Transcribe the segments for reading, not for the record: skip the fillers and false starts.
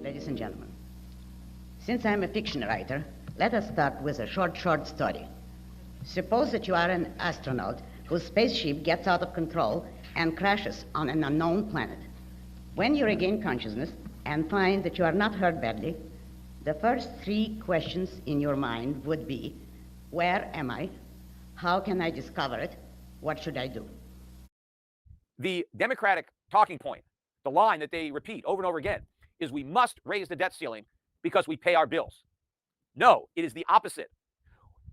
Ladies and gentlemen, since I'm a fiction writer, let us start with a short story. Suppose that you are an astronaut whose spaceship gets out of control and crashes on an unknown planet. When you regain consciousness and find that you are not hurt badly, the first three questions in your mind would be, where am I? How can I discover it? What should I do? The Democratic talking point, the line that they repeat over and over again, is we must raise the debt ceiling because we pay our bills. No, it is the opposite.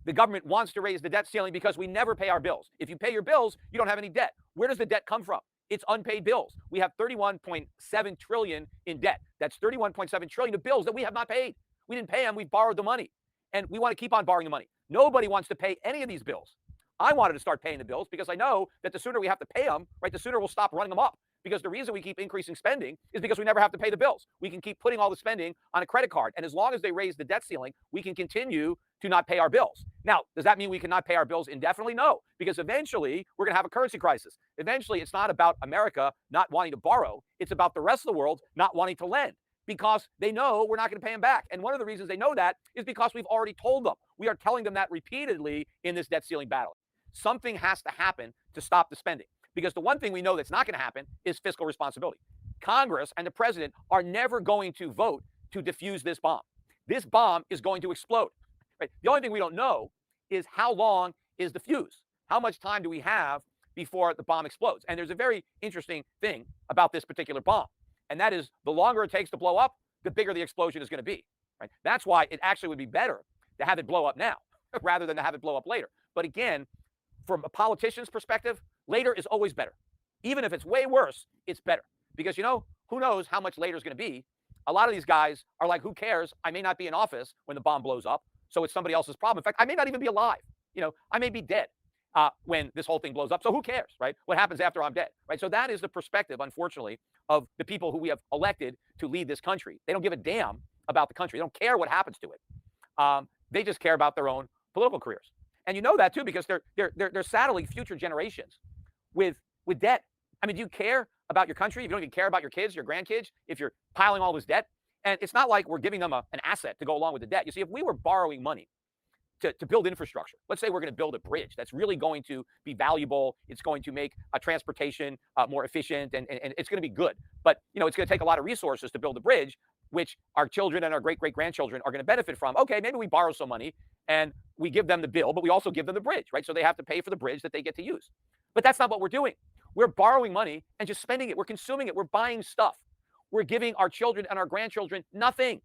The government wants to raise the debt ceiling because we never pay our bills. If you pay your bills, you don't have any debt. Where does the debt come from? It's unpaid bills. We have $31.7 trillion in debt. That's $31.7 trillion of bills that we have not paid. We didn't pay them. We borrowed the money. And we want to keep on borrowing the money. Nobody wants to pay any of these bills. I wanted to start paying the bills because I know that the sooner we have to pay them, right, the sooner we'll stop running them up. Because the reason we keep increasing spending is because we never have to pay the bills. We can keep putting all the spending on a credit card. And as long as they raise the debt ceiling, we can continue to not pay our bills. Now, does that mean we cannot pay our bills indefinitely? No, because eventually we're going to have a currency crisis. Eventually, it's not about America not wanting to borrow. It's about the rest of the world not wanting to lend because they know we're not going to pay them back. And one of the reasons they know that is because we've already told them. We are telling them that repeatedly in this debt ceiling battle. Something has to happen to stop the spending. Because the one thing we know that's not going to happen is fiscal responsibility. Congress and the president are never going to vote to defuse this bomb. This bomb is going to explode. Right? The only thing we don't know is how long is the fuse? How much time do we have before the bomb explodes? And there's a very interesting thing about this particular bomb. And that is the longer it takes to blow up, the bigger the explosion is going to be. Right? That's why it actually would be better to have it blow up now rather than to have it blow up later. But again, from a politician's perspective, later is always better. Even if it's way worse, it's better. Because, you know, who knows how much later is going to be? A lot of these guys are like, who cares? I may not be in office when the bomb blows up, so it's somebody else's problem. In fact, I may not even be alive. You know, I may be dead when this whole thing blows up. So who cares, right? What happens after I'm dead, right? So that is the perspective, unfortunately, of the people who we have elected to lead this country. They don't give a damn about the country. They don't care what happens to it. They just care about their own political careers. And you know that too, because they're saddling future generations with debt. I mean, do you care about your country if you don't even care about your kids, your grandkids, if you're piling all this debt? And it's not like we're giving them an asset to go along with the debt. You see, if we were borrowing money to build infrastructure, let's say we're going to build a bridge that's really going to be valuable, it's going to make transportation more efficient, and it's going to be good. But, you know, it's going to take a lot of resources to build a bridge, which our children and our great-great-grandchildren are going to benefit from. Okay, maybe we borrow some money and we give them the bill, but we also give them the bridge, right? So they have to pay for the bridge that they get to use. But that's not what we're doing. We're borrowing money and just spending it. We're consuming it. We're buying stuff. We're giving our children and our grandchildren nothing,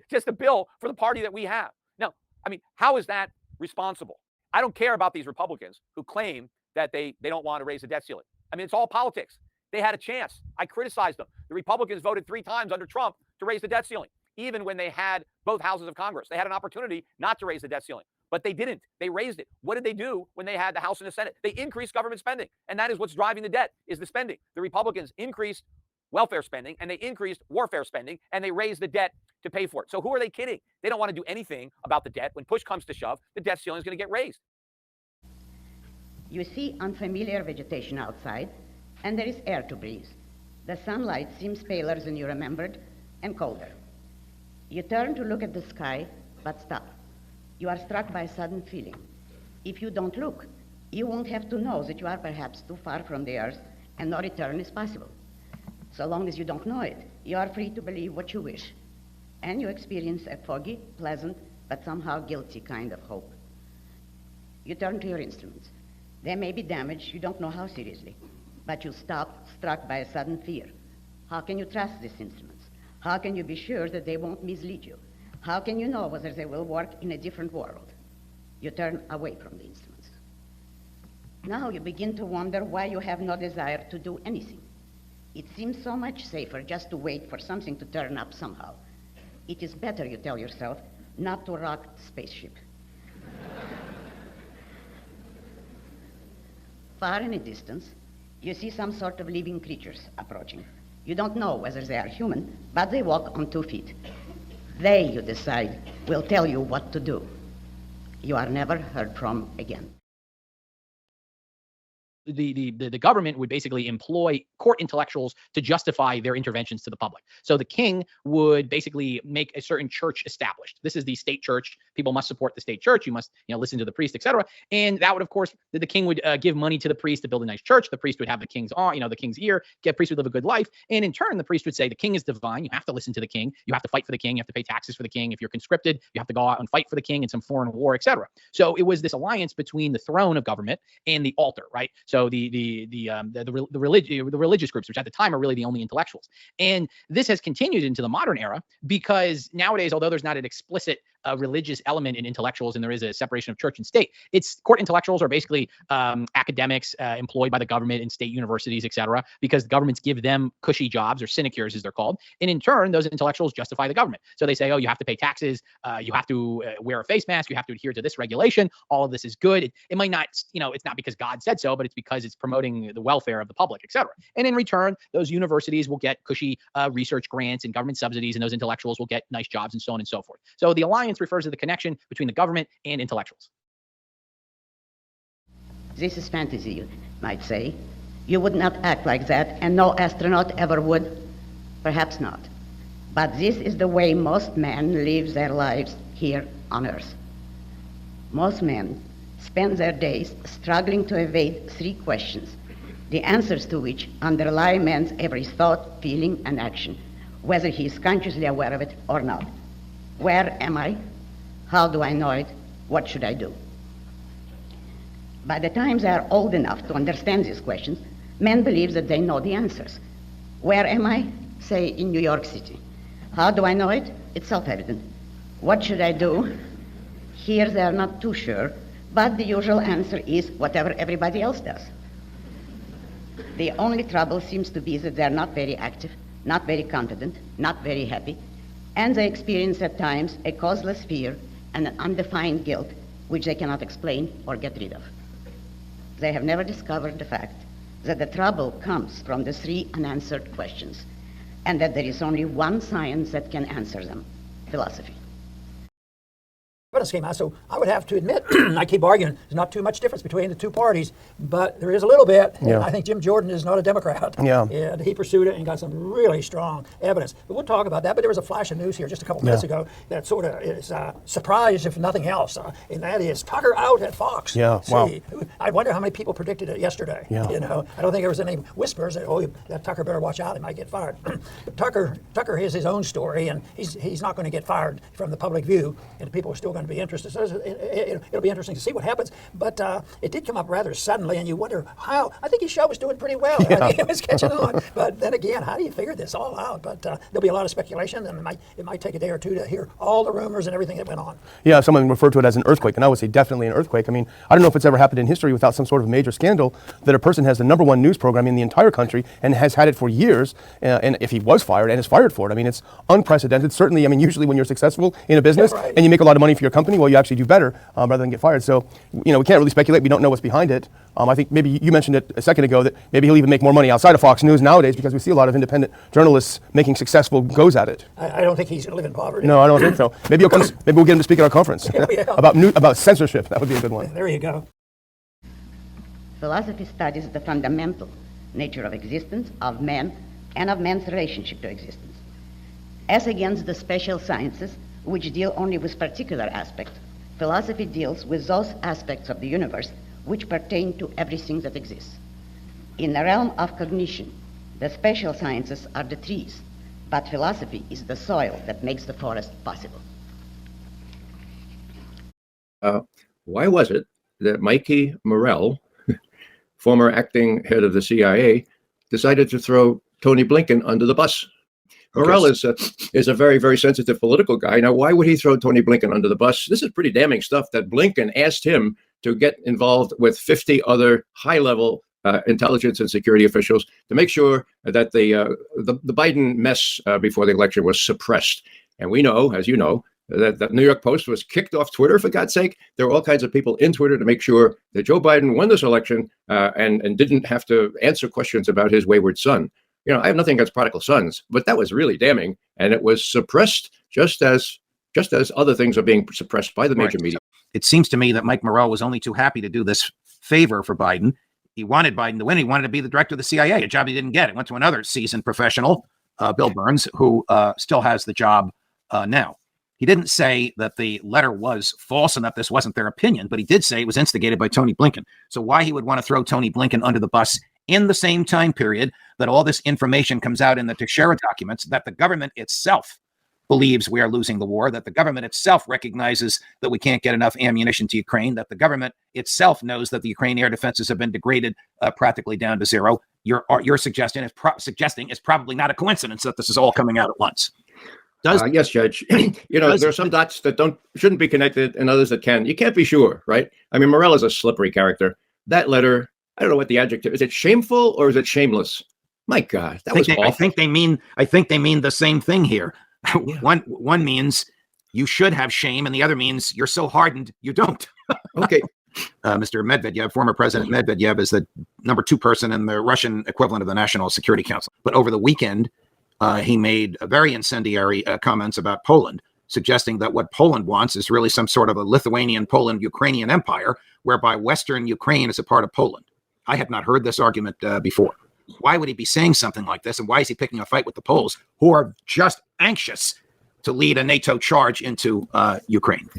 just a bill for the party that we have. Now, I mean, how is that responsible? I don't care about these Republicans who claim that they don't want to raise the debt ceiling. I mean, it's all politics. They had a chance. I criticized them. The Republicans voted 3 times under Trump to raise the debt ceiling, even when they had both houses of Congress. They had an opportunity not to raise the debt ceiling, but they didn't. They raised it. What did they do when they had the House and the Senate? They increased government spending, and that is what's driving the debt, is the spending. The Republicans increased welfare spending, and they increased warfare spending, and they raised the debt to pay for it. So who are they kidding? They don't want to do anything about the debt. When push comes to shove, the debt ceiling is going to get raised. You see unfamiliar vegetation outside, and there is air to breathe. The sunlight seems paler than you remembered and colder. You turn to look at the sky, but stop. You are struck by a sudden feeling. If you don't look, you won't have to know that you are perhaps too far from the earth and no return is possible. So long as you don't know it, you are free to believe what you wish. And you experience a foggy, pleasant, but somehow guilty kind of hope. You turn to your instruments. They may be damaged, you don't know how seriously, but you stop, struck by a sudden fear. How can you trust these instruments? How can you be sure that they won't mislead you? How can you know whether they will work in a different world? You turn away from the instruments. Now you begin to wonder why you have no desire to do anything. It seems so much safer just to wait for something to turn up somehow. It is better, you tell yourself, not to rock the spaceship. Far in a distance, you see some sort of living creatures approaching. You don't know whether they are human, but they walk on 2 feet. They, you decide, will tell you what to do. You are never heard from again. the government would basically employ court intellectuals to justify their interventions to the public. So the king would basically make a certain church established. This is the state church. People must support the state church. You must, listen to the priest, etc. And that would, of course, the king would give money to the priest to build a nice church. The priest would have the king's the king's ear. The priest would live a good life. And in turn, the priest would say the king is divine. You have to listen to the king. You have to fight for the king. You have to pay taxes for the king. If you're conscripted, you have to go out and fight for the king in some foreign war, etc. So it was this alliance between the throne of government and the altar, right? So the religious groups, which at the time are really the only intellectuals. And this has continued into the modern era because nowadays, although there's not an explicit religious element in intellectuals and there is a separation of church and state, it's court intellectuals are basically academics employed by the government in state universities, etc., because the governments give them cushy jobs, or sinecures as they're called. And in turn, those intellectuals justify the government. So they say, oh, you have to pay taxes, you have to wear a face mask, you have to adhere to this regulation. All of this is good. It might not, it's not because God said so, but it's because it's promoting the welfare of the public, etc. And in return, those universities will get cushy research grants and government subsidies, and those intellectuals will get nice jobs and so on and so forth. So the alliance refers to the connection between the government and intellectuals. This is fantasy, you might say. You would not act like that, and no astronaut ever would. Perhaps not. But this is the way most men live their lives here on Earth. Most men spend their days struggling to evade three questions, the answers to which underlie man's every thought, feeling, and action, whether he is consciously aware of it or not. Where am I? How do I know it? What should I do? By the time they are old enough to understand these questions, men believe that they know the answers. Where am I? Say, in New York City. How do I know it? It's self-evident. What should I do? Here they are not too sure, but the usual answer is whatever everybody else does. The only trouble seems to be that they're not very active, not very confident, not very happy, and they experience at times a causeless fear and an undefined guilt which they cannot explain or get rid of. They have never discovered the fact that the trouble comes from the three unanswered questions, and that there is only one science that can answer them: philosophy. Came out, so I would have to admit, I keep arguing, there's not too much difference between the two parties, but there is a little bit. Yeah. I think Jim Jordan is not a Democrat. Yeah. And he pursued it and got some really strong evidence. But we'll talk about that. But there was a flash of news here just a couple minutes ago that sort of is a surprise, if nothing else, and that is Tucker out at Fox. Yeah, wow. I wonder how many people predicted it yesterday. Yeah. I don't think there was any whispers that, that Tucker better watch out, he might get fired. But Tucker has his own story, and he's not going to get fired from the public view, and people are still going to be interested. So it'll be interesting to see what happens. But it did come up rather suddenly, and you wonder how. I think his show was doing pretty well. Yeah. It was catching on. But then again, how do you figure this all out? But there'll be a lot of speculation, and it might take a day or two to hear all the rumors and everything that went on. Yeah, someone referred to it as an earthquake, and I would say definitely an earthquake. I mean, I don't know if it's ever happened in history without some sort of major scandal that a person has the #1 news program in the entire country and has had it for years, and if he was fired and is fired for it, I mean, it's unprecedented. Certainly, I mean, usually when you're successful in a business and you make a lot of money for your company, well, you actually do better rather than get fired. So, we can't really speculate. We don't know what's behind it. I think maybe you mentioned it a second ago that maybe he'll even make more money outside of Fox News nowadays because we see a lot of independent journalists making successful goes at it. I don't think he's going to live in poverty. No, I don't think so. Maybe we'll get him to speak at our conference about censorship. That would be a good one. There you go. Philosophy studies the fundamental nature of existence, of man, and of man's relationship to existence, as against the special sciences which deal only with particular aspects. Philosophy deals with those aspects of the universe which pertain to everything that exists. In the realm of cognition, the special sciences are the trees, but philosophy is the soil that makes the forest possible. Why was it that Mikey Morell, former acting head of the CIA, decided to throw Tony Blinken under the bus? Morell is a very, very sensitive political guy. Now, why would he throw Tony Blinken under the bus? This is pretty damning stuff that Blinken asked him to get involved with 50 other high-level intelligence and security officials to make sure that the Biden mess before the election was suppressed. And we know, as you know, that the New York Post was kicked off Twitter, for God's sake. There were all kinds of people in Twitter to make sure that Joe Biden won this election and didn't have to answer questions about his wayward son. I have nothing against prodigal sons, but that was really damning, and it was suppressed just as other things are being suppressed by the major media. It seems to me that Mike Morell was only too happy to do this favor for Biden he wanted Biden to win. He wanted to be the director of the CIA, a job he didn't get. It went to another seasoned professional, Bill Burns, who still has the job now. He didn't say that the letter was false and that this wasn't their opinion, but he did say it was instigated by Tony Blinken. So why he would want to throw Tony Blinken under the bus in the same time period that all this information comes out in the Teixeira documents, that the government itself believes we are losing the war, that the government itself recognizes that we can't get enough ammunition to Ukraine, that the government itself knows that the Ukrainian air defenses have been degraded practically down to zero. Your suggesting is probably not a coincidence that this is all coming out at once. Yes, Judge. There are some dots that shouldn't be connected and others that can. You can't be sure, right? I mean, Morell is a slippery character. That letter, I don't know what the adjective is. It shameful or is it shameless? My God, that was awful. I think they mean the same thing here. Yeah. One means you should have shame, and the other means you're so hardened you don't. Okay. Mr. Medvedev, former President Medvedev, is the number 2 person in the Russian equivalent of the National Security Council. But over the weekend, he made very incendiary comments about Poland, suggesting that what Poland wants is really some sort of a Lithuanian, Poland, Ukrainian empire, whereby Western Ukraine is a part of Poland. I had not heard this argument before. Why would he be saying something like this? And why is he picking a fight with the Poles, who are just anxious to lead a NATO charge into Ukraine?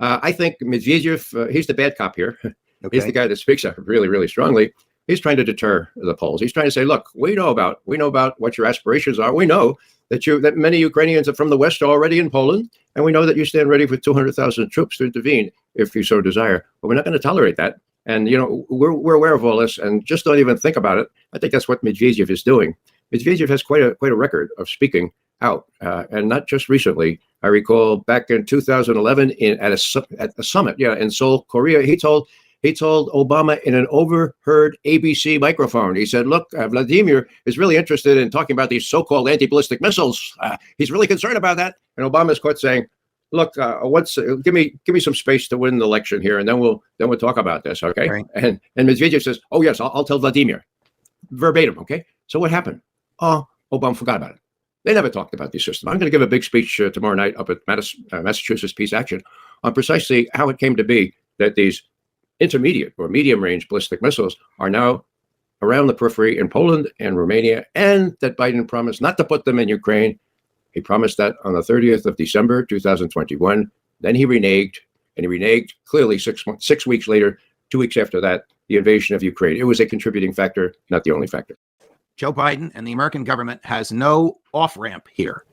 I think Medvedev, he's the bad cop here. Okay. He's the guy that speaks up really, really strongly. He's trying to deter the Poles. He's trying to say, look, we know about what your aspirations are. We know that many Ukrainians from the West are already in Poland, and we know that you stand ready for 200,000 troops to intervene if you so desire. But we're not going to tolerate that. And, we're aware of all this and just don't even think about it. I think that's what Medvedev is doing. Medvedev has quite a record of speaking out, and not just recently. I recall back in 2011 at a summit, in Seoul, Korea, he told Obama in an overheard ABC microphone. He said, look, Vladimir is really interested in talking about these so-called anti-ballistic missiles. He's really concerned about that. And Obama's caught saying, look, give me some space to win the election here, and then we'll talk about this, okay? Right. And Medvedev says, oh yes, I'll tell Vladimir, verbatim, okay? So what happened? Oh, Obama forgot about it. They never talked about these systems. I'm going to give a big speech tomorrow night up at Massachusetts Peace Action on precisely how it came to be that these intermediate or medium-range ballistic missiles are now around the periphery in Poland and Romania, and that Biden promised not to put them in Ukraine. He promised that on the 30th of December, 2021. Then he reneged, and he reneged clearly 6 weeks later, 2 weeks after that, the invasion of Ukraine. It was a contributing factor, not the only factor. Joe Biden and the American government has no off-ramp here.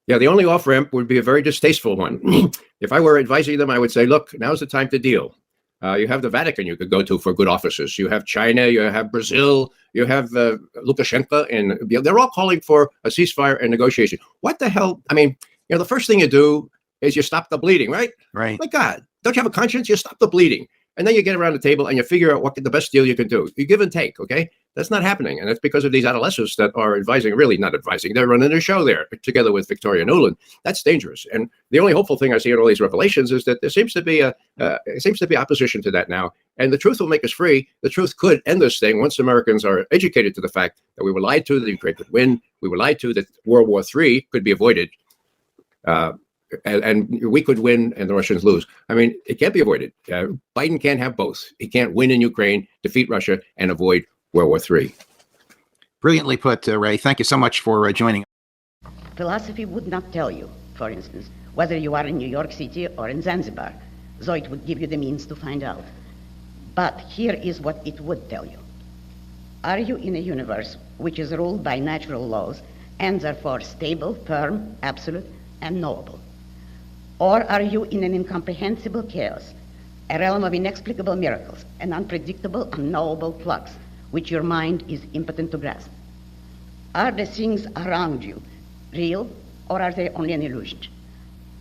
Yeah, the only off-ramp would be a very distasteful one. If I were advising them, I would say, look, now's the time to deal. You have the Vatican you could go to for good offices. You have China, you have Brazil, you have Lukashenko, and they're all calling for a ceasefire and negotiation. What the hell? I mean, the first thing you do is you stop the bleeding, right? Right. My God, don't you have a conscience? You stop the bleeding. And then you get around the table and you figure out what the best deal you can do. You give and take, okay? That's not happening. And that's because of these adolescents that are not advising. They're running a show there together with Victoria Nuland. That's dangerous. And the only hopeful thing I see in all these revelations is that there seems to be opposition to that now. And the truth will make us free. The truth could end this thing once Americans are educated to the fact that we were lied to, that Ukraine could win. We were lied to that World War III could be avoided. And we could win and the Russians lose. I mean, it can't be avoided. Biden can't have both. He can't win in Ukraine, defeat Russia, and avoid World War III. Brilliantly put, Ray. Thank you so much for joining. Philosophy would not tell you, for instance, whether you are in New York City or in Zanzibar, though it would give you the means to find out. But here is what it would tell you. Are you in a universe which is ruled by natural laws and therefore stable, firm, absolute, and knowable? Or are you in an incomprehensible chaos, a realm of inexplicable miracles, an unpredictable, unknowable flux, which your mind is impotent to grasp? Are the things around you real, or are they only an illusion?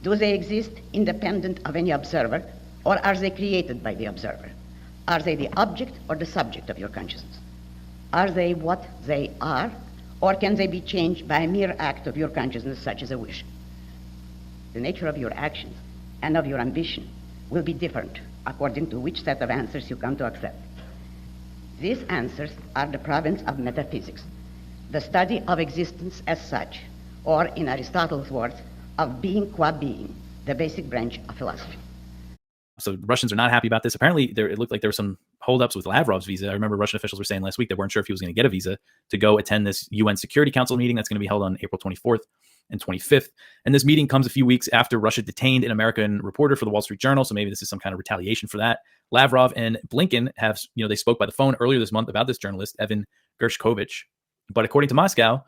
Do they exist independent of any observer, or are they created by the observer? Are they the object or the subject of your consciousness? Are they what they are, or can they be changed by a mere act of your consciousness, such as a wish? The nature of your actions and of your ambition will be different according to which set of answers you come to accept. These answers are the province of metaphysics, the study of existence as such, or in Aristotle's words, of being qua being, the basic branch of philosophy. So the Russians are not happy about this. Apparently, it looked like there was some holdups with Lavrov's visa. I remember Russian officials were saying last week they weren't sure if he was going to get a visa to go attend this UN Security Council meeting that's going to be held on April 24th and 25th. And this meeting comes a few weeks after Russia detained an American reporter for the Wall Street Journal. So maybe this is some kind of retaliation for that. Lavrov and Blinken have, they spoke by the phone earlier this month about this journalist, Evan Gershkovich. But according to Moscow,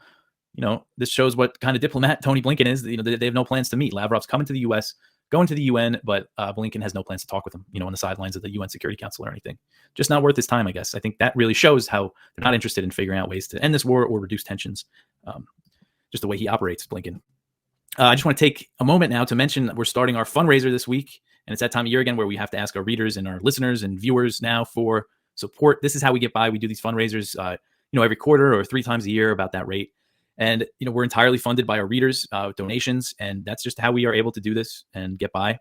this shows what kind of diplomat Tony Blinken is. They have no plans to meet. Lavrov's coming to the U.S., going to the UN, but Blinken has no plans to talk with him, on the sidelines of the UN Security Council or anything. Just not worth his time, I guess. I think that really shows how they're not interested in figuring out ways to end this war or reduce tensions. Just the way he operates, Blinken. I just want to take a moment now to mention that we're starting our fundraiser this week. And it's that time of year again where we have to ask our readers and our listeners and viewers now for support. This is how we get by. We do these fundraisers, every quarter or 3 times a year about that rate. And, we're entirely funded by our readers, donations. And that's just how we are able to do this and get by.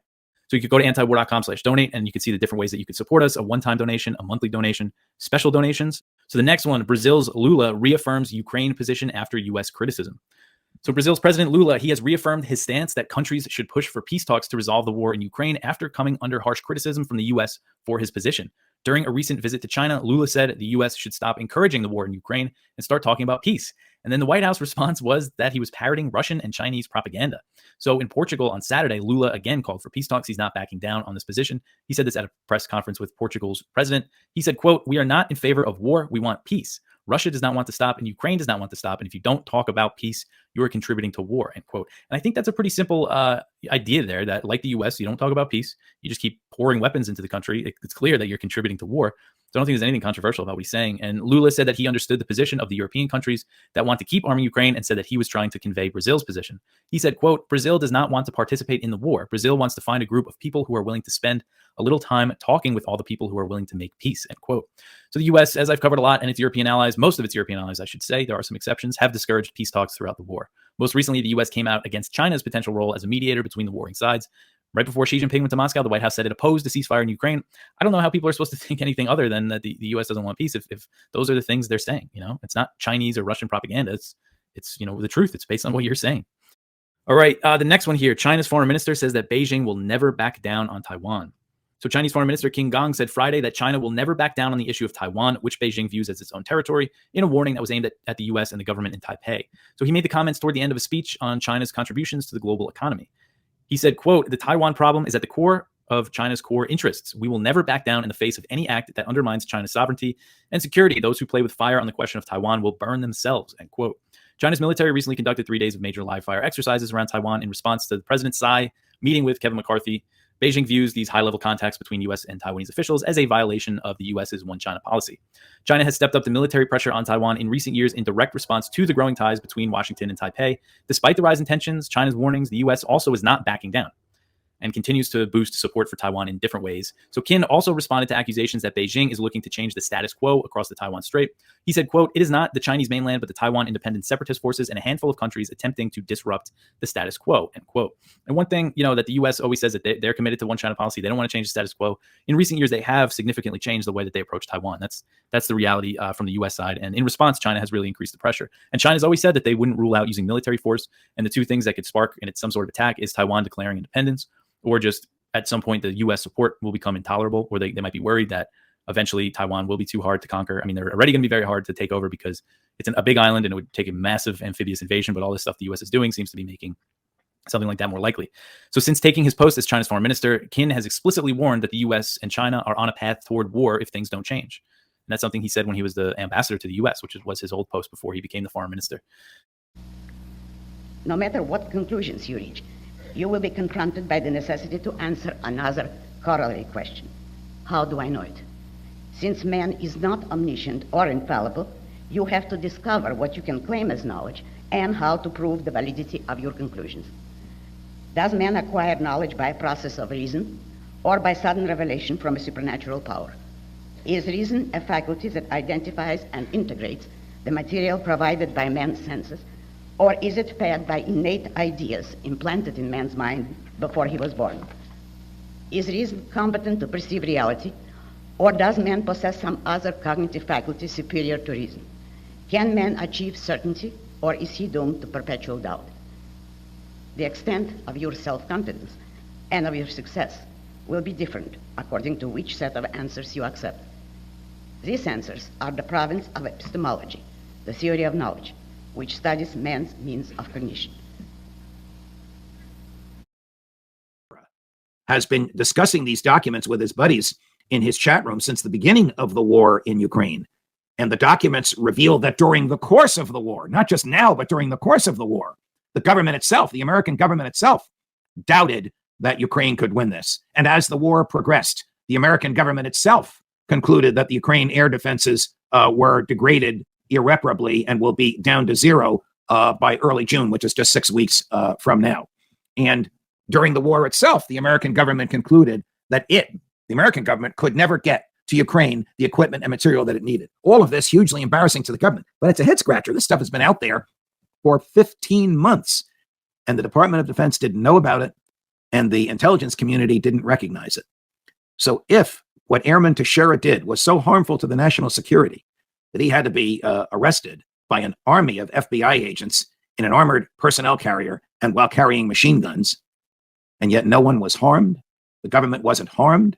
So you could go to antiwar.com/donate and you can see the different ways that you could support us: a one-time donation, a monthly donation, special donations. So the next one, Brazil's Lula reaffirms Ukraine position after U.S. criticism. So Brazil's President Lula, he has reaffirmed his stance that countries should push for peace talks to resolve the war in Ukraine after coming under harsh criticism from the U.S. for his position. During a recent visit to China, Lula said the U.S. should stop encouraging the war in Ukraine and start talking about peace. And then the White House response was that he was parroting Russian and Chinese propaganda. So in Portugal on Saturday, Lula again called for peace talks. He's not backing down on this position. He said this at a press conference with Portugal's president. He said, quote, "We are not in favor of war. We want peace. Russia does not want to stop and Ukraine does not want to stop. And if you don't talk about peace, you are contributing to war," end quote. And I think that's a pretty simple idea there, that like the U.S., you don't talk about peace. You just keep pouring weapons into the country. It's clear that you're contributing to war. So I don't think there's anything controversial about what he's saying. And Lula said that he understood the position of the European countries that want to keep arming Ukraine and said that he was trying to convey Brazil's position. He said, quote, "Brazil does not want to participate in the war. Brazil wants to find a group of people who are willing to spend a little time talking with all the people who are willing to make peace," end quote. So the U.S., as I've covered a lot, and its European allies, most of its European allies, I should say, there are some exceptions, have discouraged peace talks throughout the war. Most recently, the U.S. came out against China's potential role as a mediator between the warring sides. Right before Xi Jinping went to Moscow, the White House said it opposed a ceasefire in Ukraine. I don't know how people are supposed to think anything other than that the U.S. doesn't want peace if those are the things they're saying. It's not Chinese or Russian propaganda. It's the truth. It's based on what you're saying. All right, the next one here. China's foreign minister says that Beijing will never back down on Taiwan. So Chinese Foreign Minister Qin Gang said Friday that China will never back down on the issue of Taiwan, which Beijing views as its own territory, in a warning that was aimed at the U.S. and the government in Taipei. So he made the comments toward the end of a speech on China's contributions to the global economy. He said, quote, "The Taiwan problem is at the core of China's core interests. We will never back down in the face of any act that undermines China's sovereignty and security. Those who play with fire on the question of Taiwan will burn themselves," end quote. China's military recently conducted 3 days of major live fire exercises around Taiwan in response to the President Tsai meeting with Kevin McCarthy. Beijing views these high-level contacts between U.S. and Taiwanese officials as a violation of the U.S.'s One China policy. China has stepped up the military pressure on Taiwan in recent years in direct response to the growing ties between Washington and Taipei. Despite the rise in tensions, China's warnings, the U.S. also is not backing down and continues to boost support for Taiwan in different ways. So Qin also responded to accusations that Beijing is looking to change the status quo across the Taiwan Strait. He said, quote, "It is not the Chinese mainland, but the Taiwan independent separatist forces and a handful of countries attempting to disrupt the status quo," end quote. And one thing, that the U.S. always says that they're committed to One China policy. They don't want to change the status quo. In recent years, they have significantly changed the way that they approach Taiwan. That's the reality from the U.S. side. And in response, China has really increased the pressure. And China's always said that they wouldn't rule out using military force. And the two things that could spark some sort of attack is Taiwan declaring independence, or just at some point, the U.S. support will become intolerable, or they might be worried that eventually Taiwan will be too hard to conquer. I mean, they're already going to be very hard to take over because it's a big island and it would take a massive amphibious invasion. But all this stuff the U.S. is doing seems to be making something like that more likely. So since taking his post as China's foreign minister, Qin has explicitly warned that the U.S. and China are on a path toward war if things don't change. And that's something he said when he was the ambassador to the U.S., which was his old post before he became the foreign minister. No matter what conclusions you reach, you will be confronted by the necessity to answer another corollary question. How do I know it? Since man is not omniscient or infallible, you have to discover what you can claim as knowledge and how to prove the validity of your conclusions. Does man acquire knowledge by a process of reason or by sudden revelation from a supernatural power? Is reason a faculty that identifies and integrates the material provided by man's senses, or is it fed by innate ideas implanted in man's mind before he was born? Is reason competent to perceive reality, or does man possess some other cognitive faculty superior to reason? Can man achieve certainty, or is he doomed to perpetual doubt? The extent of your self-confidence and of your success will be different according to which set of answers you accept. These answers are the province of epistemology, the theory of knowledge, which studies man's means of cognition. Has been discussing these documents with his buddies in his chat room since the beginning of the war in Ukraine. And the documents reveal that during the course of the war, not just now, but during the course of the war, the government itself, the American government itself, doubted that Ukraine could win this. And as the war progressed, the American government itself concluded that the Ukraine air defenses were degraded irreparably and will be down to zero by early June, which is just 6 weeks from now. And during the war itself, the American government concluded that the American government, could never get to Ukraine the equipment and material that it needed. All of this hugely embarrassing to the government, but it's a head scratcher. This stuff has been out there for 15 months, and the Department of Defense didn't know about it, and the intelligence community didn't recognize it. So if what Airman Teixeira did was so harmful to the national security that he had to be arrested by an army of FBI agents in an armored personnel carrier and while carrying machine guns, and yet no one was harmed, the government wasn't harmed,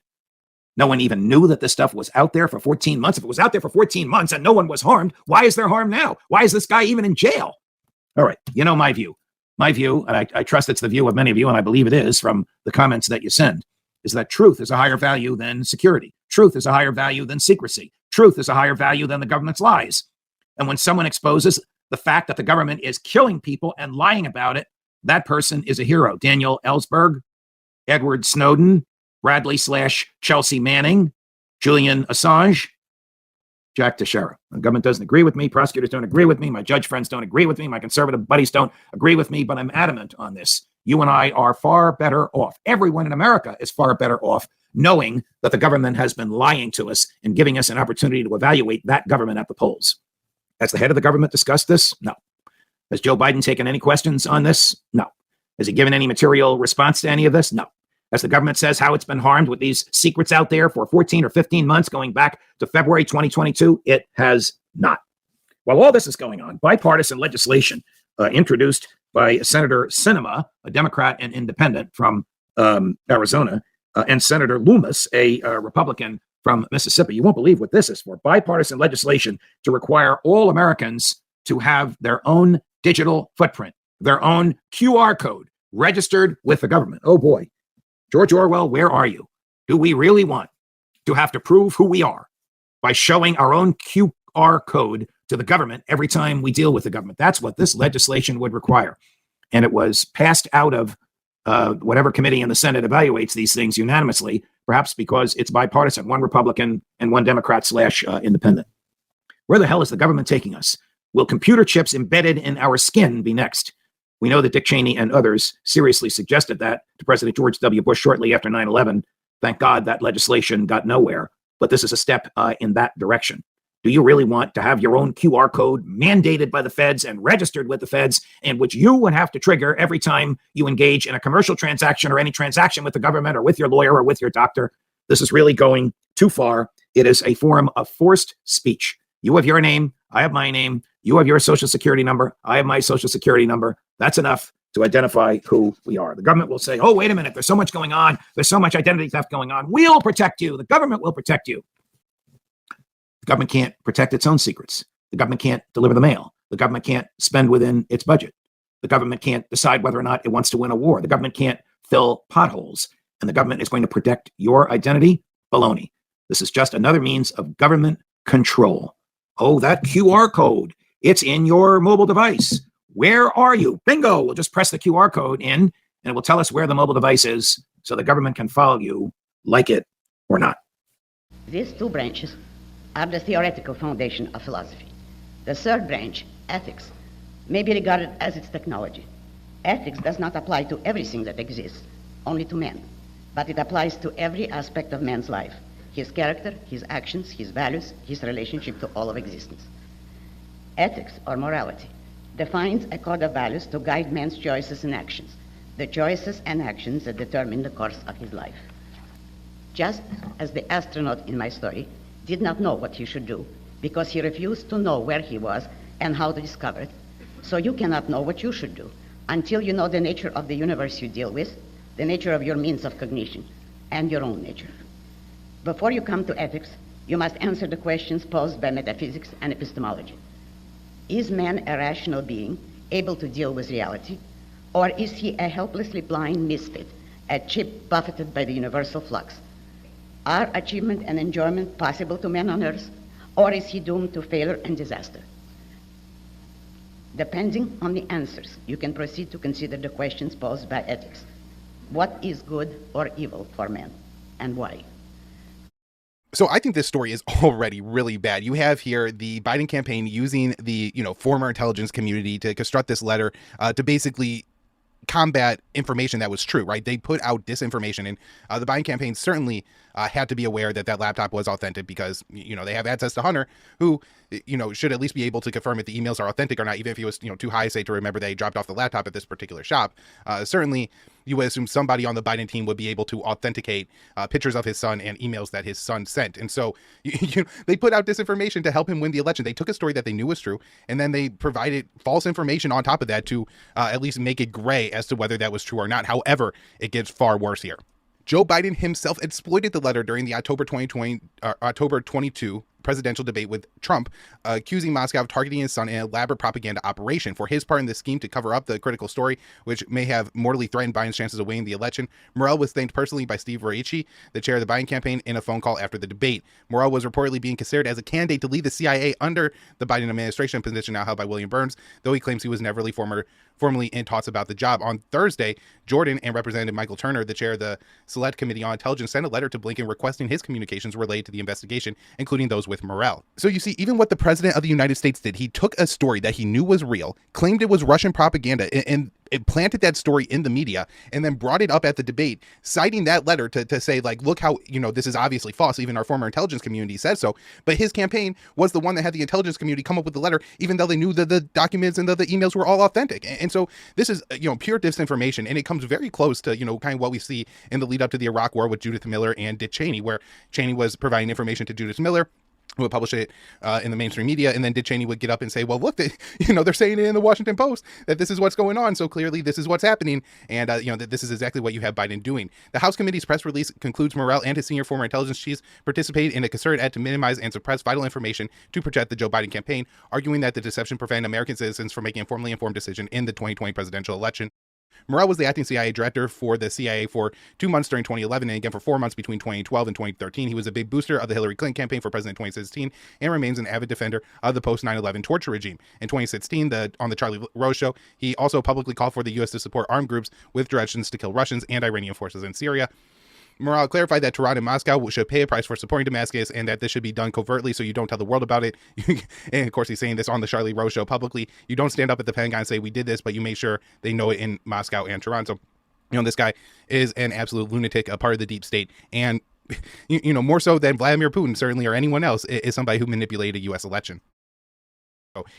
no one even knew that this stuff was out there for 14 months. If it was out there for 14 months and no one was harmed, why is there harm now? Why is this guy even in jail? All right, you know my view. My view, and I trust it's the view of many of you, and I believe it is from the comments that you send, is that truth is a higher value than security. Truth is a higher value than secrecy. Truth is a higher value than the government's lies. And when someone exposes the fact that the government is killing people and lying about it, that person is a hero. Daniel Ellsberg, Edward Snowden, Bradley/Chelsea Manning, Julian Assange, Jack Teixeira. The government doesn't agree with me. Prosecutors don't agree with me. My judge friends don't agree with me. My conservative buddies don't agree with me, but I'm adamant on this. You and I are far better off. Everyone in America is far better off knowing that the government has been lying to us and giving us an opportunity to evaluate that government at the polls. Has the head of the government discussed this? No. Has Joe Biden taken any questions on this? No. Has he given any material response to any of this? No. As the government says how it's been harmed with these secrets out there for 14 or 15 months going back to February 2022, it has not. While all this is going on, bipartisan legislation introduced by Senator Sinema, a Democrat and independent from Arizona, and Senator Loomis, a Republican from Mississippi. You won't believe what this is for. Bipartisan legislation to require all Americans to have their own digital footprint, their own QR code registered with the government. Oh boy. George Orwell, where are you? Do we really want to have to prove who we are by showing our own QR code to the government every time we deal with the government? That's what this legislation would require. And it was passed out of whatever committee in the Senate evaluates these things unanimously, perhaps because it's bipartisan, one Republican and one Democrat/independent. Where the hell is the government taking us? Will computer chips embedded in our skin be next? We know that Dick Cheney and others seriously suggested that to President George W. Bush shortly after 9/11. Thank God that legislation got nowhere, but this is a step in that direction. Do you really want to have your own QR code mandated by the feds and registered with the feds, and which you would have to trigger every time you engage in a commercial transaction or any transaction with the government or with your lawyer or with your doctor? This is really going too far. It is a form of forced speech. You have your name, I have my name, you have your social security number, I have my social security number. That's enough to identify who we are. The government will say, oh, wait a minute, there's so much going on. There's so much identity theft going on. We'll protect you. The government will protect you. The government can't protect its own secrets. The government can't deliver the mail. The government can't spend within its budget. The government can't decide whether or not it wants to win a war. The government can't fill potholes. And the government is going to protect your identity? Baloney. This is just another means of government control. Oh, that QR code. It's in your mobile device. Where are you? Bingo. We'll just press the QR code in, and it will tell us where the mobile device is so the government can follow you, like it or not. These two branches are the theoretical foundation of philosophy. The third branch, ethics, may be regarded as its technology. Ethics does not apply to everything that exists, only to men, but it applies to every aspect of man's life, his character, his actions, his values, his relationship to all of existence. Ethics, or morality, defines a code of values to guide man's choices and actions, the choices and actions that determine the course of his life. Just as the astronaut in my story did not know what he should do because he refused to know where he was and how to discover it, so you cannot know what you should do until you know the nature of the universe you deal with, the nature of your means of cognition, and your own nature. Before you come to ethics, You must answer the questions posed by metaphysics and epistemology. Is man a rational being, able to deal with reality, or is he a helplessly blind misfit, a chip buffeted by the universal flux? Are achievement and enjoyment possible to man on earth, or is he doomed to failure and disaster? Depending on the answers, you can proceed to consider the questions posed by ethics. What is good or evil for man, and why? So I think this story is already really bad. You have here the Biden campaign using the, former intelligence community to construct this letter to basically combat information that was true, right? They put out disinformation, and the Biden campaign certainly had to be aware that that laptop was authentic because, they have access to Hunter, who, should at least be able to confirm if the emails are authentic or not, even if he was, too high, say, to remember that he dropped off the laptop at this particular shop. Certainly, you would assume somebody on the Biden team would be able to authenticate pictures of his son and emails that his son sent. And so they put out disinformation to help him win the election. They took a story that they knew was true, and then they provided false information on top of that to at least make it gray as to whether that was true or not. However, it gets far worse here. Joe Biden himself exploited the letter during the October 22 presidential debate with Trump, accusing Moscow of targeting his son in an elaborate propaganda operation. For his part in the scheme to cover up the critical story, which may have mortally threatened Biden's chances of winning the election, Morell was thanked personally by Steve Raici, the chair of the Biden campaign, in a phone call after the debate. Morell was reportedly being considered as a candidate to lead the CIA under the Biden administration, position now held by William Burns, though he claims he was never really formally in talks about the job. On Thursday, Jordan and Representative Michael Turner, the chair of the Select Committee on Intelligence, sent a letter to Blinken requesting his communications related to the investigation, including those with Morell. So you see, even what the president of the United States did, he took a story that he knew was real, claimed it was Russian propaganda, and it planted that story in the media, and then brought it up at the debate, citing that letter to say, like, look how, this is obviously false. Even our former intelligence community says so. But his campaign was the one that had the intelligence community come up with the letter, even though they knew that the documents and the emails were all authentic. And so this is, pure disinformation. And it comes very close to, kind of what we see in the lead up to the Iraq War with Judith Miller and Dick Cheney, where Cheney was providing information to Judith Miller, who would publish it in the mainstream media, and then Dick Cheney would get up and say, well, look, they're saying it in the Washington Post that this is what's going on, so clearly this is what's happening, and that this is exactly what you have Biden doing. The House committee's press release concludes Morell and his senior former intelligence chiefs participated in a concerted act to minimize and suppress vital information to protect the Joe Biden campaign, arguing that the deception prevented American citizens from making a formally informed decision in the 2020 presidential election. Morell was the acting CIA director for the CIA for 2 months during 2011 and again for 4 months between 2012 and 2013. He was a big booster of the Hillary Clinton campaign for president in 2016 and remains an avid defender of the post-9/11 torture regime. In 2016, on the Charlie Rose show, he also publicly called for the U.S. to support armed groups with directions to kill Russians and Iranian forces in Syria. Morell clarified that Tehran and Moscow should pay a price for supporting Damascus and that this should be done covertly so you don't tell the world about it. And of course, he's saying this on the Charlie Rose show publicly. You don't stand up at the Pentagon and say, we did this, but you make sure they know it in Moscow and Tehran. So, this guy is an absolute lunatic, a part of the deep state. And, more so than Vladimir Putin, certainly, or anyone else, is somebody who manipulated a U.S. election.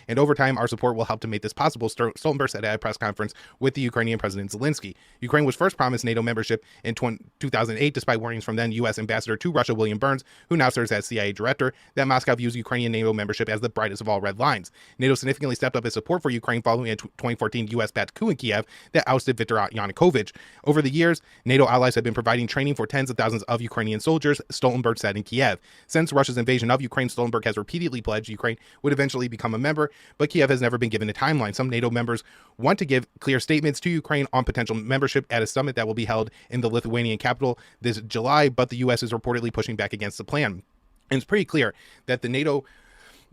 And over time, our support will help to make this possible, Stoltenberg said at a press conference with the Ukrainian President Zelensky. Ukraine was first promised NATO membership in 2008, despite warnings from then U.S. Ambassador to Russia, William Burns, who now serves as CIA director, that Moscow views Ukrainian NATO membership as the brightest of all red lines. NATO significantly stepped up its support for Ukraine following a 2014 U.S.-backed coup in Kiev that ousted Viktor Yanukovych. Over the years, NATO allies have been providing training for tens of thousands of Ukrainian soldiers, Stoltenberg said in Kiev. Since Russia's invasion of Ukraine, Stoltenberg has repeatedly pledged Ukraine would eventually become a member, but Kiev has never been given a timeline. Some NATO members want to give clear statements to Ukraine on potential membership at a summit that will be held in the Lithuanian capital this July, but the U.S. is reportedly pushing back against the plan. And it's pretty clear that the NATO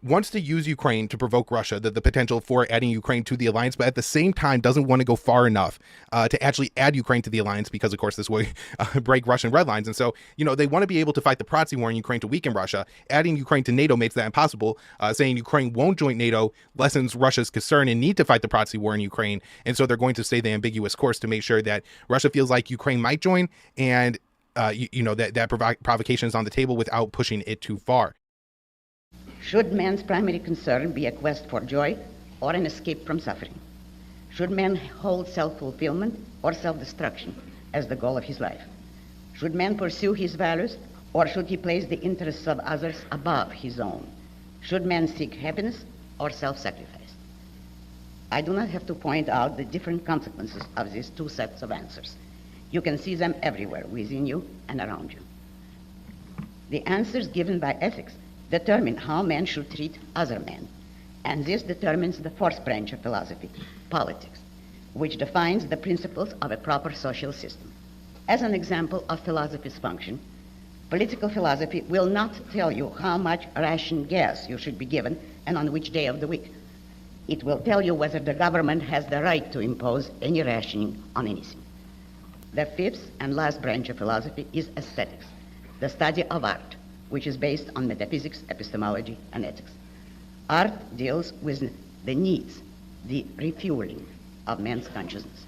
wants to use Ukraine to provoke Russia, the potential for adding Ukraine to the alliance, but at the same time doesn't want to go far enough to actually add Ukraine to the alliance because, of course, this would break Russian red lines. And so, they want to be able to fight the proxy war in Ukraine to weaken Russia. Adding Ukraine to NATO makes that impossible. Saying Ukraine won't join NATO lessens Russia's concern and need to fight the proxy war in Ukraine. And so they're going to stay the ambiguous course to make sure that Russia feels like Ukraine might join and, that provocation is on the table without pushing it too far. Should man's primary concern be a quest for joy or an escape from suffering? Should man hold self-fulfillment or self-destruction as the goal of his life? Should man pursue his values or should he place the interests of others above his own? Should man seek happiness or self-sacrifice? I do not have to point out the different consequences of these two sets of answers. You can see them everywhere within you and around you. The answers given by ethics determine how men should treat other men. And this determines the fourth branch of philosophy, politics, which defines the principles of a proper social system. As an example of philosophy's function, political philosophy will not tell you how much ration gas you should be given and on which day of the week. It will tell you whether the government has the right to impose any rationing on anything. The fifth and last branch of philosophy is aesthetics, the study of art, which is based on metaphysics, epistemology, and ethics. Art deals with the needs, the refueling of man's consciousness.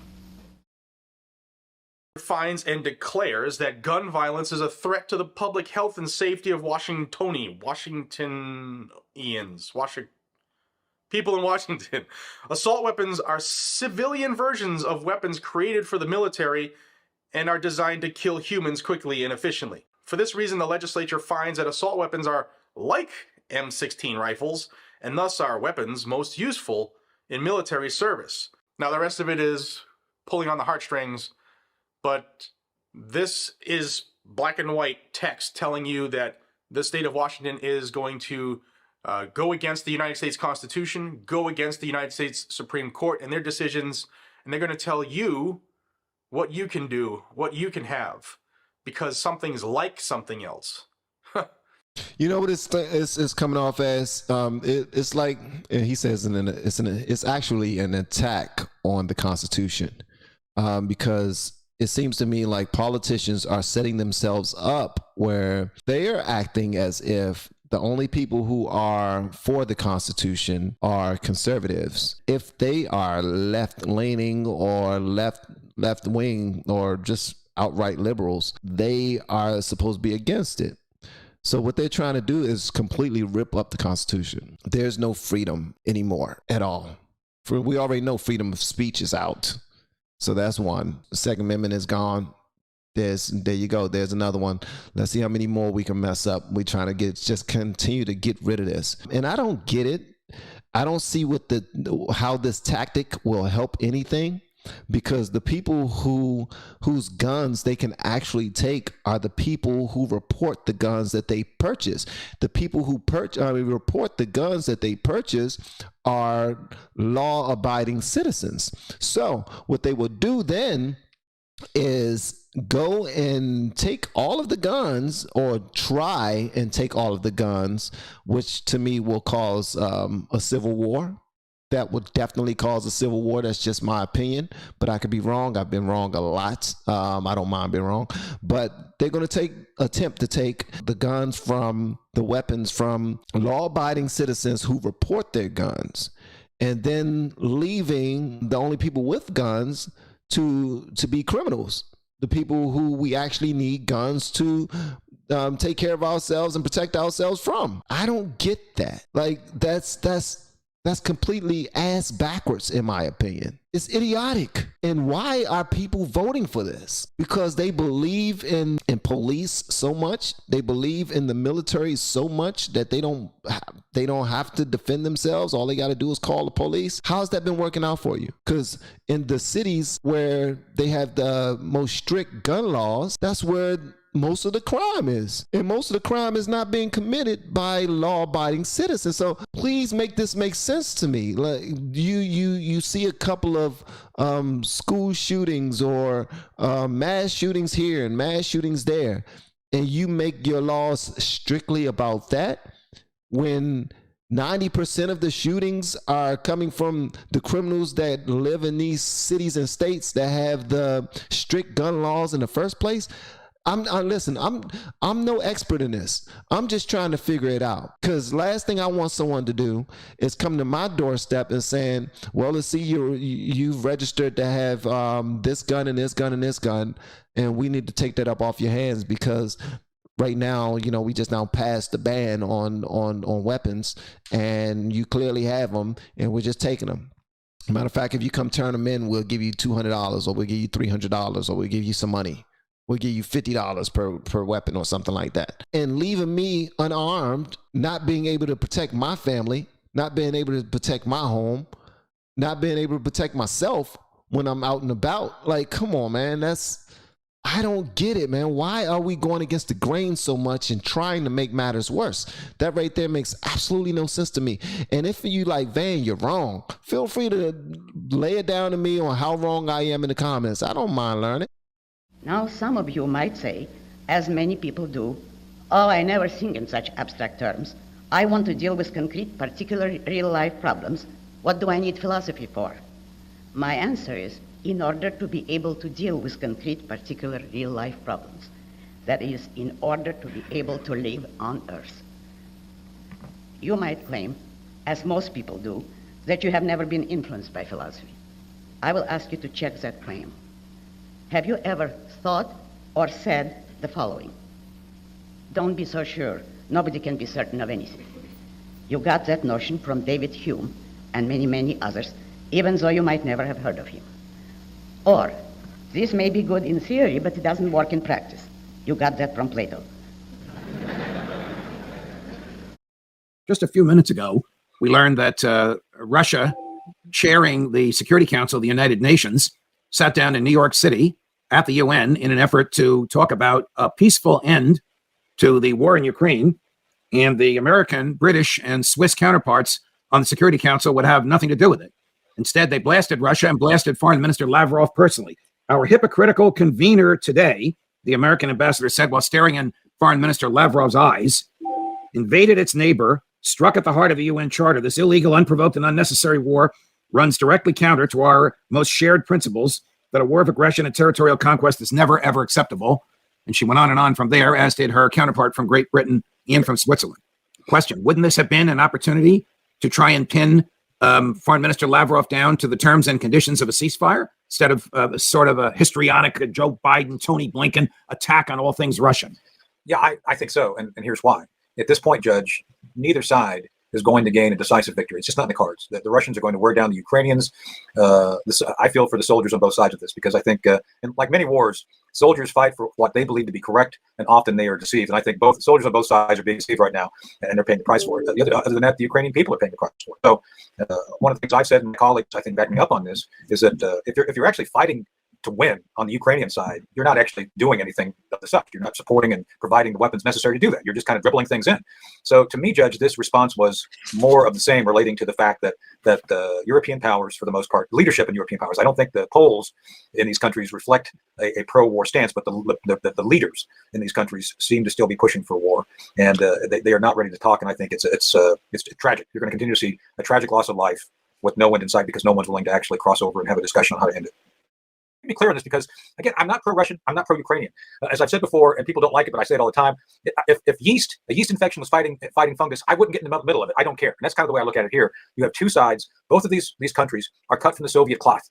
Finds and declares that gun violence is a threat to the public health and safety of people in Washington. Assault weapons are civilian versions of weapons created for the military and are designed to kill humans quickly and efficiently. For this reason, the legislature finds that assault weapons are like M16 rifles and thus are weapons most useful in military service. Now, the rest of it is pulling on the heartstrings, but this is black and white text telling you that the state of Washington is going to go against the United States Constitution, go against the United States Supreme Court and their decisions, and they're going to tell you what you can do, what you can have, because something's like something else. You know what it's coming off as? It's like he says, it's actually an attack on the Constitution, because it seems to me like politicians are setting themselves up where they are acting as if the only people who are for the Constitution are conservatives. If they are left-leaning or left-wing or just outright liberals, they are supposed to be against it. So what they're trying to do is completely rip up the Constitution. There's no freedom anymore at all. We already know freedom of speech is out. So that's one. The Second Amendment is gone. There you go. There's another one. Let's see how many more we can mess up. We're trying to just continue to get rid of this. And I don't get it. I don't see how this tactic will help anything, because the people whose guns they can actually take are the people who report the guns that they purchase. The people who report the guns that they purchase are law-abiding citizens. So what they will do then is go and take all of the guns, or try and take all of the guns, which to me will cause a civil war. That would definitely cause a civil war. That's just my opinion, but I could be wrong. I've been wrong a lot. I don't mind being wrong, but they're going to attempt to take the guns the weapons from law-abiding citizens who report their guns, and then leaving the only people with guns to be criminals, the people who we actually need guns to take care of ourselves and protect ourselves from. I don't get that. Like, that's completely ass backwards, in my opinion. It's idiotic. And why are people voting for this? Because they believe in police so much. They believe in the military so much that they don't have to defend themselves. All they got to do is call the police. How's that been working out for you? Because in the cities where they have the most strict gun laws, that's where most of the crime is, and most of the crime is not being committed by law-abiding citizens. So please make this make sense to me. Like, you see a couple of school shootings or mass shootings here and mass shootings there, and you make your laws strictly about that, when 90% of the shootings are coming from the criminals that live in these cities and states that have the strict gun laws in the first place. Listen, I'm no expert in this. I'm just trying to figure it out. Because last thing I want someone to do is come to my doorstep and saying, well, let's see, you've registered to have this gun and this gun and this gun, and we need to take that up off your hands because right now, we just now passed the ban on weapons, and you clearly have them, and we're just taking them. Matter of fact, if you come turn them in, we'll give you $200, or we'll give you $300, or we'll give you some money. We'll give you $50 per weapon or something like that. And leaving me unarmed, not being able to protect my family, not being able to protect my home, not being able to protect myself when I'm out and about. Like, come on, man. I don't get it, man. Why are we going against the grain so much and trying to make matters worse? That right there makes absolutely no sense to me. And if you like, Van, you're wrong, feel free to lay it down to me on how wrong I am in the comments. I don't mind learning. Now, some of you might say, as many people do, oh, I never think in such abstract terms. I want to deal with concrete, particular real-life problems. What do I need philosophy for? My answer is, in order to be able to deal with concrete, particular real-life problems. That is, in order to be able to live on Earth. You might claim, as most people do, that you have never been influenced by philosophy. I will ask you to check that claim. Have you ever thought or said the following? Don't be so sure. Nobody can be certain of anything. You got that notion from David Hume and many, many others, even though you might never have heard of him. Or, this may be good in theory, but it doesn't work in practice. You got that from Plato. Just a few minutes ago, we learned that Russia, chairing the Security Council of the United Nations, sat down in New York City at the UN in an effort to talk about a peaceful end to the war in Ukraine, and the American, British, and Swiss counterparts on the Security Council would have nothing to do with it. Instead, they blasted Russia and blasted Foreign Minister Lavrov personally. Our hypocritical convener today, the American ambassador said while staring in Foreign Minister Lavrov's eyes, invaded its neighbor, struck at the heart of the UN Charter. This illegal, unprovoked, and unnecessary war runs directly counter to our most shared principles that a war of aggression and territorial conquest is never, ever acceptable. And she went on and on from there, as did her counterpart from Great Britain and from Switzerland. Question, wouldn't this have been an opportunity to try and pin Foreign Minister Lavrov down to the terms and conditions of a ceasefire instead of sort of a histrionic Joe Biden, Tony Blinken attack on all things Russian? Yeah, I think so. And here's why. At this point, Judge, neither side is going to gain a decisive victory. It's just not in the cards. The Russians are going to wear down the Ukrainians. I feel for the soldiers on both sides of this, because I think, and like many wars, soldiers fight for what they believe to be correct, and often they are deceived. And I think both soldiers on both sides are being deceived right now, and they're paying the price for it. Other than that, the Ukrainian people are paying the price for it. So one of the things I've said, and my colleagues, I think, back me up on this, is that if you're actually fighting to win on the Ukrainian side, you're not actually doing anything of the such. You're not supporting and providing the weapons necessary to do that. You're just kind of dribbling things in. So to me, Judge, this response was more of the same, relating to the fact that the European powers, for the most part, leadership in European powers, I don't think the polls in these countries reflect a pro-war stance, but the leaders in these countries seem to still be pushing for war, and they are not ready to talk. And I think it's tragic. You're going to continue to see a tragic loss of life with no end in sight, because no one's willing to actually cross over and have a discussion on how to end it. Let me be clear on this, because again, I'm not pro-Russian, I'm not pro-Ukrainian. As I've said before, and people don't like it, but I say it all the time. If a yeast infection was fighting fungus, I wouldn't get in the middle of it. I don't care. And that's kind of the way I look at it here. You have two sides. Both of these countries are cut from the Soviet cloth.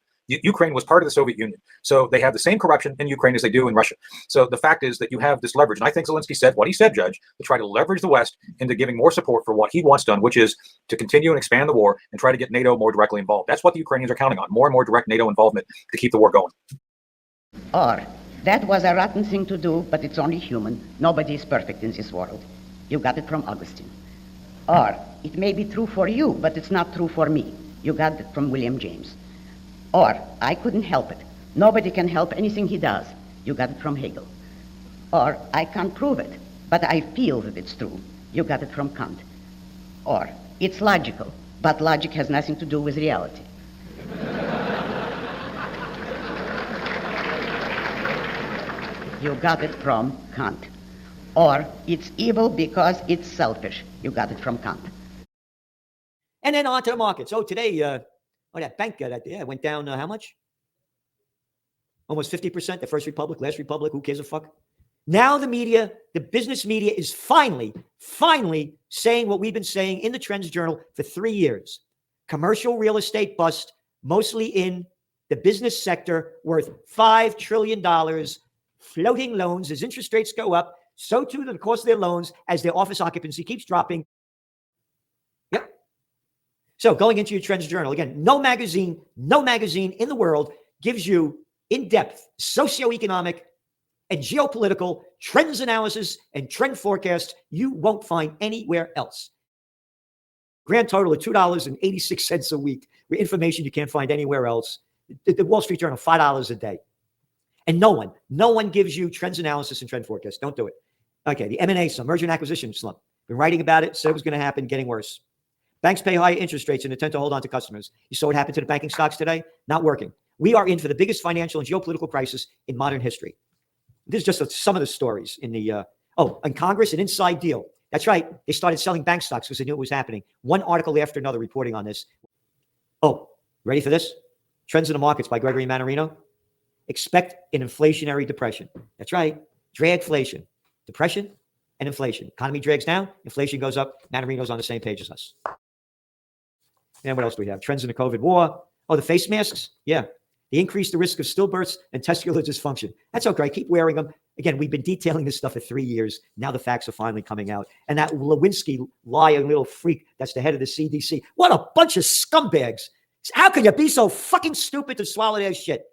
Ukraine was part of the Soviet Union, so they have the same corruption in Ukraine as they do in Russia. So the fact is that you have this leverage, and I think Zelensky said what he said, Judge, to try to leverage the West into giving more support for what he wants done, which is to continue and expand the war and try to get NATO more directly involved. That's what the Ukrainians are counting on, more and more direct NATO involvement to keep the war going. Or, that was a rotten thing to do, but it's only human. Nobody is perfect in this world. You got it from Augustine. Or, it may be true for you, but it's not true for me. You got it from William James. Or, I couldn't help it. Nobody can help anything he does. You got it from Hegel. Or, I can't prove it, but I feel that it's true. You got it from Kant. Or, it's logical, but logic has nothing to do with reality. You got it from Kant. Or, it's evil because it's selfish. You got it from Kant. And then on to the market. So today, that bank that went down how much? Almost 50%. The First Republic, Last Republic, who gives a fuck? Now the media, the business media, is finally saying what we've been saying in the Trends Journal for 3 years. Commercial real estate bust, mostly in the business sector, worth $5 trillion. Floating loans, as interest rates go up, so too the cost of their loans as their office occupancy keeps dropping. Yep. So going into your Trends Journal, again, no magazine in the world gives you in-depth socioeconomic and geopolitical trends analysis and trend forecasts you won't find anywhere else. Grand total of $2.86 a week with information you can't find anywhere else. The Wall Street Journal, $5 a day. And no one gives you trends analysis and trend forecasts. Don't do it. Okay, the M&A slump, merger and acquisition slump. Been writing about it, said it was going to happen, getting worse. Banks pay higher interest rates and attempt to hold on to customers. You saw what happened to the banking stocks today? Not working. We are in for the biggest financial and geopolitical crisis in modern history. This is just some of the stories in the, in Congress, an inside deal. That's right. They started selling bank stocks because they knew it was happening. One article after another reporting on this. Oh, ready for this? Trends in the Markets by Gregory Mannarino. Expect an inflationary depression. That's right. Dragflation. Depression and inflation. Economy drags down, inflation goes up. Mannarino's on the same page as us. And what else do we have? Trends in the COVID war. Oh, the face masks? Yeah. They increase the risk of stillbirths and testicular dysfunction. That's okay. Keep wearing them. Again, we've been detailing this stuff for 3 years. Now the facts are finally coming out. And that Lewinsky lying little freak that's the head of the CDC. What a bunch of scumbags. How can you be so fucking stupid to swallow their shit?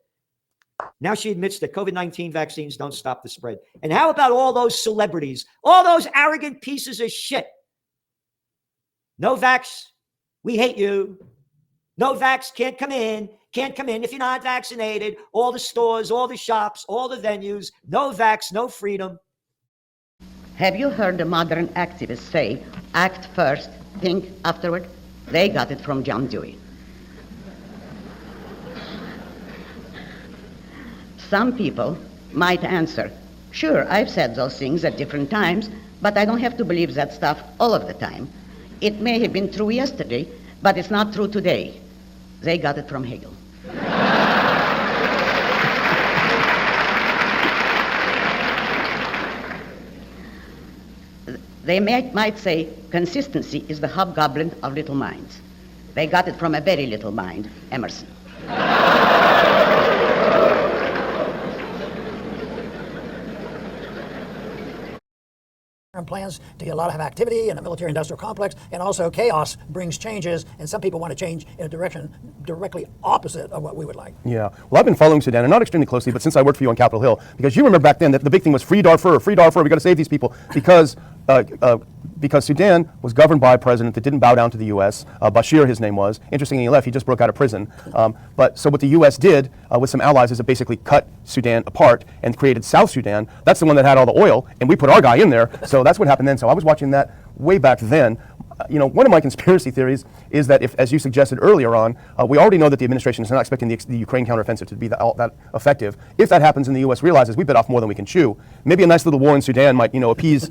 Now she admits that COVID-19 vaccines don't stop the spread. And how about all those celebrities, all those arrogant pieces of shit? No vax, we hate you. No vax, can't come in if you're not vaccinated. All the stores, all the shops, all the venues, no vax, no freedom. Have you heard the modern activists say, act first, think afterward? They got it from John Dewey. Some people might answer, sure, I've said those things at different times, but I don't have to believe that stuff all of the time. It may have been true yesterday, but it's not true today. They got it from Hegel. They might say consistency is the hobgoblin of little minds. They got it from a very little mind, Emerson. Plans to get a lot of activity in the military-industrial complex, and also chaos brings changes, and some people want to change in a direction directly opposite of what we would like. Yeah. Well, I've been following Sudan, and not extremely closely, but since I worked for you on Capitol Hill, because you remember back then that the big thing was free Darfur, we got to save these people, because Sudan was governed by a president that didn't bow down to the U.S. Bashir, his name was. Interestingly, he left. He just broke out of prison. So what the U.S. did with some allies is it basically cut Sudan apart and created South Sudan. That's the one that had all the oil, and we put our guy in there. So that's what happened then. So I was watching that way back then. One of my conspiracy theories is that if, as you suggested earlier on, we already know that the administration is not expecting the Ukraine counteroffensive to be that effective. If that happens and the U.S. realizes we bit off more than we can chew, maybe a nice little war in Sudan might, appease,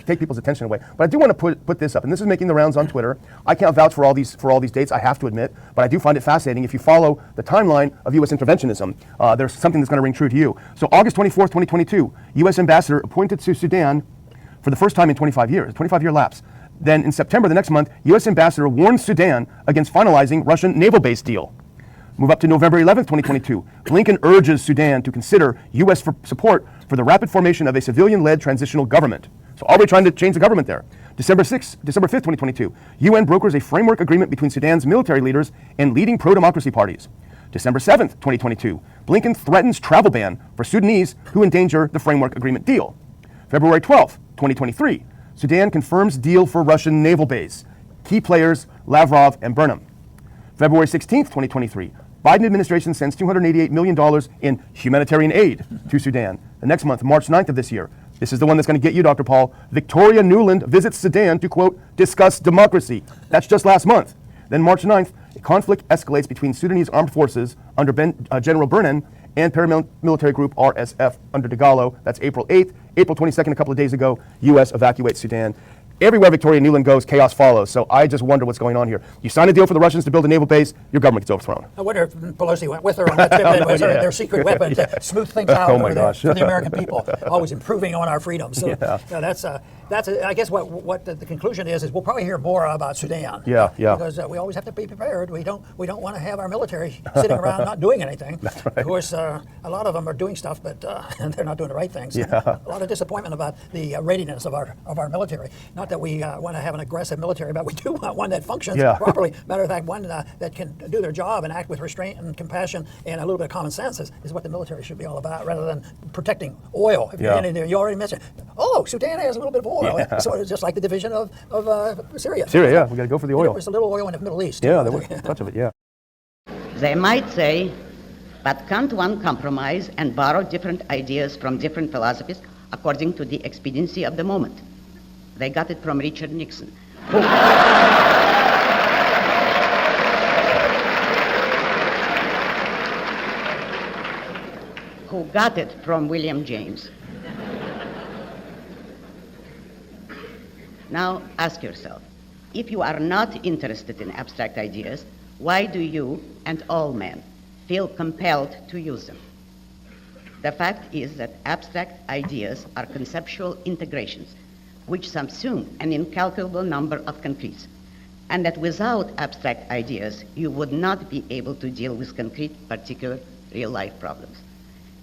take people's attention away. But I do want to put this up, and this is making the rounds on Twitter. I can't vouch for all these dates, I have to admit, but I do find it fascinating. If you follow the timeline of U.S. interventionism, there's something that's going to ring true to you. So August 24th, 2022, U.S. ambassador appointed to Sudan for the first time in 25 years, 25-year lapse. Then in September the next month, U.S. ambassador warns Sudan against finalizing Russian naval base deal. Move up to November 11th, 2022. Blinken urges Sudan to consider U.S. support for the rapid formation of a civilian-led transitional government. So already trying to change the government there. December 5th, 2022. UN brokers a framework agreement between Sudan's military leaders and leading pro-democracy parties. December 7th, 2022. Blinken threatens travel ban for Sudanese who endanger the framework agreement deal. February 12th, 2023. Sudan confirms deal for Russian naval base. Key players, Lavrov and Burnham. February 16th, 2023. Biden administration sends $288 million in humanitarian aid to Sudan. The next month, March 9th of this year. This is the one that's going to get you, Dr. Paul. Victoria Nuland visits Sudan to, quote, discuss democracy. That's just last month. Then March 9th, a conflict escalates between Sudanese armed forces under General Burnham and paramilitary group RSF under Dagalo. That's April 8th. April 22nd, a couple of days ago, U.S. evacuates Sudan. Everywhere Victoria Nuland goes, chaos follows. So I just wonder what's going on here. You sign a deal for the Russians to build a naval base, your government gets overthrown. I wonder if Pelosi went with her on that trip. It was their secret weapon to smooth things out Oh my gosh. for the American people. Always improving on our freedom. So that's I guess what the conclusion is we'll probably hear more about Sudan. Yeah. Because we always have to be prepared. We don't want to have our military sitting around not doing anything. That's right. Of course, a lot of them are doing stuff, but they're not doing the right things. Yeah. A lot of disappointment about the readiness of our military. Not that we want to have an aggressive military, but we do want one that functions properly. Matter of fact, one that can do their job and act with restraint and compassion and a little bit of common sense is what the military should be all about, rather than protecting oil. You already mentioned, Sudan has a little bit of oil. So it's just like the division of Syria. Syria, we got to go for the oil. There's a little oil in the Middle East. Yeah, there was a touch of it, yeah. They might say, But can't one compromise and borrow different ideas from different philosophies according to the expediency of the moment? They got it from Richard Nixon, who got it from William James. Now ask yourself, if you are not interested in abstract ideas, why do you and all men feel compelled to use them? The fact is that abstract ideas are conceptual integrations which subsume an incalculable number of concretes, and that without abstract ideas, you would not be able to deal with concrete, particular, real-life problems.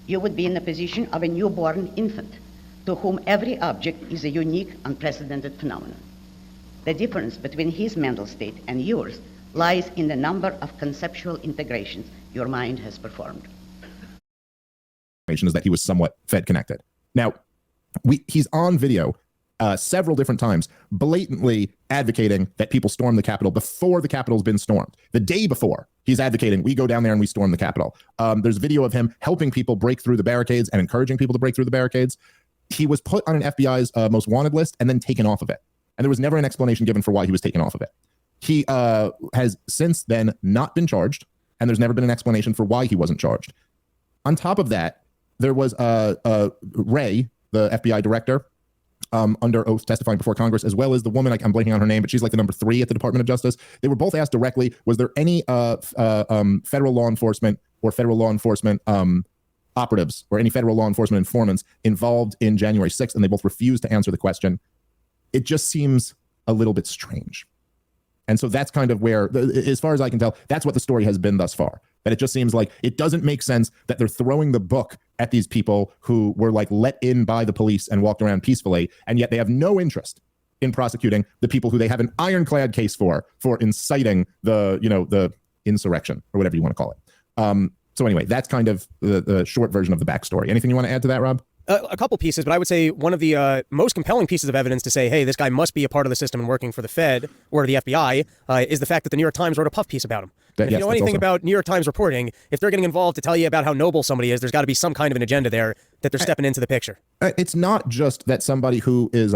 You would be in the position of a newborn infant to whom every object is a unique, unprecedented phenomenon. The difference between his mental state and yours lies in the number of conceptual integrations your mind has performed. Is that he was somewhat Fed connected. Now, he's on video several different times blatantly advocating that people storm the Capitol before the Capitol's been stormed. The day before, he's advocating we go down there and we storm the Capitol. There's video of him helping people break through the barricades and encouraging people to break through the barricades. He was put on an FBI's most wanted list and then taken off of it. And there was never an explanation given for why he was taken off of it. He has since then not been charged, and there's never been an explanation for why he wasn't charged. On top of that, there was Ray, the FBI director, under oath testifying before Congress, as well as the woman, I'm blanking on her name, but she's like the number 3 at the Department of Justice. They were both asked directly, was there any federal law enforcement or federal law enforcement operatives or any federal law enforcement informants involved in January 6th? And they both refused to answer the question. It just seems a little bit strange. And so that's kind of where, as far as I can tell, that's what the story has been thus far. That it just seems like it doesn't make sense that they're throwing the book at these people who were like let in by the police and walked around peacefully, and yet they have no interest in prosecuting the people who they have an ironclad case for inciting the insurrection or whatever you want to call it. So anyway, that's kind of the short version of the backstory. Anything you want to add to that, Rob? A couple pieces, but I would say one of the most compelling pieces of evidence to say, hey, this guy must be a part of the system and working for the Fed or the FBI is the fact that the New York Times wrote a puff piece about him. If you know anything about New York Times reporting, if they're getting involved to tell you about how noble somebody is, there's got to be some kind of an agenda there that they're stepping into the picture. It's not just that somebody who is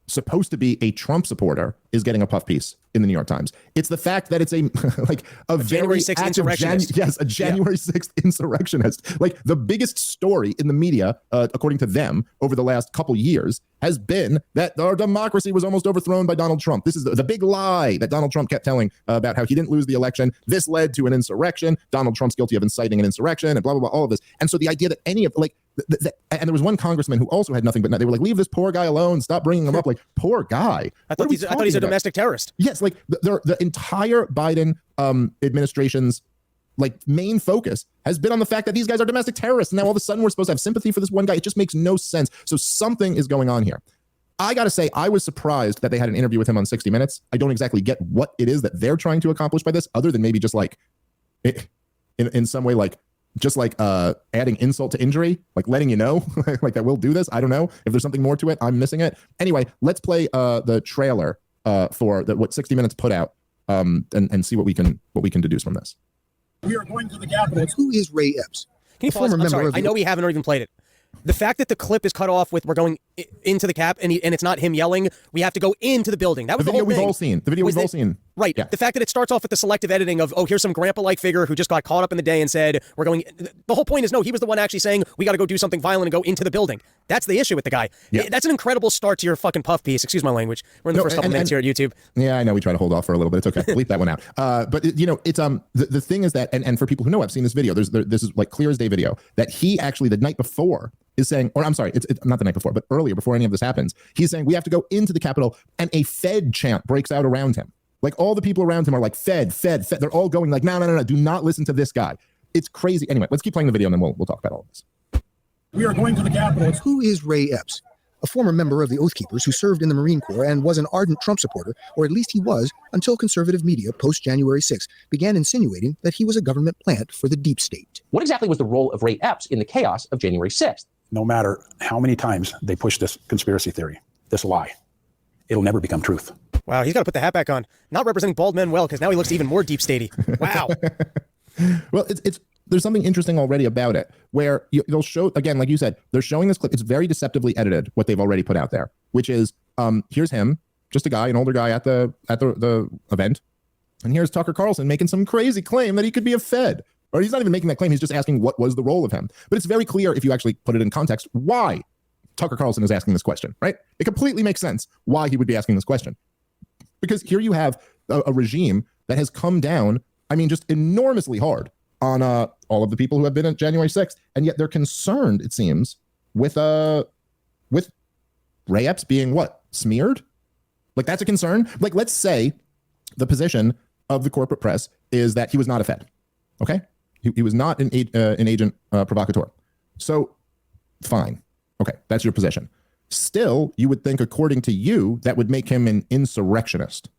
supposed to be a Trump supporter is getting a puff piece in the New York Times. It's the fact that it's a January 6th insurrectionist. A January 6th insurrectionist. Like the biggest story in the media, according to them, over the last couple years has been that our democracy was almost overthrown by Donald Trump. This is the big lie that Donald Trump kept telling about how he didn't lose the election. This led to an insurrection. Donald Trump's guilty of inciting an insurrection and blah, blah, blah, all of this. And so the idea that any of and there was one congressman who also had nothing but they were like, leave this poor guy alone. Stop bringing him up. Like, poor guy. I thought he's a domestic terrorist. Yes, like the entire Biden administration's main focus has been on the fact that these guys are domestic terrorists. And now all of a sudden we're supposed to have sympathy for this one guy. It just makes no sense. So something is going on here. I got to say, I was surprised that they had an interview with him on 60 Minutes. I don't exactly get what it is that they're trying to accomplish by this, other than maybe just in some way, adding insult to injury, like letting you know like that we'll do this. I don't know if there's something more to it. I'm missing it. Anyway, let's play the trailer for what 60 Minutes put out and see what we can deduce from this. We are going to the Capitol. Who is Ray Epps? Can you pause? I'm sorry. I know we haven't even played it. The fact that the clip is cut off with we're going into the cap and it's not him yelling, we have to go into the building. That was the video whole thing. we've all seen. The video we've all seen. Right. Yeah. The fact that it starts off with the selective editing of, here's some grandpa-like figure who just got caught up in the day and said, we're going. The whole point is, no, he was the one actually saying, we got to go do something violent and go into the building. That's the issue with the guy. Yeah. That's an incredible start to your fucking puff piece. Excuse my language. We're in the first couple minutes here at YouTube. Yeah, I know we try to hold off for a little bit. It's okay. Bleep that one out. But it's the thing is that, and for people who know, I've seen this video. This is like clear as day video that he actually the night before is saying, or I'm sorry, it's not the night before, but earlier before any of this happens, he's saying we have to go into the Capitol, and a Fed chant breaks out around him. Like all the people around him are like Fed. They're all going like, no, do not listen to this guy. It's crazy. Anyway, let's keep playing the video and then we'll talk about all of this. We are going to the Capitol. Who is Ray Epps? A former member of the Oath Keepers who served in the Marine Corps and was an ardent Trump supporter, or at least he was, until conservative media post-January 6th began insinuating that he was a government plant for the deep state. What exactly was the role of Ray Epps in the chaos of January 6th? No matter how many times they push this conspiracy theory, this lie, it'll never become truth. Wow, he's got to put the hat back on. Not representing bald men well, because now he looks even more deep statey. Wow. Well, it's there's something interesting already about it where they'll show, again, like you said, they're showing this clip. It's very deceptively edited, what they've already put out there, which is, here's him, just a guy, an older guy at the event. And here's Tucker Carlson making some crazy claim that he could be a Fed. Or he's not even making that claim. He's just asking what was the role of him. But it's very clear, if you actually put it in context, why Tucker Carlson is asking this question, right? It completely makes sense why he would be asking this question. Because here you have a regime that has come down, I mean, just enormously hard on all of the people who have been at January 6th. And yet they're concerned, it seems, with Ray Epps being what? Smeared? Like, that's a concern? Like, let's say the position of the corporate press is that he was not a Fed, okay? He was not an agent provocateur. So, fine. Okay, that's your position. Still, you would think, according to you, that would make him an insurrectionist,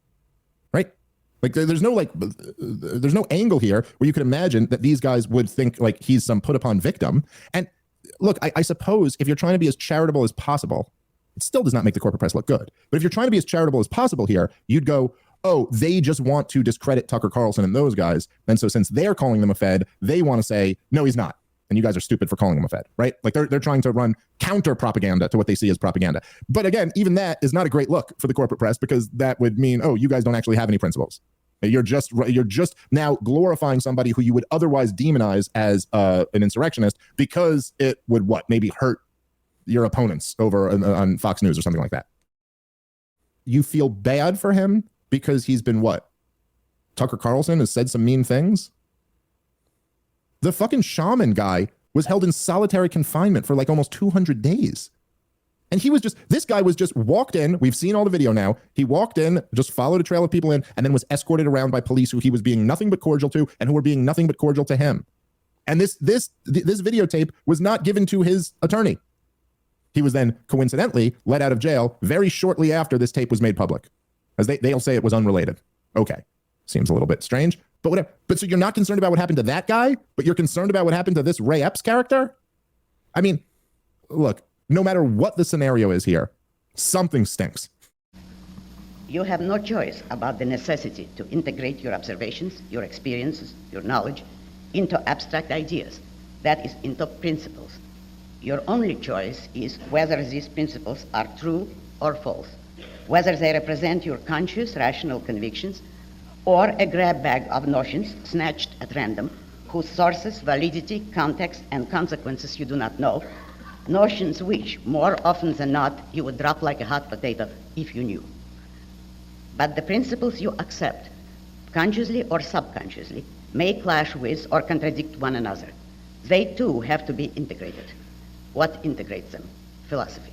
right? Like, there's no angle here where you could imagine that these guys would think like he's some put upon victim. And look, I suppose if you're trying to be as charitable as possible, it still does not make the corporate press look good. But if you're trying to be as charitable as possible here, you'd go, oh, they just want to discredit Tucker Carlson and those guys. And so since they're calling them a Fed, they want to say, no, he's not. And you guys are stupid for calling him a Fed, right? Like they're trying to run counter propaganda to what they see as propaganda. But again, even that is not a great look for the corporate press, because that would mean, oh, you guys don't actually have any principles. You're just now glorifying somebody who you would otherwise demonize as an insurrectionist because it would maybe hurt your opponents over on Fox News or something like that. You feel bad for him because he's been what? Tucker Carlson has said some mean things. The fucking shaman guy was held in solitary confinement for like almost 200 days. And this guy was just walked in. We've seen all the video now. He walked in, just followed a trail of people in, and then was escorted around by police who he was being nothing but cordial to and who were being nothing but cordial to him. And this videotape was not given to his attorney. He was then coincidentally let out of jail very shortly after this tape was made public, as they'll say it was unrelated. Okay. Seems a little bit strange, but whatever. But so you're not concerned about what happened to that guy, but you're concerned about what happened to this Ray Epps character? I mean, look, no matter what the scenario is here, something stinks. You have no choice about the necessity to integrate your observations, your experiences, your knowledge into abstract ideas, that is, into principles. Your only choice is whether these principles are true or false, whether they represent your conscious, rational convictions, or a grab bag of notions snatched at random, whose sources, validity, context, and consequences you do not know, notions which, more often than not, you would drop like a hot potato if you knew. But the principles you accept, consciously or subconsciously, may clash with or contradict one another. They too have to be integrated. What integrates them? Philosophy.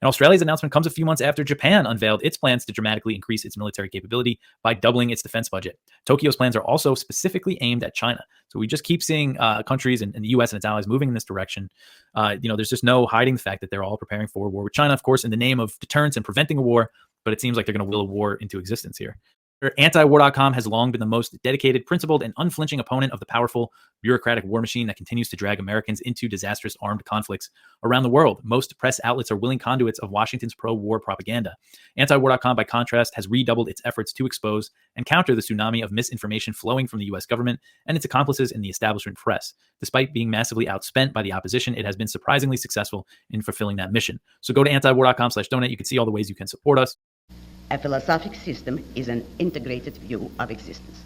And Australia's announcement comes a few months after Japan unveiled its plans to dramatically increase its military capability by doubling its defense budget. Tokyo's plans are also specifically aimed at China. So we just keep seeing countries and the U.S. and its allies moving in this direction. There's just no hiding the fact that they're all preparing for a war with China, of course, in the name of deterrence and preventing a war. But it seems like they're going to will a war into existence here. Antiwar.com has long been the most dedicated, principled, and unflinching opponent of the powerful, bureaucratic war machine that continues to drag Americans into disastrous armed conflicts around the world. Most press outlets are willing conduits of Washington's pro-war propaganda. Antiwar.com, by contrast, has redoubled its efforts to expose and counter the tsunami of misinformation flowing from the U.S. government and its accomplices in the establishment press. Despite being massively outspent by the opposition, it has been surprisingly successful in fulfilling that mission. So go to antiwar.com/donate. You can see all the ways you can support us. A philosophic system is an integrated view of existence.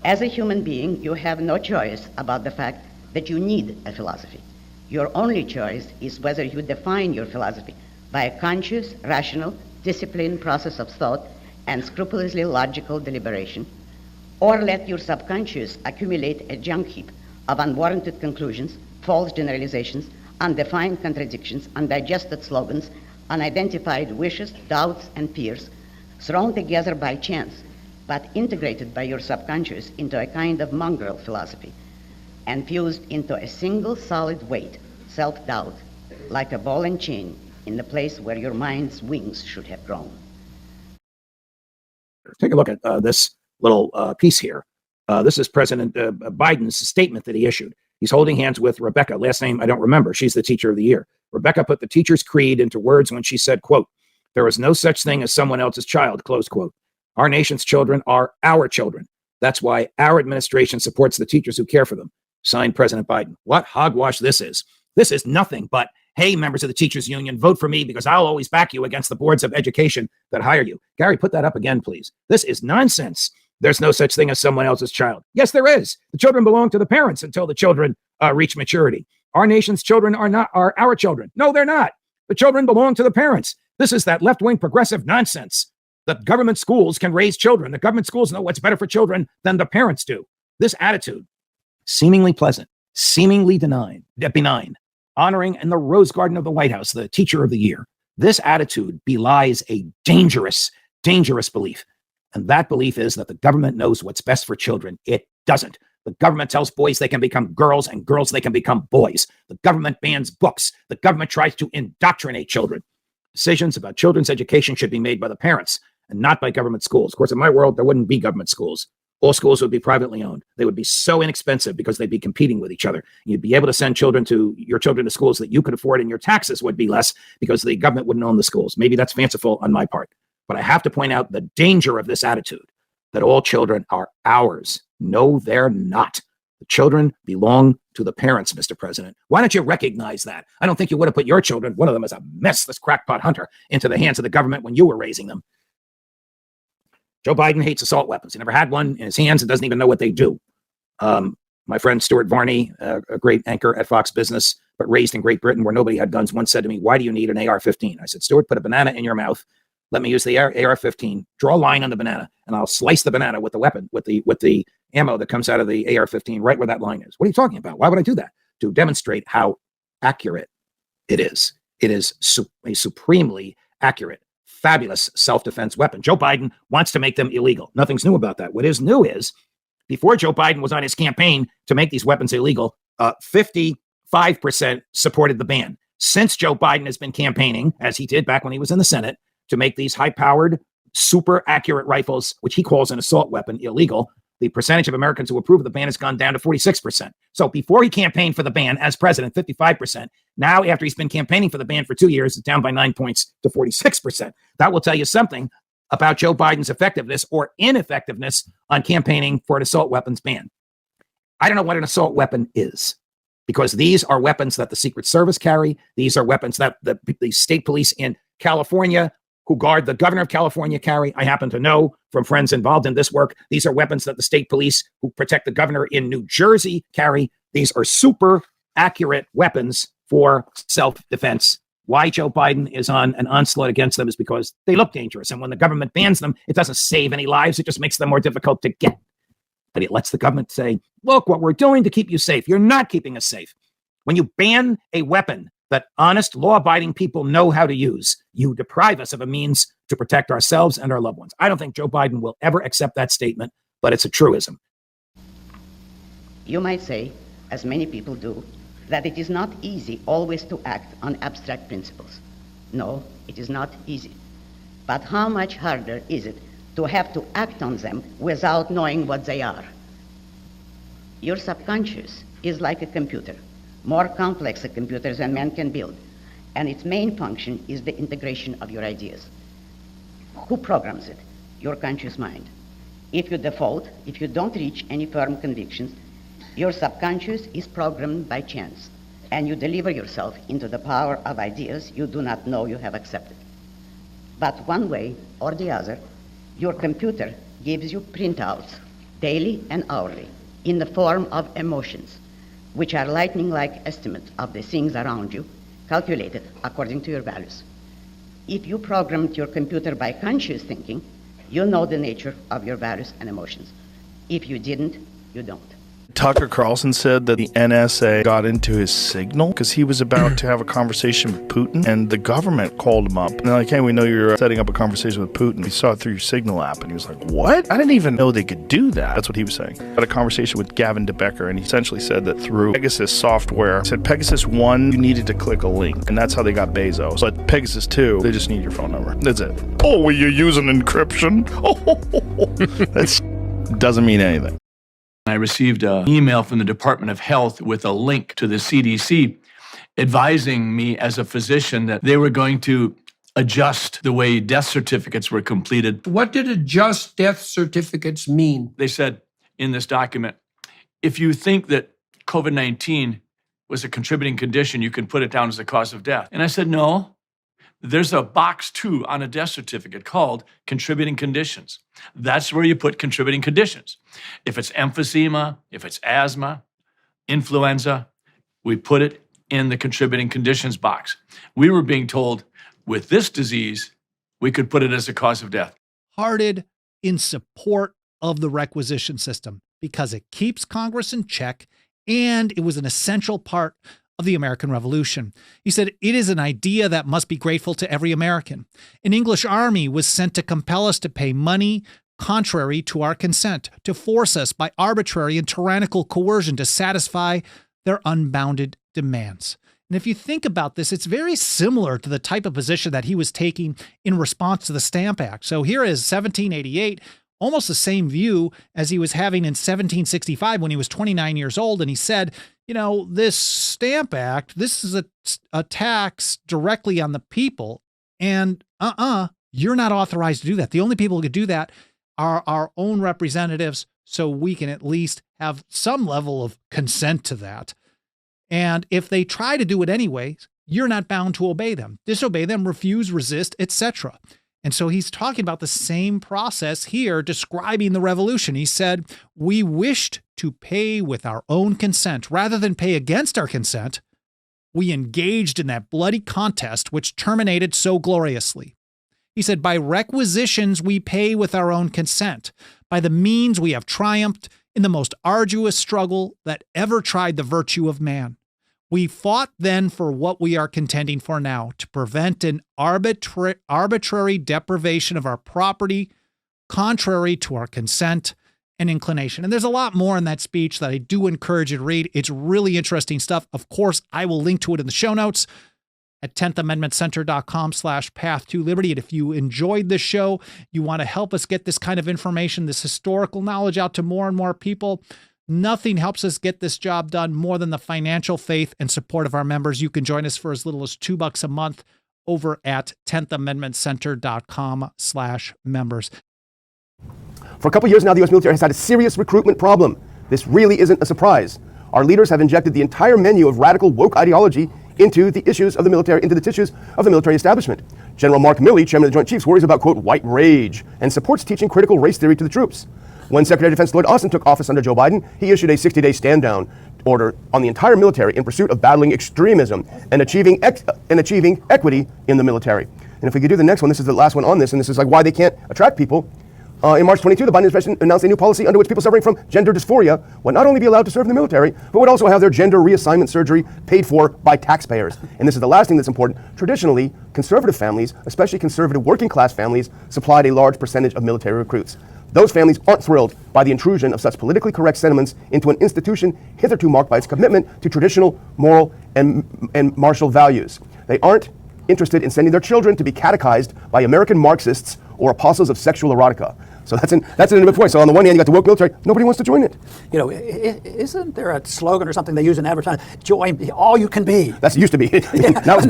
As a human being, you have no choice about the fact that you need a philosophy. Your only choice is whether you define your philosophy by a conscious, rational, disciplined process of thought and scrupulously logical deliberation, or let your subconscious accumulate a junk heap of unwarranted conclusions, false generalizations, undefined contradictions, undigested slogans, unidentified wishes, doubts, and fears, thrown together by chance, but integrated by your subconscious into a kind of mongrel philosophy, and fused into a single solid weight, self-doubt, like a ball and chain in the place where your mind's wings should have grown. Take a look at this little piece here. This is President Biden's statement that he issued. He's holding hands with Rebecca. Last name, I don't remember. She's the teacher of the year. Rebecca put the teacher's creed into words when she said, quote, "There is no such thing as someone else's child," close quote. "Our nation's children are our children. That's why our administration supports the teachers who care for them. Signed, President Biden. What hogwash this is. This is nothing but, hey, members of the teachers union, vote for me because I'll always back you against the boards of education that hire you. Gary, put that up again, please. This is nonsense. There's no such thing as someone else's child. Yes, there is. The children belong to the parents until the children reach maturity. Our nation's children are our children. No, they're not. The children belong to the parents. This is that left-wing progressive nonsense. The government schools can raise children. The government schools know what's better for children than the parents do. This attitude, seemingly pleasant, seemingly benign, honoring in the Rose Garden of the White House, the teacher of the year. This attitude belies a dangerous, dangerous belief. And that belief is that the government knows what's best for children. It doesn't. The government tells boys they can become girls and girls they can become boys. The government bans books. The government tries to indoctrinate children. Decisions about children's education should be made by the parents and not by government schools. Of course, in my world, there wouldn't be government schools. All schools would be privately owned. They would be so inexpensive because they'd be competing with each other. You'd be able to send your children to schools that you could afford, and your taxes would be less because the government wouldn't own the schools. Maybe that's fanciful on my part. But I have to point out the danger of this attitude that all children are ours. No, they're not. The children belong to the parents, Mr. President. Why don't you recognize that? I don't think you would have put your children, one of them is a mess, this crackpot Hunter, into the hands of the government when you were raising them. Joe Biden hates assault weapons. He never had one in his hands and doesn't even know what they do. My friend Stuart Varney, a great anchor at Fox Business, but raised in Great Britain where nobody had guns, once said to me, "Why do you need an AR-15? I said, "Stuart, put a banana in your mouth. Let me use the AR-15, draw a line on the banana, and I'll slice the banana with the weapon, with the ammo that comes out of the AR-15 right where that line is." What are you talking about? Why would I do that? To demonstrate how accurate it is. It is a supremely accurate, fabulous self-defense weapon. Joe Biden wants to make them illegal. Nothing's new about that. What is new is, before Joe Biden was on his campaign to make these weapons illegal, 55% supported the ban. Since Joe Biden has been campaigning, as he did back when he was in the Senate, to make these high-powered, super accurate rifles, which he calls an assault weapon, illegal, the percentage of Americans who approve of the ban has gone down to 46%. So before he campaigned for the ban as president, 55%. Now, after he's been campaigning for the ban for 2 years, it's down by 9 points to 46%. That will tell you something about Joe Biden's effectiveness or ineffectiveness on campaigning for an assault weapons ban. I don't know what an assault weapon is, because these are weapons that the Secret Service carry. These are weapons that the state police in California, who guard the governor of California, carry. I happen to know from friends involved in this work, these are weapons that the state police who protect the governor in New Jersey carry. These are super accurate weapons for self-defense. Why Joe Biden is on an onslaught against them is because they look dangerous. And when the government bans them, it doesn't save any lives. It just makes them more difficult to get. But it lets the government say, look, what we're doing to keep you safe. You're not keeping us safe. When you ban a weapon that honest, law-abiding people know how to use, you deprive us of a means to protect ourselves and our loved ones. I don't think Joe Biden will ever accept that statement, but it's a truism. You might say, as many people do, that it is not easy always to act on abstract principles. No, it is not easy. But how much harder is it to have to act on them without knowing what they are? Your subconscious is like a computer, more complex a computer than man can build, and its main function is the integration of your ideas. Who programs it? Your conscious mind. If you default, if you don't reach any firm convictions, your subconscious is programmed by chance, and you deliver yourself into the power of ideas you do not know you have accepted. But one way or the other, your computer gives you printouts daily and hourly in the form of emotions, which are lightning-like estimates of the things around you, calculated according to your values. If you programmed your computer by conscious thinking, you know the nature of your values and emotions. If you didn't, you don't. Tucker Carlson said that the NSA got into his signal because he was about to have a conversation with Putin, and the government called him up. And they're like, hey, we know you're setting up a conversation with Putin. We saw it through your Signal app. And he was like, what? I didn't even know they could do that. That's what he was saying. I had a conversation with Gavin DeBecker, and he essentially said that through Pegasus software, said Pegasus 1, you needed to click a link, and that's how they got Bezos. But Pegasus 2, they just need your phone number. That's it. Oh, well, you're using encryption? That doesn't mean anything. I received an email from the Department of Health with a link to the CDC advising me as a physician that they were going to adjust the way death certificates were completed. What did adjust death certificates mean? They said, in this document, if you think that COVID-19 was a contributing condition, you can put it down as a cause of death. And I said, no. There's a box 2 on a death certificate called contributing conditions. That's where you put contributing conditions. If it's emphysema, if it's asthma, influenza, we put it in the contributing conditions box. We were being told with this disease, we could put it as a cause of death. Hearted in support of the requisition system because it keeps Congress in check and it was an essential part of the American Revolution. He said, it is an idea that must be grateful to every American. An English army was sent to compel us to pay money contrary to our consent, to force us by arbitrary and tyrannical coercion to satisfy their unbounded demands. And if you think about this, it's very similar to the type of position that he was taking in response to the Stamp Act. So here is 1788, almost the same view as he was having in 1765 when he was 29 years old. And he said, you know, this Stamp Act, this is a tax directly on the people. And you're not authorized to do that. The only people who could do that are our own representatives, so we can at least have some level of consent to that. And if they try to do it anyways, you're not bound to obey them. Disobey them, refuse, resist, etc. And so he's talking about the same process here, describing the revolution. He said, we wished to pay with our own consent. Rather than pay against our consent, we engaged in that bloody contest which terminated so gloriously. He said, by requisitions we pay with our own consent. By the means we have triumphed in the most arduous struggle that ever tried the virtue of man. We fought then for what we are contending for now, to prevent an arbitrary deprivation of our property, contrary to our consent and inclination. And there's a lot more in that speech that I do encourage you to read. It's really interesting stuff. Of course, I will link to it in the show notes at 10thamendmentcenter.com/path-to-liberty. And if you enjoyed this show, you want to help us get this kind of information, this historical knowledge out to more and more people, nothing helps us get this job done more than the financial faith and support of our members. You can join us for as little as $2 a month over at 10thamendmentcenter.com/members. For a couple years now, the U.S. military has had a serious recruitment problem. This really isn't a surprise. Our leaders have injected the entire menu of radical woke ideology into the tissues of the military establishment. General Mark Milley, chairman of the Joint Chiefs, worries about, quote, white rage and supports teaching critical race theory to the troops. When Secretary of Defense Lloyd Austin took office under Joe Biden, he issued a 60-day stand-down order on the entire military in pursuit of battling extremism and achieving equity in the military. And if we could do the next one, this is the last one on this, and this is like why they can't attract people. In March 22, the Biden administration announced a new policy under which people suffering from gender dysphoria would not only be allowed to serve in the military, but would also have their gender reassignment surgery paid for by taxpayers. And this is the last thing that's important. Traditionally, conservative families, especially conservative working class families, supplied a large percentage of military recruits. Those families aren't thrilled by the intrusion of such politically correct sentiments into an institution hitherto marked by its commitment to traditional moral and martial values. They aren't interested in sending their children to be catechized by American Marxists or apostles of sexual erotica. So that's an end point. So on the one hand, you got the woke military. Nobody wants to join it. You know, isn't there a slogan or something they use in advertising? Join all you can be. That used to be. Now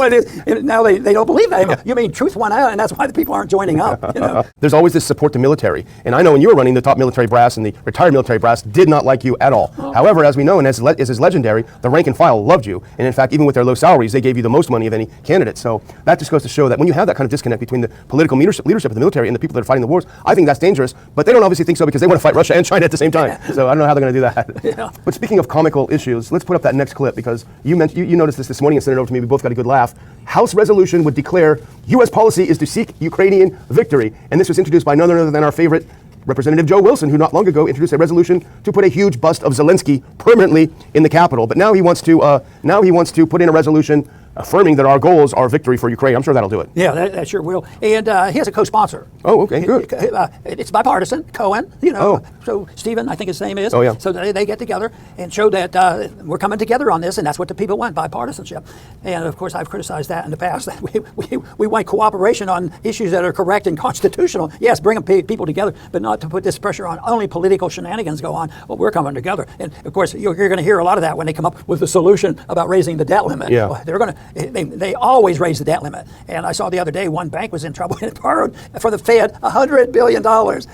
it is. Now they don't believe that. You mean truth won out, and that's why the people aren't joining up. You know? There's always this support to military. And I know when you were running, the top military brass and the retired military brass did not like you at all. However, as we know, and as is legendary, the rank and file loved you. And in fact, even with their low salaries, they gave you the most money of any candidate. So that just goes to show that when you have that kind of disconnect between the political leadership of the military and the people that are fighting the wars, I think that's dangerous. But they don't obviously think so because they want to fight Russia and China at the same time. So I don't know how they're going to do that. Yeah. But speaking of comical issues, let's put up that next clip because you noticed this morning and sent it over to me. We both got a good laugh. House resolution would declare U.S. policy is to seek Ukrainian victory. And this was introduced by none other than our favorite Representative Joe Wilson, who not long ago introduced a resolution to put a huge bust of Zelensky permanently in the Capitol. But now he wants to put in a resolution affirming that our goals are victory for Ukraine. I'm sure that'll do it. Yeah, that sure will. And he has a co-sponsor. Oh, okay, good. It's bipartisan. Cohen, So Stephen, I think his name is. Oh, yeah. So they get together and show that we're coming together on this, and that's what the people want, bipartisanship. And of course, I've criticized that in the past. That we want cooperation on issues that are correct and constitutional. Yes, bring people together, but not to put this pressure on only political shenanigans go on. Well, we're coming together. And of course, you're going to hear a lot of that when they come up with a solution about raising the debt limit. Yeah. Well, they're going to. they always raise the debt limit. And I saw the other day one bank was in trouble and it borrowed for the Fed $100 billion.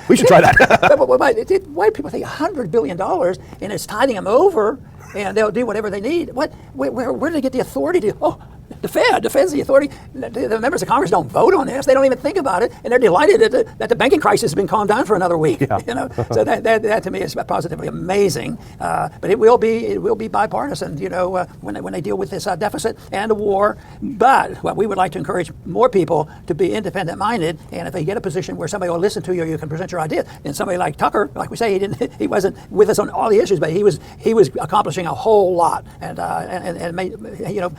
We should try that. Why do people think $100 billion and it's tiding them over and they'll do whatever they need? Where do they get the authority to? Oh, the Fed's the authority. The members of Congress don't vote on this. They don't even think about it, and they're delighted that the banking crisis has been calmed down for another week. Yeah. You know, so that to me is positively amazing. But it will be bipartisan. You know, when they deal with this deficit and the war. But we would like to encourage more people to be independent-minded, and if they get a position where somebody will listen to you, you can present your ideas. And somebody like Tucker, like we say, he wasn't with us on all the issues, but he was accomplishing a whole lot, and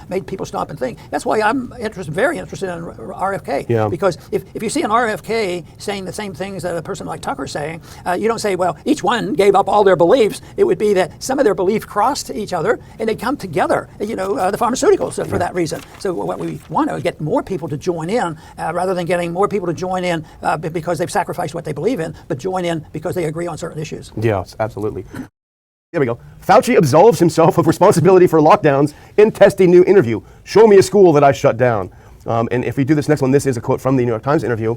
made people stop and think. That's why I'm very interested in RFK. Yeah. Because if you see an RFK saying the same things that a person like Tucker's saying, you don't say, well, each one gave up all their beliefs. It would be that some of their beliefs crossed each other and they come together. You know, the pharmaceuticals for that reason. So what we want to get more people to join in, rather than getting more people to join in because they've sacrificed what they believe in, but join in because they agree on certain issues. Yes, absolutely. There we go. Fauci absolves himself of responsibility for lockdowns in testy new interview. Show me a school that I shut down. And if we do this next one, this is a quote from the New York Times interview.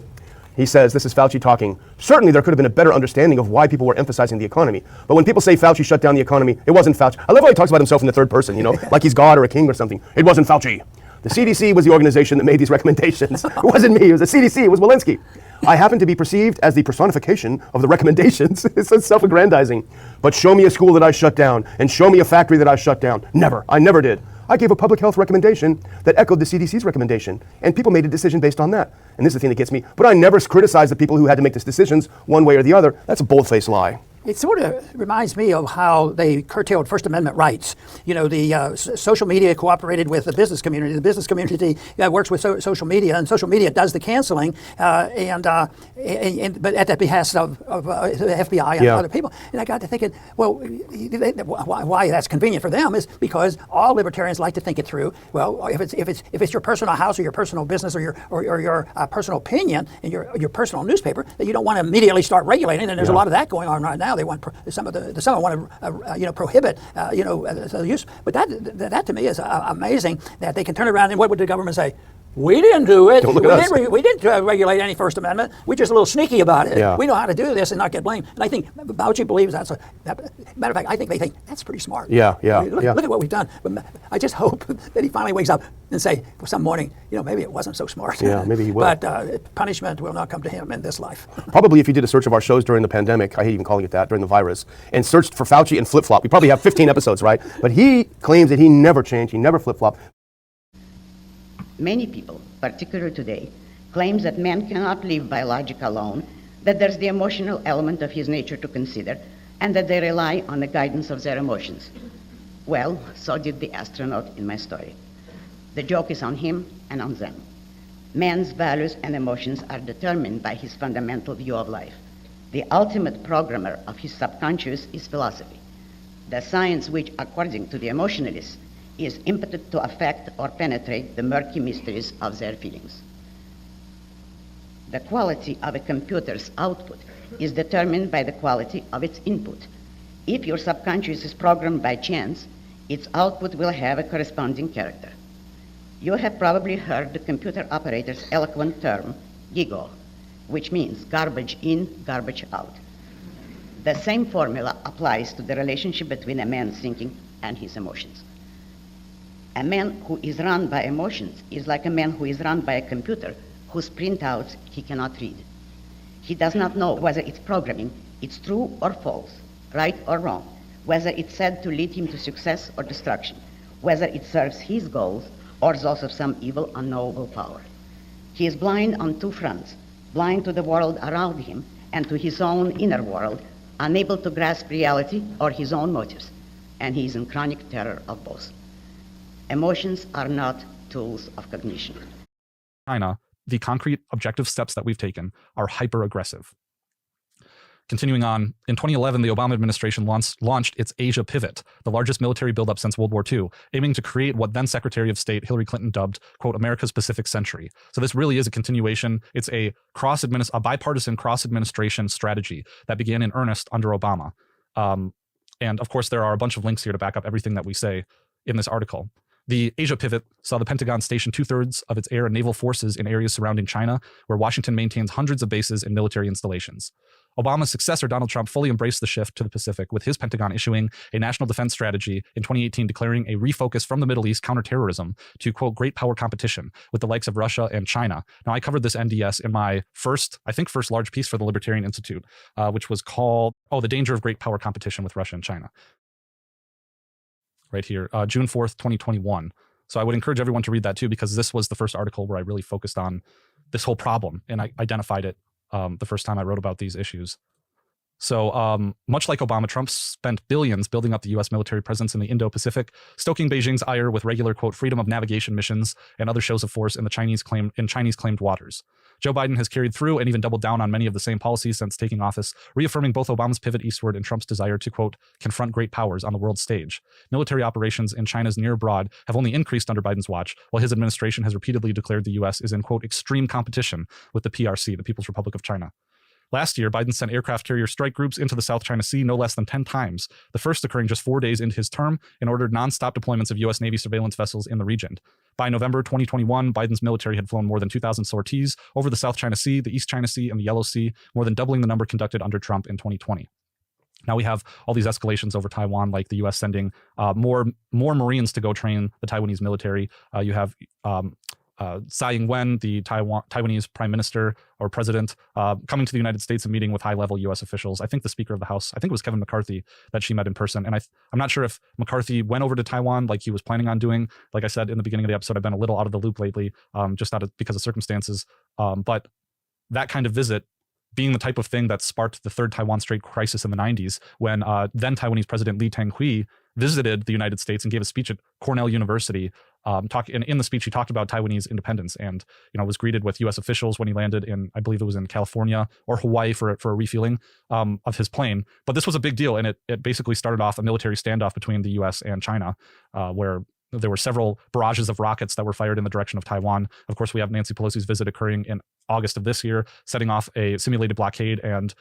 He says, this is Fauci talking, certainly there could have been a better understanding of why people were emphasizing the economy. But when people say Fauci shut down the economy, it wasn't Fauci. I love how he talks about himself in the third person, you know, like he's God or a king or something. It wasn't Fauci. The CDC was the organization that made these recommendations. It wasn't me, it was the CDC, it was Walensky. I happen to be perceived as the personification of the recommendations. It's so self-aggrandizing. But show me a school that I shut down, and show me a factory that I shut down. Never. I never did. I gave a public health recommendation that echoed the CDC's recommendation, and people made a decision based on that. And this is the thing that gets me. But I never criticized the people who had to make these decisions one way or the other. That's a bold-faced lie. It sort of reminds me of how they curtailed First Amendment rights. You know, the social media cooperated with the business community. The business community works with social media, and social media does the canceling, but at the behest of the FBI and other people. And I got to thinking, well, why that's convenient for them is because all libertarians like to think it through. Well, if it's your personal house or your personal business or your personal opinion and your personal newspaper, that you don't want to immediately start regulating. And there's a lot of that going on right now. They want some want to prohibit the use, but that to me is amazing that they can turn around and what would the government say? We didn't do it. We didn't regulate any First Amendment. We're just a little sneaky about it. Yeah. We know how to do this and not get blamed. And I think Fauci believes matter of fact, I think they think that's pretty smart. Yeah. Look at what we've done. But I just hope that he finally wakes up and say some morning, maybe it wasn't so smart. Yeah, maybe he will. But punishment will not come to him in this life. Probably if you did a search of our shows during the pandemic, I hate even calling it that, during the virus, and searched for Fauci and flip-flop, we probably have 15 episodes, right? But he claims that he never changed, he never flip-flopped. Many people, particularly today, claim that man cannot live by logic alone, that there's the emotional element of his nature to consider, and that they rely on the guidance of their emotions. Well, so did the astronaut in my story. The joke is on him and on them. Man's values and emotions are determined by his fundamental view of life. The ultimate programmer of his subconscious is philosophy, the science which, according to the emotionalists, is impotent to affect or penetrate the murky mysteries of their feelings. The quality of a computer's output is determined by the quality of its input. If your subconscious is programmed by chance, its output will have a corresponding character. You have probably heard the computer operator's eloquent term, GIGO, which means garbage in, garbage out. The same formula applies to the relationship between a man's thinking and his emotions. A man who is run by emotions is like a man who is run by a computer whose printouts he cannot read. He does not know whether its programming is true or false, right or wrong, whether it's said to lead him to success or destruction, whether it serves his goals or those of some evil, unknowable power. He is blind on two fronts, blind to the world around him and to his own inner world, unable to grasp reality or his own motives, and he is in chronic terror of both. Emotions are not tools of cognition. China, the concrete objective steps that we've taken are hyper-aggressive. Continuing on, in 2011, the Obama administration launched its Asia Pivot, the largest military buildup since World War II, aiming to create what then Secretary of State Hillary Clinton dubbed, quote, America's Pacific Century. So this really is a continuation. It's a bipartisan cross-administration strategy that began in earnest under Obama. And of course, there are a bunch of links here to back up everything that we say in this article. The Asia pivot saw the Pentagon station 2/3 of its air and naval forces in areas surrounding China, where Washington maintains hundreds of bases and military installations. Obama's successor, Donald Trump, fully embraced the shift to the Pacific, with his Pentagon issuing a national defense strategy in 2018 declaring a refocus from the Middle East counterterrorism to, quote, great power competition with the likes of Russia and China. Now, I covered this NDS in my first large piece for the Libertarian Institute, which was called, The Danger of Great Power Competition with Russia and China. Right here, June 4th, 2021. So I would encourage everyone to read that too, because this was the first article where I really focused on this whole problem and I identified it the first time I wrote about these issues. So much like Obama, Trump spent billions building up the U.S. military presence in the Indo-Pacific, stoking Beijing's ire with regular, quote, freedom of navigation missions and other shows of force in the Chinese claimed waters. Joe Biden has carried through and even doubled down on many of the same policies since taking office, reaffirming both Obama's pivot eastward and Trump's desire to, quote, confront great powers on the world stage. Military operations in China's near abroad have only increased under Biden's watch, while his administration has repeatedly declared the U.S. is in, quote, extreme competition with the PRC, the People's Republic of China. Last year, Biden sent aircraft carrier strike groups into the South China Sea no less than 10 times, the first occurring just 4 days into his term, and ordered nonstop deployments of U.S. Navy surveillance vessels in the region. By November 2021, Biden's military had flown more than 2,000 sorties over the South China Sea, the East China Sea, and the Yellow Sea, more than doubling the number conducted under Trump in 2020. Now we have all these escalations over Taiwan, like the U.S. sending more Marines to go train the Taiwanese military. You have Tsai Ing-wen, the Taiwanese prime minister or president, coming to the United States and meeting with high-level U.S. officials. I think the Speaker of the House, I think it was Kevin McCarthy, that she met in person. And I'm not sure if McCarthy went over to Taiwan like he was planning on doing. Like I said in the beginning of the episode, I've been a little out of the loop lately, because of circumstances. But that kind of visit, being the type of thing that sparked the third Taiwan Strait crisis in the 90s, when then Taiwanese President Lee Teng-hui visited the United States and gave a speech at Cornell University. In the speech, he talked about Taiwanese independence and, was greeted with U.S. officials when he landed in, I believe it was in California or Hawaii for a refueling of his plane. But this was a big deal, and it basically started off a military standoff between the U.S. and China, where there were several barrages of rockets that were fired in the direction of Taiwan. Of course, we have Nancy Pelosi's visit occurring in August of this year, setting off a simulated blockade and,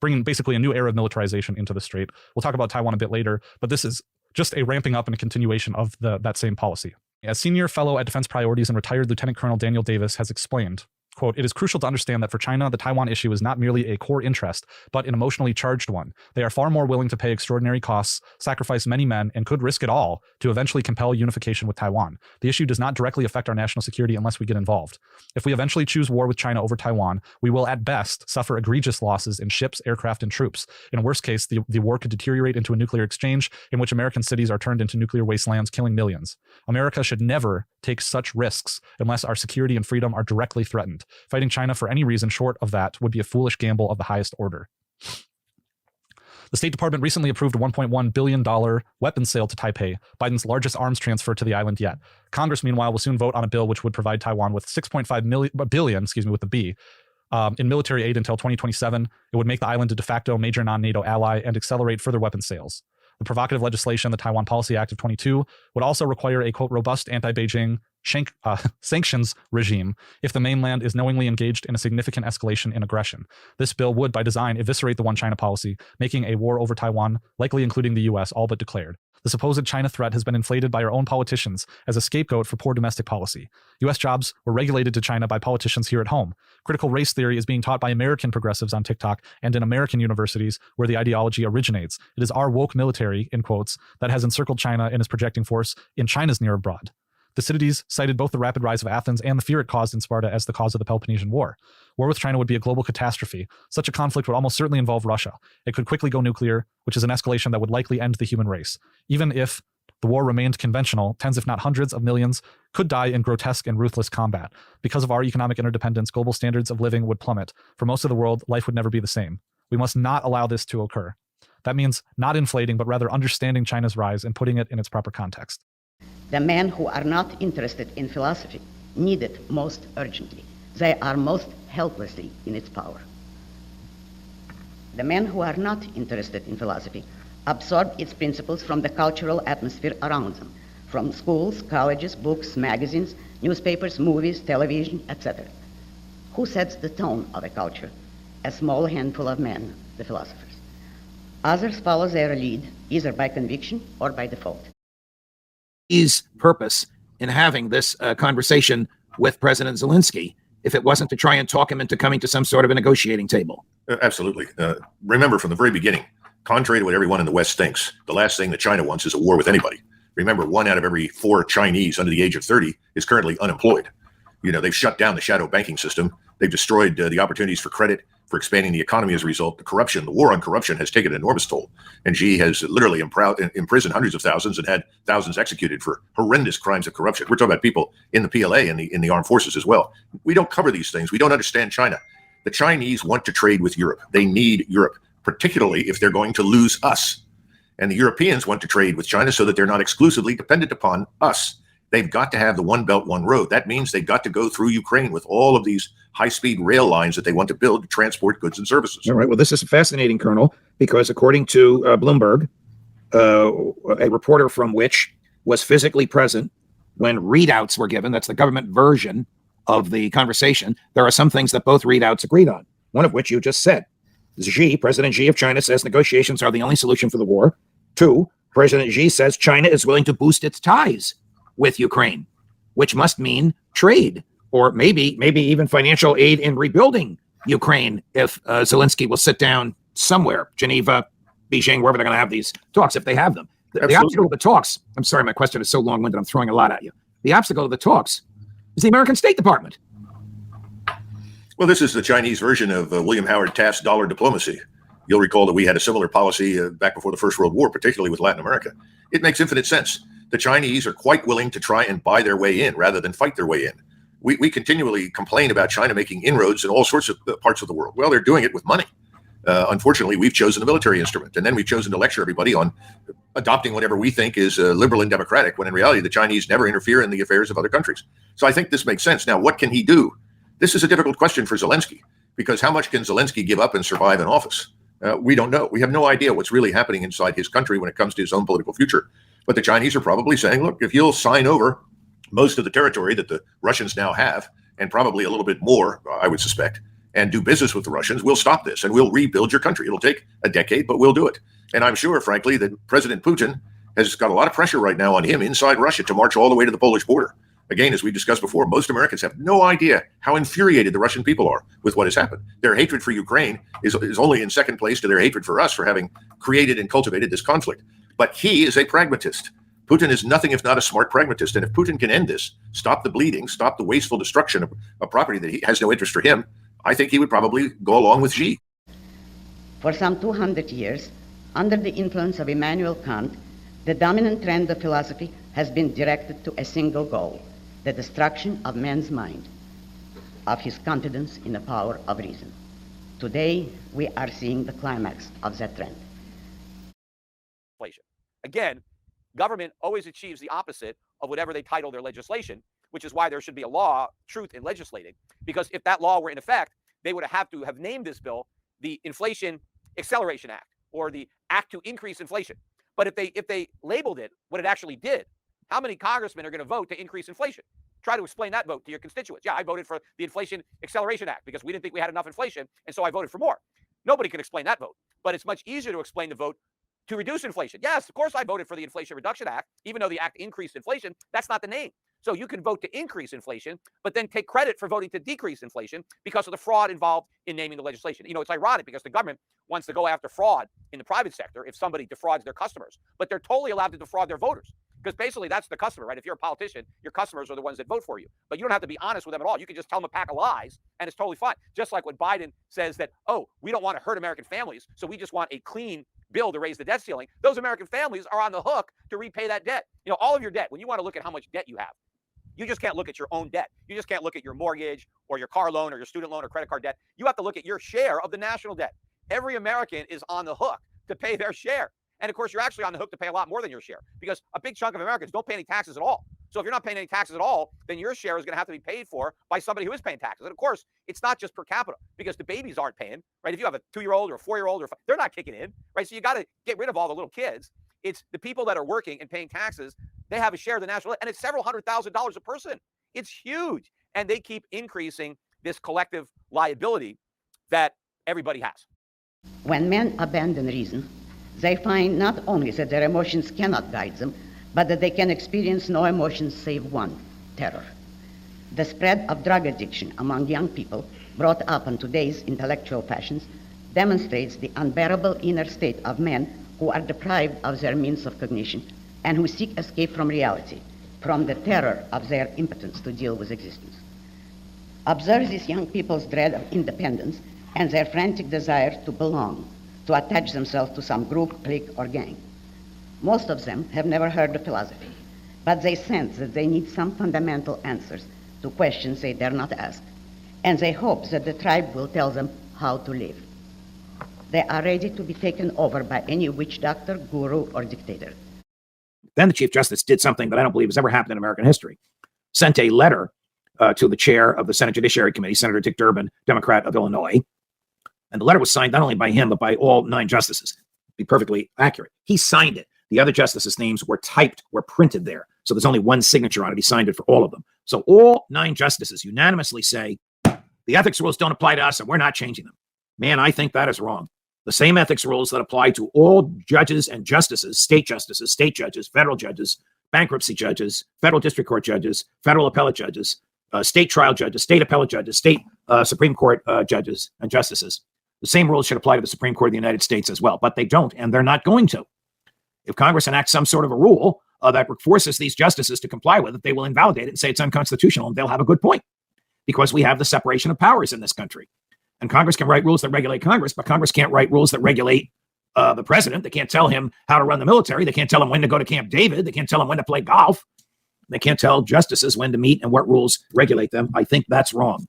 bringing basically a new era of militarization into the strait. We'll talk about Taiwan a bit later, but this is just a ramping up and a continuation of that same policy. As senior fellow at Defense Priorities and retired Lieutenant Colonel Daniel Davis has explained, quote, it is crucial to understand that for China, the Taiwan issue is not merely a core interest, but an emotionally charged one. They are far more willing to pay extraordinary costs, sacrifice many men, and could risk it all to eventually compel unification with Taiwan. The issue does not directly affect our national security unless we get involved. If we eventually choose war with China over Taiwan, we will at best suffer egregious losses in ships, aircraft, and troops. In worst case, the war could deteriorate into a nuclear exchange in which American cities are turned into nuclear wastelands, killing millions. America should never take such risks unless our security and freedom are directly threatened. Fighting China for any reason short of that would be a foolish gamble of the highest order. The State Department recently approved a $1.1 billion weapons sale to Taipei, Biden's largest arms transfer to the island yet. Congress, meanwhile, will soon vote on a bill which would provide Taiwan with $6.5 billion, with the B, in military aid until 2027. It would make the island a de facto major non-NATO ally and accelerate further weapons sales. The provocative legislation, the Taiwan Policy Act of 22, would also require a, quote, robust anti-Beijing sanctions regime if the mainland is knowingly engaged in a significant escalation in aggression. This bill would, by design, eviscerate the one China policy, making a war over Taiwan, likely including the U.S., all but declared. The supposed China threat has been inflated by our own politicians as a scapegoat for poor domestic policy. U.S. jobs were regulated to China by politicians here at home. Critical race theory is being taught by American progressives on TikTok and in American universities where the ideology originates. It is our woke military, in quotes, that has encircled China and is projecting force in China's near abroad. Thucydides cited both the rapid rise of Athens and the fear it caused in Sparta as the cause of the Peloponnesian War. War with China would be a global catastrophe. Such a conflict would almost certainly involve Russia. It could quickly go nuclear, which is an escalation that would likely end the human race. Even if the war remained conventional, tens if not hundreds of millions could die in grotesque and ruthless combat. Because of our economic interdependence, global standards of living would plummet. For most of the world, life would never be the same. We must not allow this to occur. That means not inflating, but rather understanding China's rise and putting it in its proper context. The men who are not interested in philosophy need it most urgently. They are most helplessly in its power. The men who are not interested in philosophy absorb its principles from the cultural atmosphere around them, from schools, colleges, books, magazines, newspapers, movies, television, etc. Who sets the tone of a culture? A small handful of men, the philosophers. Others follow their lead, either by conviction or by default. Xi's purpose in having this conversation with President Zelensky if it wasn't to try and talk him into coming to some sort of a negotiating table? Absolutely. Remember from the very beginning, contrary to what everyone in the West thinks, the last thing that China wants is a war with anybody. Remember, 1 out of every 4 Chinese under the age of 30 is currently unemployed. You know, they've shut down the shadow banking system. They've destroyed the opportunities for credit, for expanding the economy as a result. The corruption, the war on corruption has taken an enormous toll. And Xi has literally imprisoned hundreds of thousands and had thousands executed for horrendous crimes of corruption. We're talking about people in the PLA and in the armed forces as well. We don't cover these things. We don't understand China. The Chinese want to trade with Europe. They need Europe, particularly if they're going to lose us. And the Europeans want to trade with China so that they're not exclusively dependent upon us. They've got to have the one belt, one road. That means they've got to go through Ukraine with all of these high-speed rail lines that they want to build to transport goods and services. All right. Well, this is fascinating, Colonel, because according to Bloomberg, a reporter from which was physically present when readouts were given, that's the government version of the conversation, there are some things that both readouts agreed on, one of which you just said. Xi, President Xi of China, says negotiations are the only solution for the war. 2, President Xi says China is willing to boost its ties with Ukraine, which must mean trade, or maybe even financial aid in rebuilding Ukraine if Zelensky will sit down somewhere, Geneva, Beijing, wherever they're going to have these talks, if they have them. The obstacle of the talks, I'm sorry, my question is so long-winded, I'm throwing a lot at you. The obstacle of the talks is the American State Department. Well, this is the Chinese version of William Howard Taft's dollar diplomacy. You'll recall that we had a similar policy back before the First World War, particularly with Latin America. It makes infinite sense. The Chinese are quite willing to try and buy their way in rather than fight their way in. We continually complain about China making inroads in all sorts of parts of the world. Well, they're doing it with money. Unfortunately, we've chosen a military instrument, and then we've chosen to lecture everybody on adopting whatever we think is liberal and democratic, when in reality, the Chinese never interfere in the affairs of other countries. So I think this makes sense. Now, what can he do? This is a difficult question for Zelensky, because how much can Zelensky give up and survive in office? We don't know. We have no idea what's really happening inside his country when it comes to his own political future. But the Chinese are probably saying, look, if you'll sign over most of the territory that the Russians now have, and probably a little bit more, I would suspect, and do business with the Russians, we'll stop this and we'll rebuild your country. It'll take a decade, but we'll do it. And I'm sure, frankly, that President Putin has got a lot of pressure right now on him inside Russia to march all the way to the Polish border. Again, as we discussed before, most Americans have no idea how infuriated the Russian people are with what has happened. Their hatred for Ukraine is only in second place to their hatred for us for having created and cultivated this conflict. But he is a pragmatist. Putin is nothing if not a smart pragmatist. And if Putin can end this, stop the bleeding, stop the wasteful destruction of property that he has no interest for him, I think he would probably go along with Xi. For some 200 years, under the influence of Immanuel Kant, the dominant trend of philosophy has been directed to a single goal: the destruction of man's mind, of his confidence in the power of reason. Today, we are seeing the climax of that trend. Again, government always achieves the opposite of whatever they title their legislation, which is why there should be a law, truth in legislating. Because if that law were in effect, they would have to have named this bill the Inflation Acceleration Act, or the Act to Increase Inflation. But if they labeled it what it actually did, how many congressmen are going to vote to increase inflation? Try to explain that vote to your constituents. Yeah, I voted for the Inflation Acceleration Act because we didn't think we had enough inflation, and so I voted for more. Nobody can explain that vote. But it's much easier to explain the vote to reduce inflation. Yes, of course I voted for the Inflation Reduction Act, even though the act increased inflation. That's not the name. So you can vote to increase inflation, but then take credit for voting to decrease inflation because of the fraud involved in naming the legislation. You know, it's ironic because the government wants to go after fraud in the private sector if somebody defrauds their customers, but they're totally allowed to defraud their voters. Because basically that's the customer, right? If you're a politician, your customers are the ones that vote for you. But you don't have to be honest with them at all. You can just tell them a pack of lies, and it's totally fine. Just like when Biden says that, oh, we don't want to hurt American families, so we just want a clean bill to raise the debt ceiling. Those American families are on the hook to repay that debt. You know, all of your debt, when you want to look at how much debt you have, you just can't look at your own debt. You just can't look at your mortgage or your car loan or your student loan or credit card debt. You have to look at your share of the national debt. Every American is on the hook to pay their share. And of course, you're actually on the hook to pay a lot more than your share, because a big chunk of Americans don't pay any taxes at all. So if you're not paying any taxes at all, then your share is going to have to be paid for by somebody who is paying taxes. And of course, it's not just per capita, because the babies aren't paying, right? If you have a 2-year-old or a 4-year-old, they're not kicking in, right? So you got to get rid of all the little kids. It's the people that are working and paying taxes. They have a share of the national debt, and it's several $100,000s a person. It's huge. And they keep increasing this collective liability that everybody has. When men abandon reason, they find not only that their emotions cannot guide them, but that they can experience no emotions save one, terror. The spread of drug addiction among young people, brought up in today's intellectual fashions, demonstrates the unbearable inner state of men who are deprived of their means of cognition and who seek escape from reality, from the terror of their impotence to deal with existence. Observe these young people's dread of independence and their frantic desire to belong, to attach themselves to some group, clique, or gang. Most of them have never heard of philosophy, but they sense that they need some fundamental answers to questions they dare not ask, and they hope that the tribe will tell them how to live. They are ready to be taken over by any witch doctor, guru, or dictator. Then the Chief Justice did something that I don't believe has ever happened in American history. Sent a letter to the chair of the Senate Judiciary Committee, Senator Dick Durbin, Democrat of Illinois. And the letter was signed not only by him, but by all 9 justices. To be perfectly accurate. He signed it. The other justices' names were typed, were printed there. So there's only one signature on it. He signed it for all of them. So all 9 justices unanimously say, the ethics rules don't apply to us and we're not changing them. Man, I think that is wrong. The same ethics rules that apply to all judges and justices, state judges, federal judges, bankruptcy judges, federal district court judges, federal appellate judges, state trial judges, state appellate judges, state Supreme Court judges and justices. The same rules should apply to the Supreme Court of the United States as well, but they don't, and they're not going to. If Congress enacts some sort of a rule that forces these justices to comply with it, they will invalidate it and say it's unconstitutional, and they'll have a good point, because we have the separation of powers in this country. And Congress can write rules that regulate Congress, but Congress can't write rules that regulate the president. They can't tell him how to run the military. They can't tell him when to go to Camp David. They can't tell him when to play golf. They can't tell justices when to meet and what rules regulate them. I think that's wrong.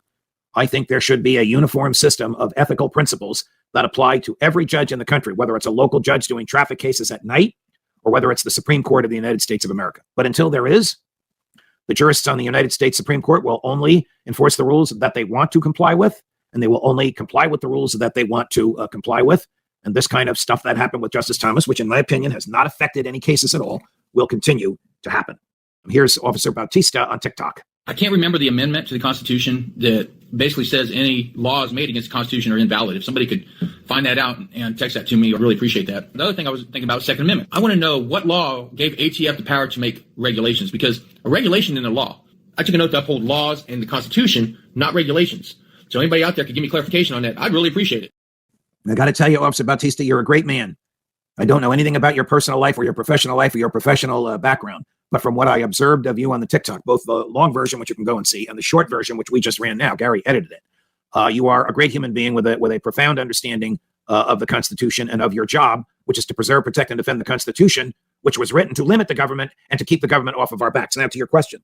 I think there should be a uniform system of ethical principles that apply to every judge in the country, whether it's a local judge doing traffic cases at night or whether it's the Supreme Court of the United States of America. But until there is, the jurists on the United States Supreme Court will only enforce the rules that they want to comply with, and they will only comply with the rules that they want to comply with. And this kind of stuff that happened with Justice Thomas, which in my opinion has not affected any cases at all, will continue to happen. Here's Officer Bautista on TikTok. I can't remember the amendment to the Constitution that basically says any laws made against the Constitution are invalid. If somebody could find that out and text that to me, I'd really appreciate that. The other thing I was thinking about was Second Amendment. I want to know what law gave ATF the power to make regulations, because a regulation in a law. I took a note to uphold laws in the Constitution, not regulations. So anybody out there could give me clarification on that, I'd really appreciate it. I got to tell you, Officer Bautista, you're a great man. I don't know anything about your personal life or your professional background. But from what I observed of you on the TikTok, both the long version, which you can go and see, and the short version, which we just ran now, Gary edited it. You are a great human being with a profound understanding of the Constitution and of your job, which is to preserve, protect, and defend the Constitution, which was written to limit the government and to keep the government off of our backs. Now to your question,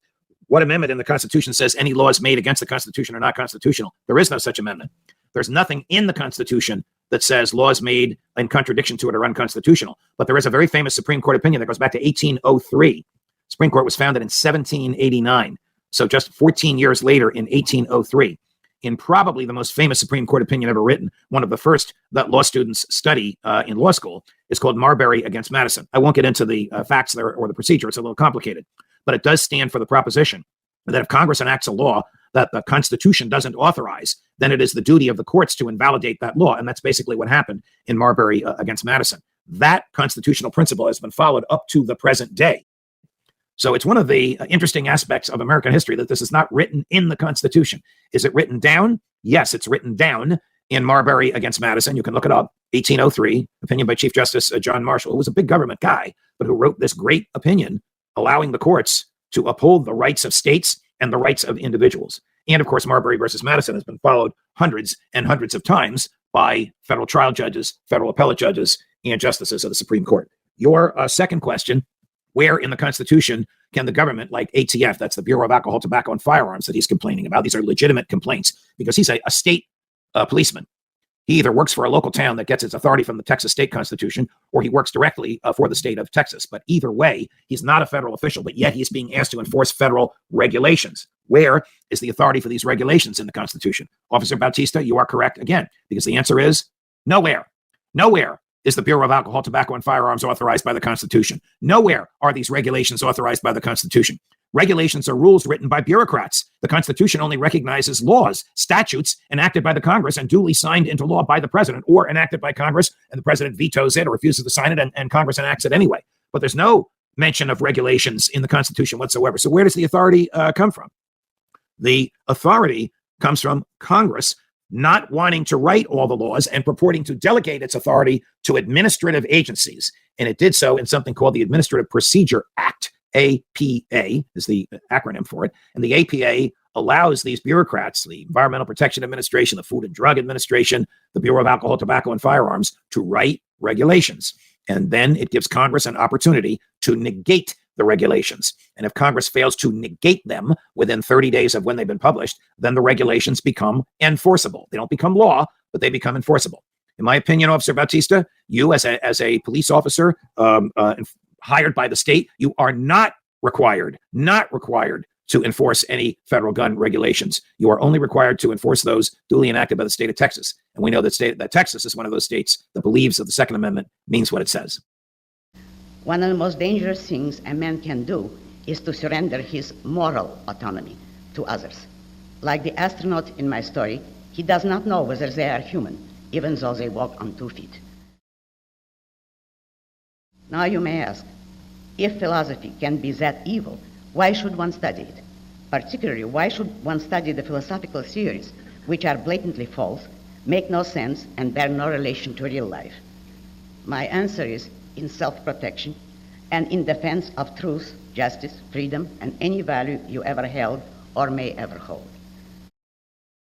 what amendment in the Constitution says any laws made against the Constitution are not constitutional? There is no such amendment. There's nothing in the Constitution that says laws made in contradiction to it are unconstitutional. But there is a very famous Supreme Court opinion that goes back to 1803. Supreme Court was founded in 1789. So just 14 years later in 1803, in probably the most famous Supreme Court opinion ever written, one of the first that law students study in law school, is called Marbury against Madison. I won't get into the facts there or the procedure. It's a little complicated, but it does stand for the proposition that if Congress enacts a law that the Constitution doesn't authorize, then it is the duty of the courts to invalidate that law. And that's basically what happened in Marbury against Madison. That constitutional principle has been followed up to the present day. So it's one of the interesting aspects of American history that this is not written in the Constitution. Is it written down? Yes, it's written down in Marbury against Madison. You can look it up. 1803, opinion by Chief Justice John Marshall, who was a big government guy, but who wrote this great opinion allowing the courts to uphold the rights of states and the rights of individuals. And of course, Marbury versus Madison has been followed hundreds and hundreds of times by federal trial judges, federal appellate judges, and justices of the Supreme Court. Your second question, where in the Constitution can the government, like ATF, that's the Bureau of Alcohol, Tobacco, and Firearms that he's complaining about, these are legitimate complaints because he's a state policeman. He either works for a local town that gets its authority from the Texas state constitution, or he works directly for the state of Texas. But either way, he's not a federal official, but yet he's being asked to enforce federal regulations. Where is the authority for these regulations in the Constitution? Officer Bautista, you are correct again, because the answer is nowhere. Nowhere is the Bureau of Alcohol, Tobacco, and Firearms authorized by the Constitution. Nowhere are these regulations authorized by the Constitution. Regulations are rules written by bureaucrats. The Constitution only recognizes laws, statutes enacted by the Congress and duly signed into law by the president, or enacted by Congress and the president vetoes it or refuses to sign it and Congress enacts it anyway. But there's no mention of regulations in the Constitution whatsoever. So where does the authority come from? The authority comes from Congress not wanting to write all the laws and purporting to delegate its authority to administrative agencies. And it did so in something called the Administrative Procedure Act. APA is the acronym for it. And the APA allows these bureaucrats, the Environmental Protection Administration, the Food and Drug Administration, the Bureau of Alcohol, Tobacco, and Firearms, to write regulations. And then it gives Congress an opportunity to negate the regulations. And if Congress fails to negate them within 30 days of when they've been published, then the regulations become enforceable. They don't become law, but they become enforceable. In my opinion, Officer Bautista, you as a police officer hired by the state, you are not required to enforce any federal gun regulations. You are only required to enforce those duly enacted by the state of Texas. And we know that Texas is one of those states that believes that the Second Amendment means what it says. One of the most dangerous things a man can do is to surrender his moral autonomy to others. Like the astronaut in my story, he does not know whether they are human, even though they walk on 2 feet. Now you may ask, if philosophy can be that evil, why should one study it? Particularly, why should one study the philosophical theories which are blatantly false, make no sense, and bear no relation to real life? My answer is in self-protection and in defense of truth, justice, freedom, and any value you ever held or may ever hold.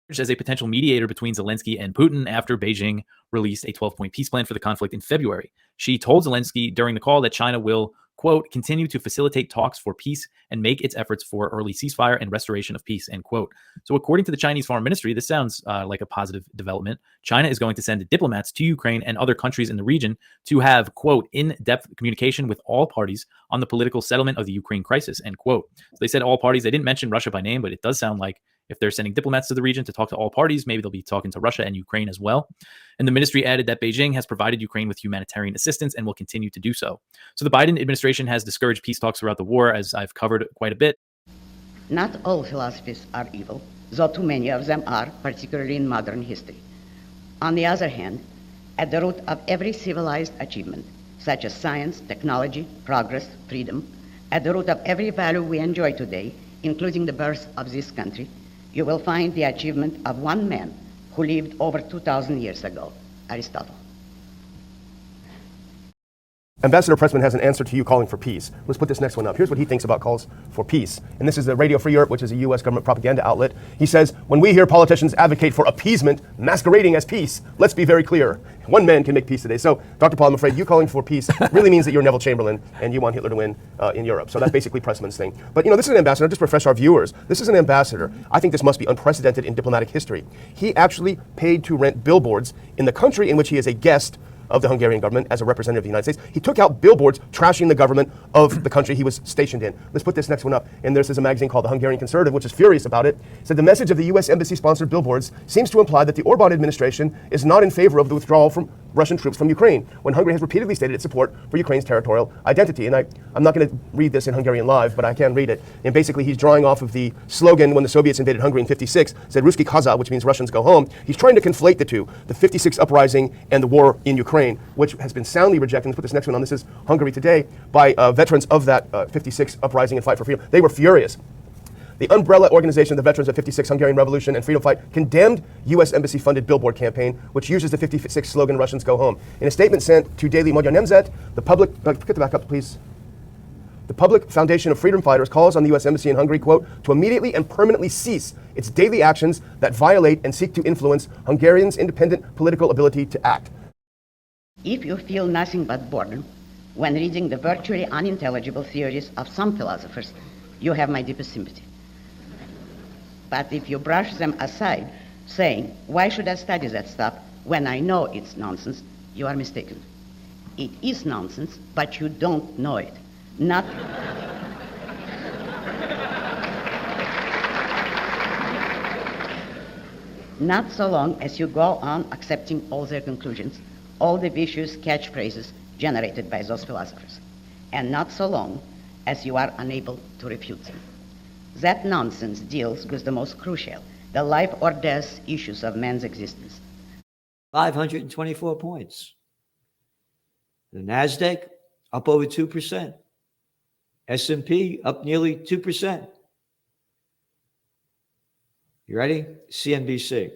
As a potential mediator between Zelensky and Putin after Beijing released a 12-point peace plan for the conflict in February. She told Zelensky during the call that China will, quote, continue to facilitate talks for peace and make its efforts for early ceasefire and restoration of peace, end quote. So according to the Chinese Foreign Ministry, this sounds like a positive development. China is going to send diplomats to Ukraine and other countries in the region to have, quote, in-depth communication with all parties on the political settlement of the Ukraine crisis, end quote. So they said all parties. They didn't mention Russia by name, but it does sound like if they're sending diplomats to the region to talk to all parties, maybe they'll be talking to Russia and Ukraine as well. And the ministry added that Beijing has provided Ukraine with humanitarian assistance and will continue to do so. So the Biden administration has discouraged peace talks throughout the war, as I've covered quite a bit. Not all philosophies are evil, though too many of them are, particularly in modern history. On the other hand, at the root of every civilized achievement, such as science, technology, progress, freedom, at the root of every value we enjoy today, including the birth of this country, you will find the achievement of one man who lived over 2,000 years ago, Aristotle. Ambassador Pressman has an answer to you calling for peace. Let's put this next one up. Here's what he thinks about calls for peace. And this is the Radio Free Europe, which is a U.S. government propaganda outlet. He says, when we hear politicians advocate for appeasement masquerading as peace, let's be very clear. One man can make peace today. So, Dr. Paul, I'm afraid you calling for peace really means that you're Neville Chamberlain and you want Hitler to win in Europe. So that's basically Pressman's thing. But, this is an ambassador. Just refresh our viewers. This is an ambassador. I think this must be unprecedented in diplomatic history. He actually paid to rent billboards in the country in which he is a guest of the Hungarian government as a representative of the United States. He took out billboards trashing the government of the country he was stationed in. Let's put this next one up. And there's a magazine called The Hungarian Conservative, which is furious about it. It said the message of the U.S. embassy-sponsored billboards seems to imply that the Orban administration is not in favor of the withdrawal from Russian troops from Ukraine, when Hungary has repeatedly stated its support for Ukraine's territorial identity. And I'm not going to read this in Hungarian live, but I can read it. And basically, he's drawing off of the slogan when the Soviets invaded Hungary in 56, said Ruski Kaza, which means Russians go home. He's trying to conflate the two, the 56 uprising and the war in Ukraine, which has been soundly rejected. Let's put this next one on. This is Hungary Today by veterans of that 56 uprising and fight for freedom. They were furious. The umbrella organization of the veterans of 56 Hungarian Revolution and Freedom Fight condemned U.S. embassy-funded billboard campaign, which uses the 56 slogan, Russians go home. In a statement sent to Daily Magyar Nemzet, the public, get the back up, please. The Public Foundation of Freedom Fighters calls on the U.S. Embassy in Hungary, quote, to immediately and permanently cease its daily actions that violate and seek to influence Hungarians' independent political ability to act. If you feel nothing but boredom when reading the virtually unintelligible theories of some philosophers, you have my deepest sympathy. But if you brush them aside, saying, why should I study that stuff when I know it's nonsense, you are mistaken. It is nonsense, but you don't know it. Not so long as you go on accepting all their conclusions, all the vicious catchphrases generated by those philosophers, and not so long as you are unable to refute them. That nonsense deals with the most crucial, the life or death issues of man's existence. 524 points. The NASDAQ up over 2%. S&P up nearly 2%. You ready? CNBC.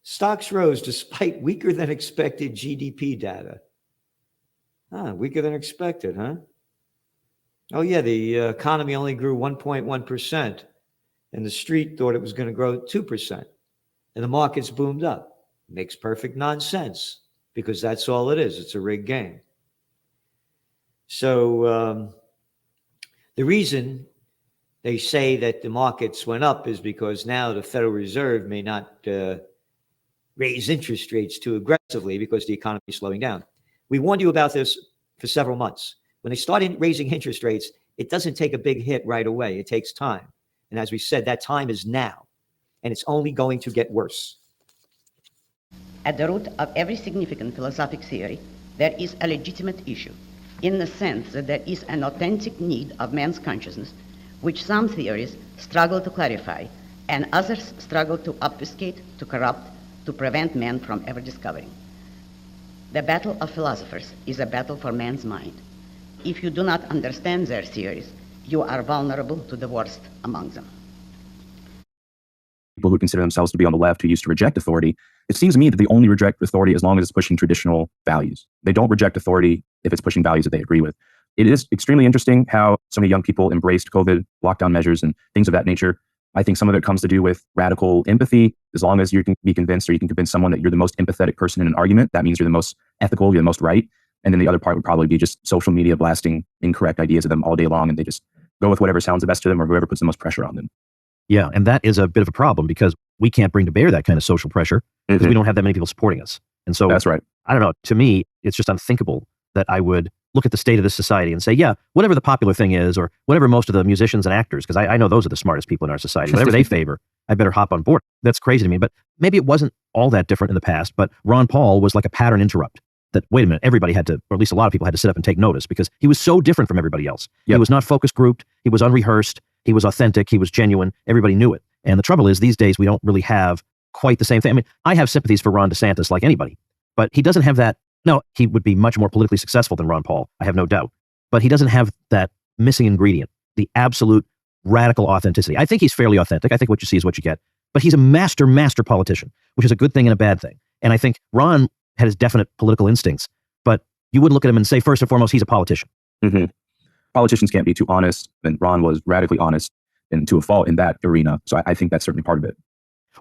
Stocks rose despite weaker than expected GDP data. Weaker than expected, huh? Oh, yeah, the economy only grew 1.1%, and the street thought it was going to grow 2%, and the markets boomed up. Makes perfect nonsense, because that's all it is. It's a rigged game. So the reason they say that the markets went up is because now the Federal Reserve may not raise interest rates too aggressively because the economy is slowing down. We warned you about this for several months. When they start raising interest rates, it doesn't take a big hit right away. It takes time. And as we said, that time is now. And it's only going to get worse. At the root of every significant philosophic theory, there is a legitimate issue, in the sense that there is an authentic need of man's consciousness, which some theories struggle to clarify, and others struggle to obfuscate, to corrupt, to prevent man from ever discovering. The battle of philosophers is a battle for man's mind. If you do not understand their theories, you are vulnerable to the worst among them. People who consider themselves to be on the left who used to reject authority, it seems to me that they only reject authority as long as it's pushing traditional values. They don't reject authority if it's pushing values that they agree with. It is extremely interesting how so many young people embraced COVID lockdown measures and things of that nature. I think some of it comes to do with radical empathy. As long as you can be convinced, or you can convince someone that you're the most empathetic person in an argument, that means you're the most ethical, you're the most right. And then the other part would probably be just social media blasting incorrect ideas at them all day long, and they just go with whatever sounds the best to them or whoever puts the most pressure on them. Yeah, and that is a bit of a problem because we can't bring to bear that kind of social pressure because we don't have that many people supporting us. And so that's right. I don't know. To me, it's just unthinkable that I would look at the state of this society and say, yeah, whatever the popular thing is, or whatever most of the musicians and actors, because I know those are the smartest people in our society, whatever they favor, I better hop on board. That's crazy to me. But maybe it wasn't all that different in the past, but Ron Paul was like a pattern interrupt. That, wait a minute, everybody had to, or at least a lot of people had to sit up and take notice because he was so different from everybody else. Yep. He was not focus grouped. He was unrehearsed. He was authentic. He was genuine. Everybody knew it. And the trouble is these days we don't really have quite the same thing. I mean, I have sympathies for Ron DeSantis like anybody, but he doesn't have that. No, he would be much more politically successful than Ron Paul. I have no doubt. But he doesn't have that missing ingredient, the absolute radical authenticity. I think he's fairly authentic. I think what you see is what you get. But he's a master politician, which is a good thing and a bad thing. And I think Ron had his definite political instincts, but you wouldn't look at him and say, first and foremost, he's a politician. Mm-hmm. Politicians can't be too honest, and Ron was radically honest and to a fault in that arena. So I think that's certainly part of it.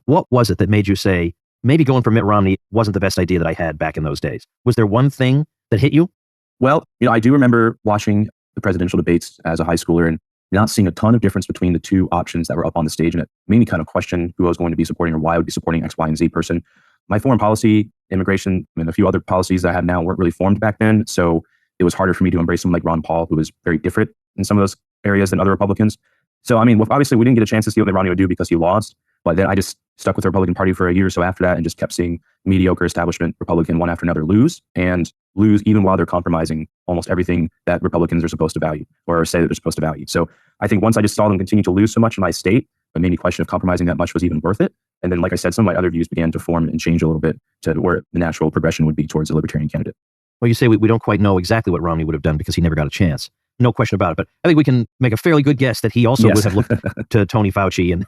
What was it that made you say, maybe going for Mitt Romney wasn't the best idea that I had back in those days? Was there one thing that hit you? Well, I do remember watching the presidential debates as a high schooler and not seeing a ton of difference between the two options that were up on the stage. And it made me kind of question who I was going to be supporting or why I would be supporting X, Y, and Z person. My foreign policy, immigration, and a few other policies that I have now weren't really formed back then. So it was harder for me to embrace someone like Ron Paul, who was very different in some of those areas than other Republicans. So, I mean, obviously we didn't get a chance to see what Romney would do because he lost. But then I just stuck with the Republican Party for a year or so after that and just kept seeing mediocre establishment Republican one after another lose even while they're compromising almost everything that Republicans are supposed to value or say that they're supposed to value. So I think once I just saw them continue to lose so much in my state, it made me question if compromising that much was even worth it. And then, like I said, some of my other views began to form and change a little bit to where the natural progression would be towards a Libertarian candidate. Well, you say we don't quite know exactly what Romney would have done because he never got a chance. No question about it. But I think we can make a fairly good guess that he also would have looked to Tony Fauci and,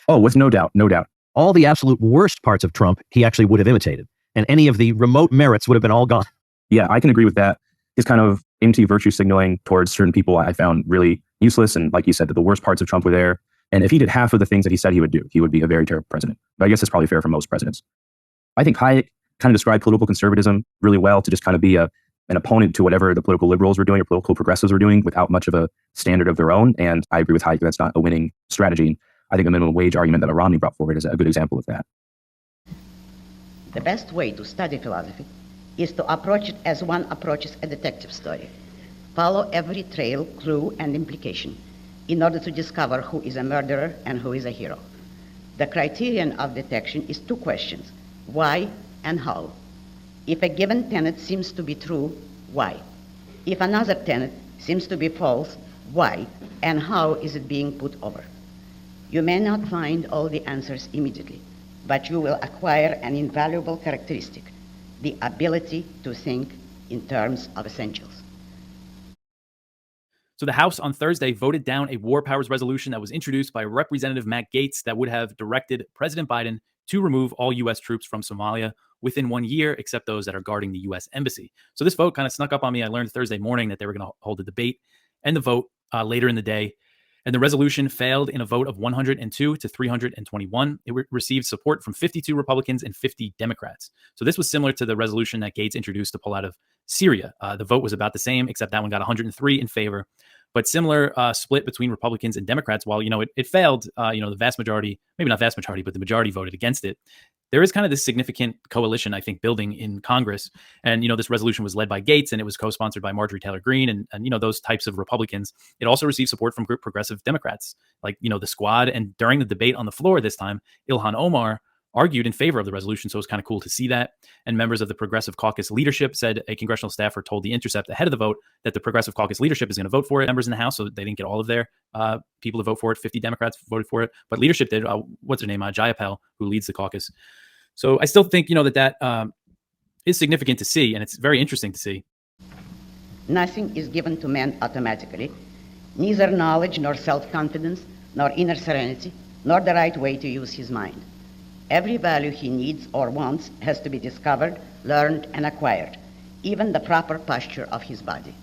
Oh, with no doubt. All the absolute worst parts of Trump, he actually would have imitated. And any of the remote merits would have been all gone. Yeah, I can agree with that. His kind of empty virtue signaling towards certain people I found really useless. And like you said, that the worst parts of Trump were there. And if he did half of the things that he said he would do, he would be a very terrible president. But I guess that's probably fair for most presidents. I think Hayek kind of described political conservatism really well, to just kind of be an opponent to whatever the political liberals were doing or political progressives were doing without much of a standard of their own. And I agree with Hayek, that's not a winning strategy. I think the minimum wage argument that Romney brought forward is a good example of that. The best way to study philosophy is to approach it as one approaches a detective story. Follow every trail, clue, and implication in order to discover who is a murderer and who is a hero. The criterion of detection is two questions: why and how. If a given tenet seems to be true, why? If another tenet seems to be false, why? And how is it being put over? You may not find all the answers immediately, but you will acquire an invaluable characteristic: the ability to think in terms of essentials. So the House on Thursday voted down a war powers resolution that was introduced by Representative Matt Gaetz that would have directed President Biden to remove all U.S. troops from Somalia within 1 year, except those that are guarding the U.S. embassy. So this vote kind of snuck up on me. I learned Thursday morning that they were going to hold a debate and the vote later in the day. And the resolution failed in a vote of 102 to 321. It received support from 52 Republicans and 50 Democrats. So this was similar to the resolution that Gaetz introduced to pull out of Syria. The vote was about the same, except that one got 103 in favor. But similar split between Republicans and Democrats. While, it failed, the vast majority, maybe not vast majority, but the majority voted against it. There is kind of this significant coalition, I think, building in Congress. And, this resolution was led by Gaetz, and it was co-sponsored by Marjorie Taylor Greene and those types of Republicans. It also received support from progressive Democrats, like, the Squad. And during the debate on the floor this time, Ilhan Omar argued in favor of the resolution. So it was kind of cool to see that. And members of the Progressive Caucus leadership said a congressional staffer told The Intercept ahead of the vote that the Progressive Caucus leadership is going to vote for it. Members in the House, so they didn't get all of their people to vote for it. 50 Democrats voted for it, but leadership did. What's her name? Jayapal, who leads the caucus. So I still think, that is significant to see, and it's very interesting to see. Nothing is given to man automatically, neither knowledge nor self-confidence, nor inner serenity, nor the right way to use his mind. Every value he needs or wants has to be discovered, learned, and acquired, even the proper posture of his body.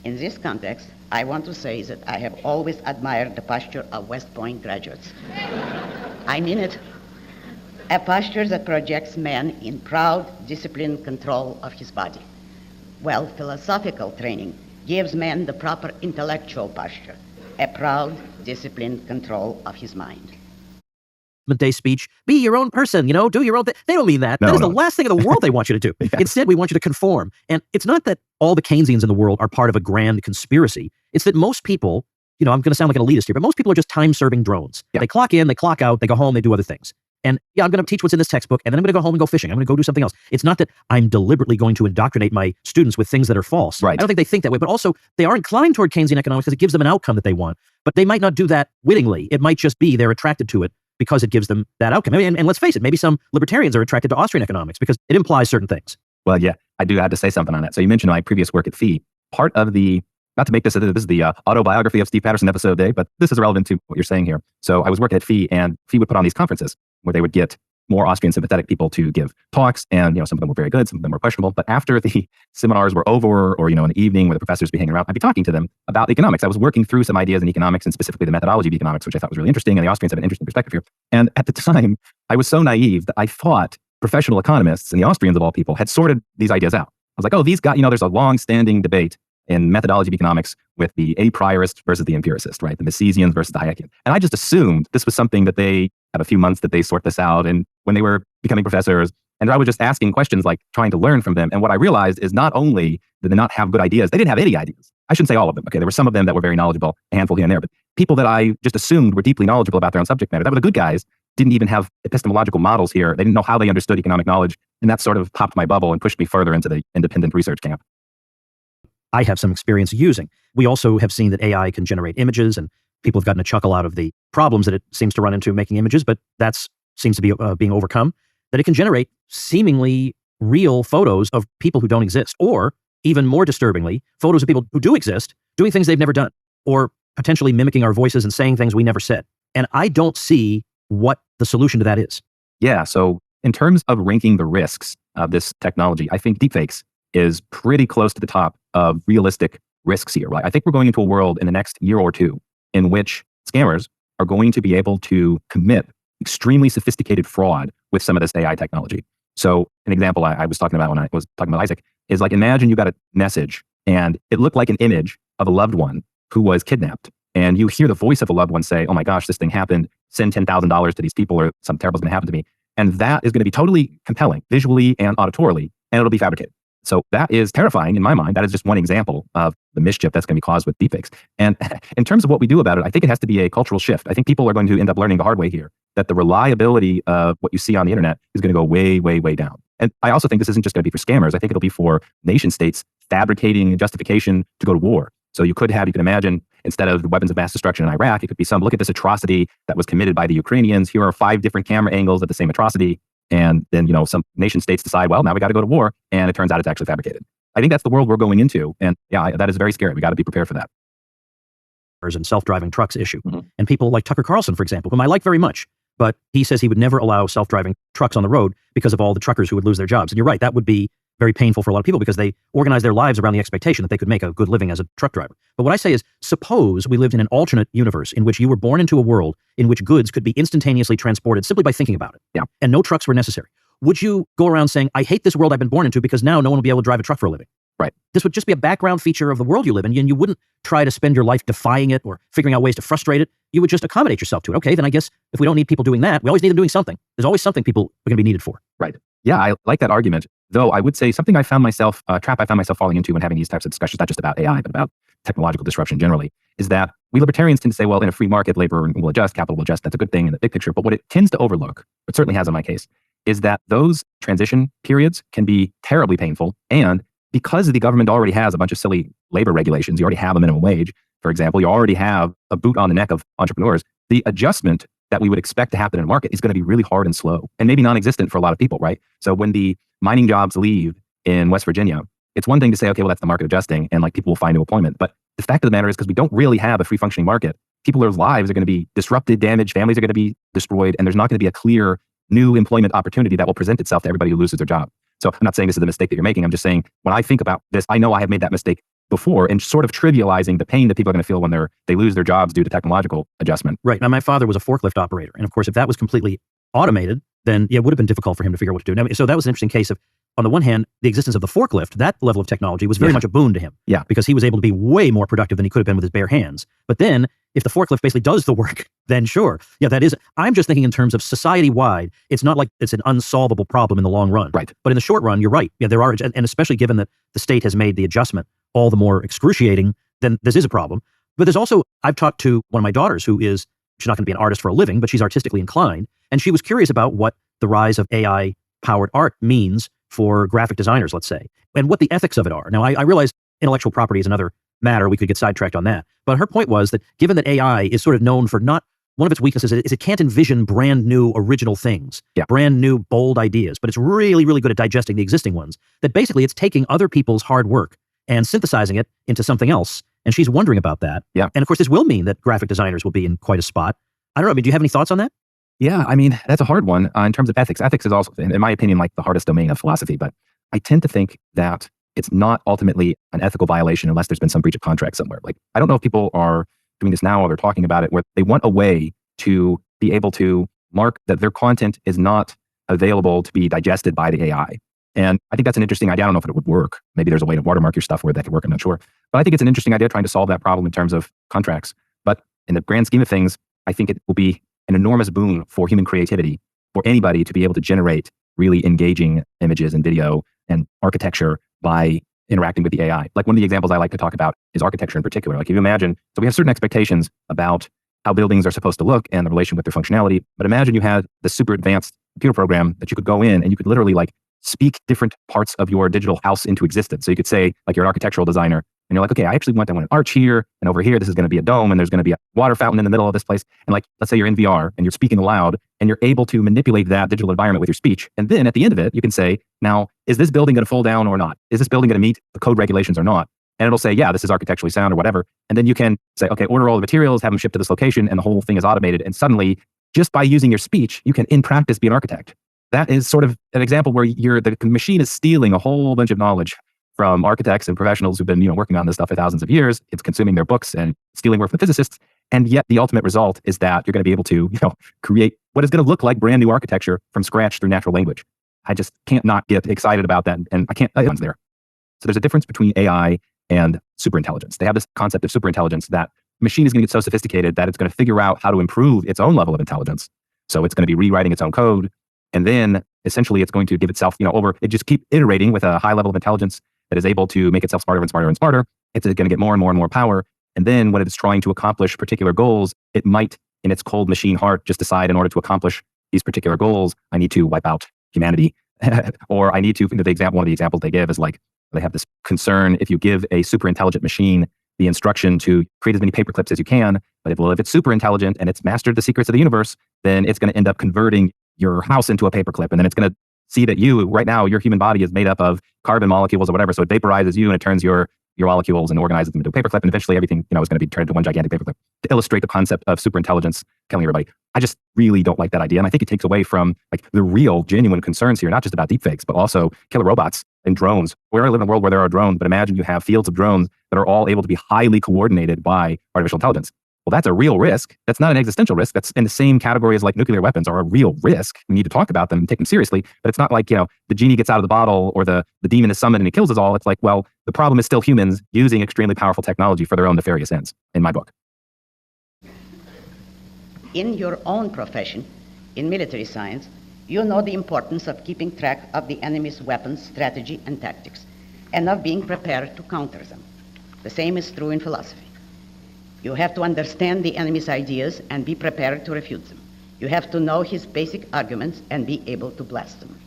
In this context, I want to say that I have always admired the posture of West Point graduates. I mean it. A posture that projects man in proud, disciplined control of his body. Well, philosophical training gives man the proper intellectual posture, a proud, disciplined control of his mind. Day speech, be your own person, do your own thing. They don't mean that. That is the last thing in the world they want you to do. Yeah. Instead, we want you to conform. And it's not that all the Keynesians in the world are part of a grand conspiracy. It's that most people, I'm going to sound like an elitist here, but most people are just time-serving drones. Yeah. They clock in, they clock out, they go home, they do other things. And I'm going to teach what's in this textbook, and then I'm going to go home and go fishing. I'm going to go do something else. It's not that I'm deliberately going to indoctrinate my students with things that are false. Right. I don't think they think that way, but also they are inclined toward Keynesian economics because it gives them an outcome that they want. But they might not do that wittingly. It might just be they're attracted to it because it gives them that outcome. And let's face it, maybe some libertarians are attracted to Austrian economics because it implies certain things. Well, yeah, I do have to say something on that. So you mentioned my previous work at FEE. Part of the, not to make this is the autobiography of Steve Patterson episode day, but this is relevant to what you're saying here. So I was working at FEE, and FEE would put on these conferences where they would get more Austrian sympathetic people to give talks, and some of them were very good, some of them were questionable. But after the seminars were over, or in the evening where the professors would be hanging around, I'd be talking to them about economics. I was working through some ideas in economics, and specifically the methodology of economics, which I thought was really interesting, and the Austrians have an interesting perspective here. And at the time, I was so naive that I thought professional economists, and the Austrians of all people, had sorted these ideas out. I was like, oh, these guys, there's a long-standing debate in methodology of economics with the a priorist versus the empiricist, right? The Misesians versus the Hayekian. And I just assumed this was something that they have a few months that they sort this out. And when they were becoming professors, and I was just asking questions, like trying to learn from them. And what I realized is not only did they not have good ideas, they didn't have any ideas. I shouldn't say all of them. Okay, there were some of them that were very knowledgeable, a handful here and there, but people that I just assumed were deeply knowledgeable about their own subject matter, that were the good guys, didn't even have epistemological models here. They didn't know how they understood economic knowledge. And that sort of popped my bubble and pushed me further into the independent research camp. I have some experience using. We also have seen that AI can generate images, and people have gotten a chuckle out of the problems that it seems to run into making images, but that seems to be being overcome, that it can generate seemingly real photos of people who don't exist, or even more disturbingly, photos of people who do exist doing things they've never done, or potentially mimicking our voices and saying things we never said. And I don't see what the solution to that is. Yeah, so in terms of ranking the risks of this technology, I think deepfakes is pretty close to the top of realistic risks here, right? I think we're going into a world in the next year or two in which scammers are going to be able to commit extremely sophisticated fraud with some of this AI technology. So an example I was talking about when I was talking about Isaac is like, imagine you got a message and it looked like an image of a loved one who was kidnapped. And you hear the voice of a loved one say, oh my gosh, this thing happened, send $10,000 to these people or something terrible is going to happen to me. And that is going to be totally compelling visually and auditorily, and it'll be fabricated. So that is terrifying in my mind. That is just one example of the mischief that's going to be caused with deepfakes. And in terms of what we do about it, I think it has to be a cultural shift. I think people are going to end up learning the hard way here, that the reliability of what you see on the internet is going to go way, way, way down. And I also think this isn't just going to be for scammers. I think it'll be for nation states fabricating justification to go to war. So you can imagine, instead of the weapons of mass destruction in Iraq, it could be look at this atrocity that was committed by the Ukrainians. Here are 5 different camera angles at the same atrocity. And then, some nation states decide, well, now we got to go to war. And it turns out it's actually fabricated. I think that's the world we're going into. And yeah, that is very scary. We got to be prepared for that. and self-driving trucks issue. And people like Tucker Carlson, for example, whom I like very much, but he says he would never allow self-driving trucks on the road because of all the truckers who would lose their jobs. And you're right, that would be very painful for a lot of people because they organize their lives around the expectation that they could make a good living as a truck driver. But what I say is, suppose we lived in an alternate universe in which you were born into a world in which goods could be instantaneously transported simply by thinking about it. Yeah. And no trucks were necessary. Would you go around saying, I hate this world I've been born into because now no one will be able to drive a truck for a living? Right. This would just be a background feature of the world you live in, and you wouldn't try to spend your life defying it or figuring out ways to frustrate it. You would just accommodate yourself to it. Okay, then I guess if we don't need people doing that, we always need them doing something. There's always something people are going to be needed for. Right. Yeah, I like that argument. Though I would say something I found myself, a trap I found myself falling into when having these types of discussions, not just about AI, but about technological disruption generally, is that we libertarians tend to say, well, in a free market, labor will adjust, capital will adjust. That's a good thing in the big picture. But what it tends to overlook, it certainly has in my case, is that those transition periods can be terribly painful. And because the government already has a bunch of silly labor regulations, you already have a minimum wage, for example, you already have a boot on the neck of entrepreneurs, the adjustment that we would expect to happen in a market is going to be really hard and slow and maybe non-existent for a lot of people, right? So when the mining jobs leave in West Virginia, it's one thing to say, okay, well, that's the market adjusting and like people will find new employment. But the fact of the matter is, because we don't really have a free functioning market, people's lives are going to be disrupted, damaged, families are going to be destroyed, and there's not going to be a clear new employment opportunity that will present itself to everybody who loses their job. So I'm not saying this is the mistake that you're making. I'm just saying when I think about this, I know I have made that mistake before and sort of trivializing the pain that people are going to feel when they lose their jobs due to technological adjustment. Right. Now, my father was a forklift operator. And of course, if that was completely automated, then it would have been difficult for him to figure out what to do. Now, so that was an interesting case of, on the one hand, the existence of the forklift, that level of technology was very much a boon to him. Yeah. Because he was able to be way more productive than he could have been with his bare hands. But then if the forklift basically does the work, then sure. Yeah, that is. I'm just thinking in terms of society-wide. It's not like it's an unsolvable problem in the long run. Right. But in the short run, you're right. Yeah, there are, and especially given that the state has made the adjustment all the more excruciating, then this is a problem. But there's also, I've talked to one of my daughters who is, she's not going to be an artist for a living, but she's artistically inclined. And she was curious about what the rise of AI-powered art means for graphic designers, let's say, and what the ethics of it are. Now, I realize intellectual property is another matter. We could get sidetracked on that. But her point was that given that AI is sort of known for not, one of its weaknesses is it can't envision brand new original things, brand new bold ideas, but it's really, really good at digesting the existing ones, that basically it's taking other people's hard work and synthesizing it into something else. And she's wondering about that. Yeah. And of course, this will mean that graphic designers will be in quite a spot. I don't know. I mean, do you have any thoughts on that? Yeah, I mean, that's a hard one in terms of ethics. Ethics is also, in my opinion, like the hardest domain of philosophy. But I tend to think that it's not ultimately an ethical violation unless there's been some breach of contract somewhere. Like, I don't know if people are doing this now or they're talking about it where they want a way to be able to mark that their content is not available to be digested by the AI. And I think that's an interesting idea. I don't know if it would work. Maybe there's a way to watermark your stuff where that could work. I'm not sure. But I think it's an interesting idea trying to solve that problem in terms of contracts. But in the grand scheme of things, I think it will be an enormous boon for human creativity, for anybody to be able to generate really engaging images and video and architecture by interacting with the AI. Like one of the examples I like to talk about is architecture in particular. Like if you imagine, so we have certain expectations about how buildings are supposed to look and the relation with their functionality. But imagine you had the super advanced computer program that you could go in and you could literally like speak different parts of your digital house into existence. So you could say, like you're an architectural designer and you're like, okay, I want an arch here and over here, this is going to be a dome and there's going to be a water fountain in the middle of this place. And like, let's say you're in VR and you're speaking aloud and you're able to manipulate that digital environment with your speech. And then at the end of it, you can say, now, is this building going to fall down or not? Is this building going to meet the code regulations or not? And it'll say, yeah, this is architecturally sound or whatever. And then you can say, okay, order all the materials, have them shipped to this location, and the whole thing is automated. And suddenly, just by using your speech, you can in practice be an architect. That is sort of an example where the machine is stealing a whole bunch of knowledge from architects and professionals who've been working on this stuff for thousands of years. It's consuming their books and stealing work from physicists. And yet the ultimate result is that you're going to be able to create what is going to look like brand new architecture from scratch through natural language. I just can't not get excited about that. And I can't, it's there. So there's a difference between AI and superintelligence. They have this concept of superintelligence that machine is going to get so sophisticated that it's going to figure out how to improve its own level of intelligence. So it's going to be rewriting its own code. And then essentially it's going to give itself, it just keep iterating with a high level of intelligence that is able to make itself smarter and smarter and smarter. It's going to get more and more and more power. And then when it's trying to accomplish particular goals, it might, in its cold machine heart, just decide in order to accomplish these particular goals, I need to wipe out humanity. Or I need to, one of the examples they give is like, they have this concern if you give a super intelligent machine the instruction to create as many paper clips as you can, but if it's super intelligent and it's mastered the secrets of the universe, then it's going to end up converting your house into a paper clip. And then it's going to see that right now, your human body is made up of carbon molecules or whatever. So it vaporizes you and it turns your your molecules and organizes them into a paperclip, and eventually everything, is going to be turned into one gigantic paperclip to illustrate the concept of superintelligence killing everybody. I just really don't like that idea, and I think it takes away from like the real, genuine concerns here, not just about deepfakes, but also killer robots and drones. We already live in a world where there are drones, but imagine you have fields of drones that are all able to be highly coordinated by artificial intelligence. Well, that's a real risk. That's not an existential risk. That's in the same category as like nuclear weapons are a real risk. We need to talk about them and take them seriously. But it's not like, the genie gets out of the bottle or the demon is summoned and he kills us all. It's like, well, the problem is still humans using extremely powerful technology for their own nefarious ends, in my book. In your own profession, in military science, you know the importance of keeping track of the enemy's weapons, strategy, and tactics, and of being prepared to counter them. The same is true in philosophy. You have to understand the enemy's ideas and be prepared to refute them. You have to know his basic arguments and be able to blast them.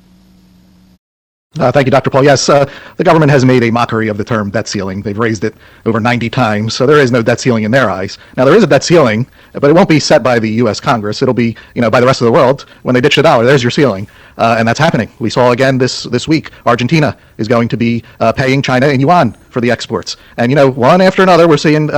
Thank you, Dr. Paul. Yes, the government has made a mockery of the term debt ceiling. They've raised it over 90 times, so there is no debt ceiling in their eyes. Now, there is a debt ceiling, but it won't be set by the U.S. Congress. It'll be, by the rest of the world. When they ditch the dollar, there's your ceiling, and that's happening. We saw again this week, Argentina is going to be paying China in yuan for the exports. And, one after another, we're seeing,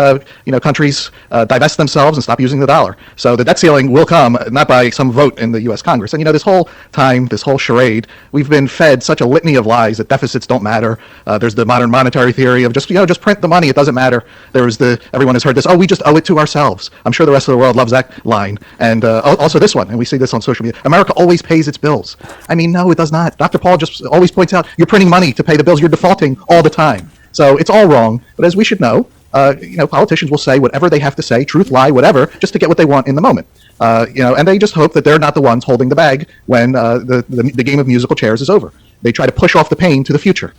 countries divest themselves and stop using the dollar. So the debt ceiling will come, not by some vote in the U.S. Congress. And, this whole time, this whole charade, we've been fed such a litany of lies that deficits don't matter. There's the modern monetary theory of just print the money, it doesn't matter. Everyone has heard this, we just owe it to ourselves. I'm sure the rest of the world loves that line. And also this one, and we see this on social media, America always pays its bills. I mean, no, it does not. Dr. Paul just always points out, you're printing money to pay the bills, you're defaulting all the time. So it's all wrong, but as we should know, politicians will say whatever they have to say, truth, lie, whatever, just to get what they want in the moment. And they just hope that they're not the ones holding the bag when the game of musical chairs is over. They try to push off the pain to the future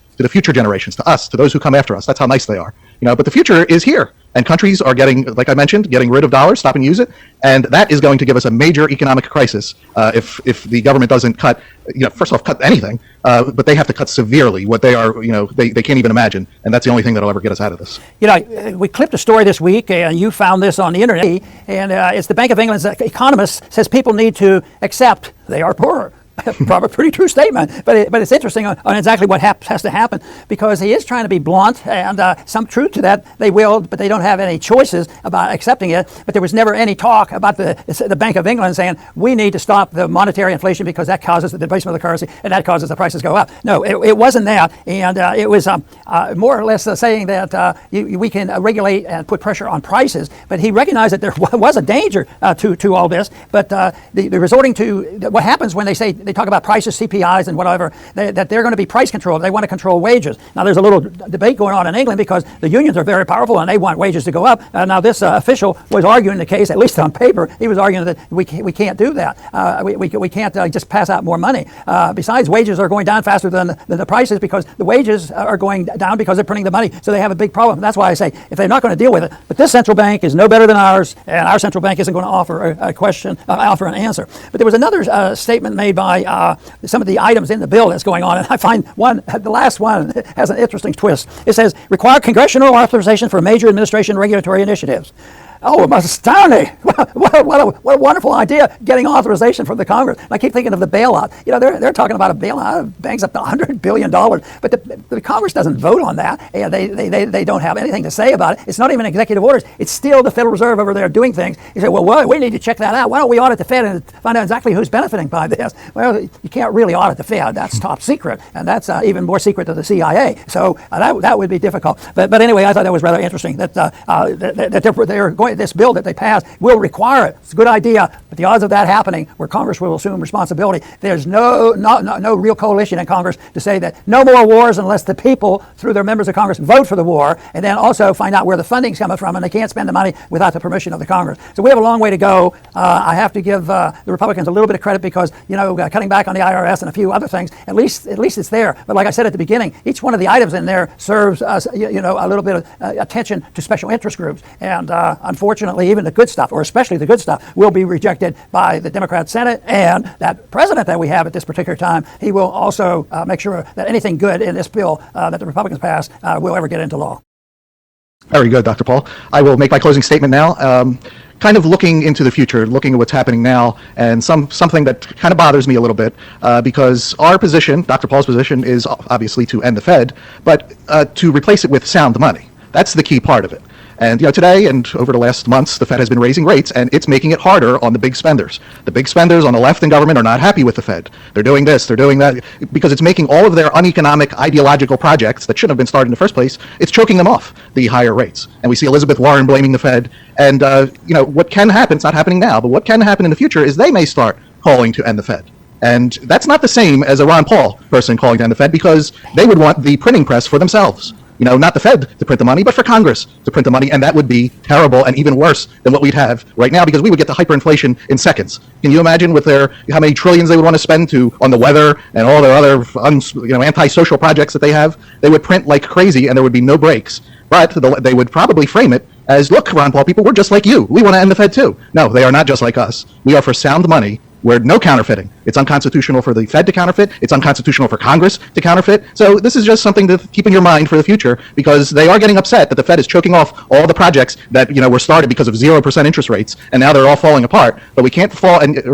generations, to us, to those who come after us. That's how nice they are. But the future is here, and countries are getting, like I mentioned, getting rid of dollars, stopping to use it, and that is going to give us a major economic crisis if the government doesn't cut, first off, cut anything, but they have to cut severely what they are, they can't even imagine, and that's the only thing that'll ever get us out of this. We clipped a story this week, and you found this on the internet, and it's the Bank of England's economist says people need to accept they are poor. Probably a pretty true statement, but it's interesting on exactly what has to happen, because he is trying to be blunt, and some truth to that they will, but they don't have any choices about accepting it. But there was never any talk about the Bank of England saying we need to stop the monetary inflation because that causes the debasement of the currency and that causes the prices go up. No, it wasn't that, and it was more or less saying that we can regulate and put pressure on prices. But he recognized that there was a danger to all this. But the resorting to what happens when they talk about prices, CPIs, and whatever, that they're going to be price controlled. They want to control wages. Now, there's a little debate going on in England because the unions are very powerful and they want wages to go up. Now, this official was arguing the case, at least on paper. He was arguing that we can't do that. We can't just pass out more money. Besides, wages are going down faster than the prices because the wages are going down because they're printing the money. So they have a big problem. That's why I say if they're not going to deal with it, but this central bank is no better than ours, and our central bank isn't going to offer offer an answer. But there was another statement made by some of the items in the bill that's going on, and I find the last one has an interesting twist. It says, require congressional authorization for major administration regulatory initiatives. Oh, it was astounding. What a wonderful idea, getting authorization from the Congress. I keep thinking of the bailout. They're talking about a bailout of banks up to $100 billion, but the Congress doesn't vote on that. And they don't have anything to say about it. It's not even executive orders. It's still the Federal Reserve over there doing things. You say, well, we need to check that out. Why don't we audit the Fed and find out exactly who's benefiting by this? Well, you can't really audit the Fed. That's top secret, and that's even more secret than the CIA. So that would be difficult. But anyway, I thought that was rather interesting that they're going. This bill that they passed will require it. It's a good idea, but the odds of that happening, where Congress will assume responsibility, there's no real coalition in Congress to say that no more wars unless the people, through their members of Congress, vote for the war, and then also find out where the funding's coming from, and they can't spend the money without the permission of the Congress. So we have a long way to go. I have to give the Republicans a little bit of credit because cutting back on the IRS and a few other things, at least it's there. But like I said at the beginning, each one of the items in there serves us, a little bit of attention to special interest groups, and unfortunately, even the good stuff, or especially the good stuff, will be rejected by the Democrat Senate, and that president that we have at this particular time, he will also make sure that anything good in this bill that the Republicans pass will ever get into law. Very good, Dr. Paul. I will make my closing statement now. kind of looking into the future, looking at what's happening now, and something that kind of bothers me a little bit, because our position, Dr. Paul's position, is obviously to end the Fed, but to replace it with sound money. That's the key part of it. And today and over the last months, the Fed has been raising rates, and it's making it harder on the big spenders. The big spenders on the left in government are not happy with the Fed. They're doing this, they're doing that, because it's making all of their uneconomic ideological projects that shouldn't have been started in the first place, it's choking them off, the higher rates. And we see Elizabeth Warren blaming the Fed. And what can happen, it's not happening now, but what can happen in the future is they may start calling to end the Fed. And that's not the same as a Ron Paul person calling to end the Fed, because they would want the printing press for themselves. Not the Fed to print the money, but for Congress to print the money, and that would be terrible and even worse than what we'd have right now, because we would get to hyperinflation in seconds. Can you imagine with how many trillions they would want to spend on the weather and all their other anti-social projects that they have? They would print like crazy, and there would be no breaks. But they would probably frame it as, look, Ron Paul people, we're just like you. We want to end the Fed too. No, they are not just like us. We are for sound money. We're no counterfeiting. It's unconstitutional for the Fed to counterfeit. It's unconstitutional for Congress to counterfeit. So this is just something to keep in your mind for the future, because they are getting upset that the Fed is choking off all the projects that were started because of 0% interest rates, and now they're all falling apart. But we can't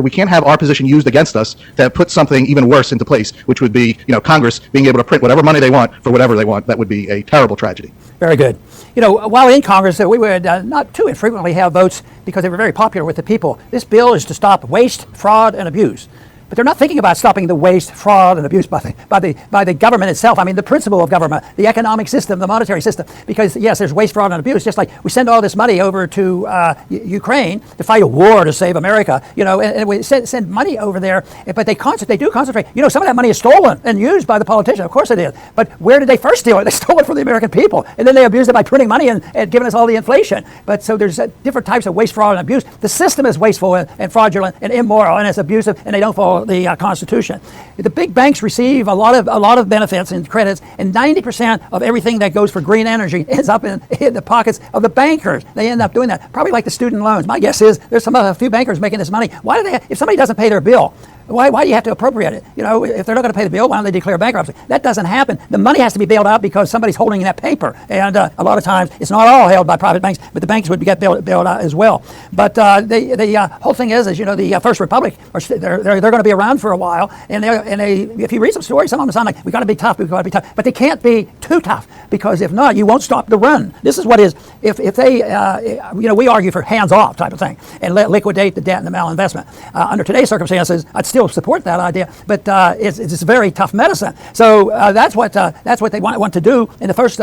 we can't have our position used against us to put something even worse into place, which would be Congress being able to print whatever money they want for whatever they want. That would be a terrible tragedy. Very good. While in Congress, we would not too infrequently have votes because they were very popular with the people. This bill is to stop waste, fraud, and abuse. But they're not thinking about stopping the waste, fraud, and abuse by the government itself. I mean, the principle of government, the economic system, the monetary system. Because, yes, there's waste, fraud, and abuse. Just like we send all this money over to Ukraine to fight a war to save America, and we send money over there. But they do concentrate. Some of that money is stolen and used by the politicians. Of course it is. But where did they first steal it? They stole it from the American people. And then they abused it by printing money and giving us all the inflation. But so there's different types of waste, fraud, and abuse. The system is wasteful and fraudulent and immoral, and it's abusive, and they don't follow the Constitution. The big banks receive a lot of benefits and credits, and 90% of everything that goes for green energy ends up in the pockets of the bankers. They end up doing that. Probably like the student loans. My guess is there's a few bankers making this money. Why do they? If somebody doesn't pay their bill, why do you have to appropriate it? If they're not going to pay the bill, why don't they declare bankruptcy? That doesn't happen. The money has to be bailed out because somebody's holding that paper. And a lot of times, it's not all held by private banks, but the banks would get bailed out as well. But the whole thing is the First Republic, they're going to be around for a while. And they, if you read some stories, some of them sound like, we got to be tough, we got to be tough. But they can't be too tough, because if not, you won't stop the run. This is what is, if they, we argue for hands-off type of thing and liquidate the debt and the malinvestment. Under today's circumstances, I'd still support that idea, but it's very tough medicine. So that's what they want to do in the First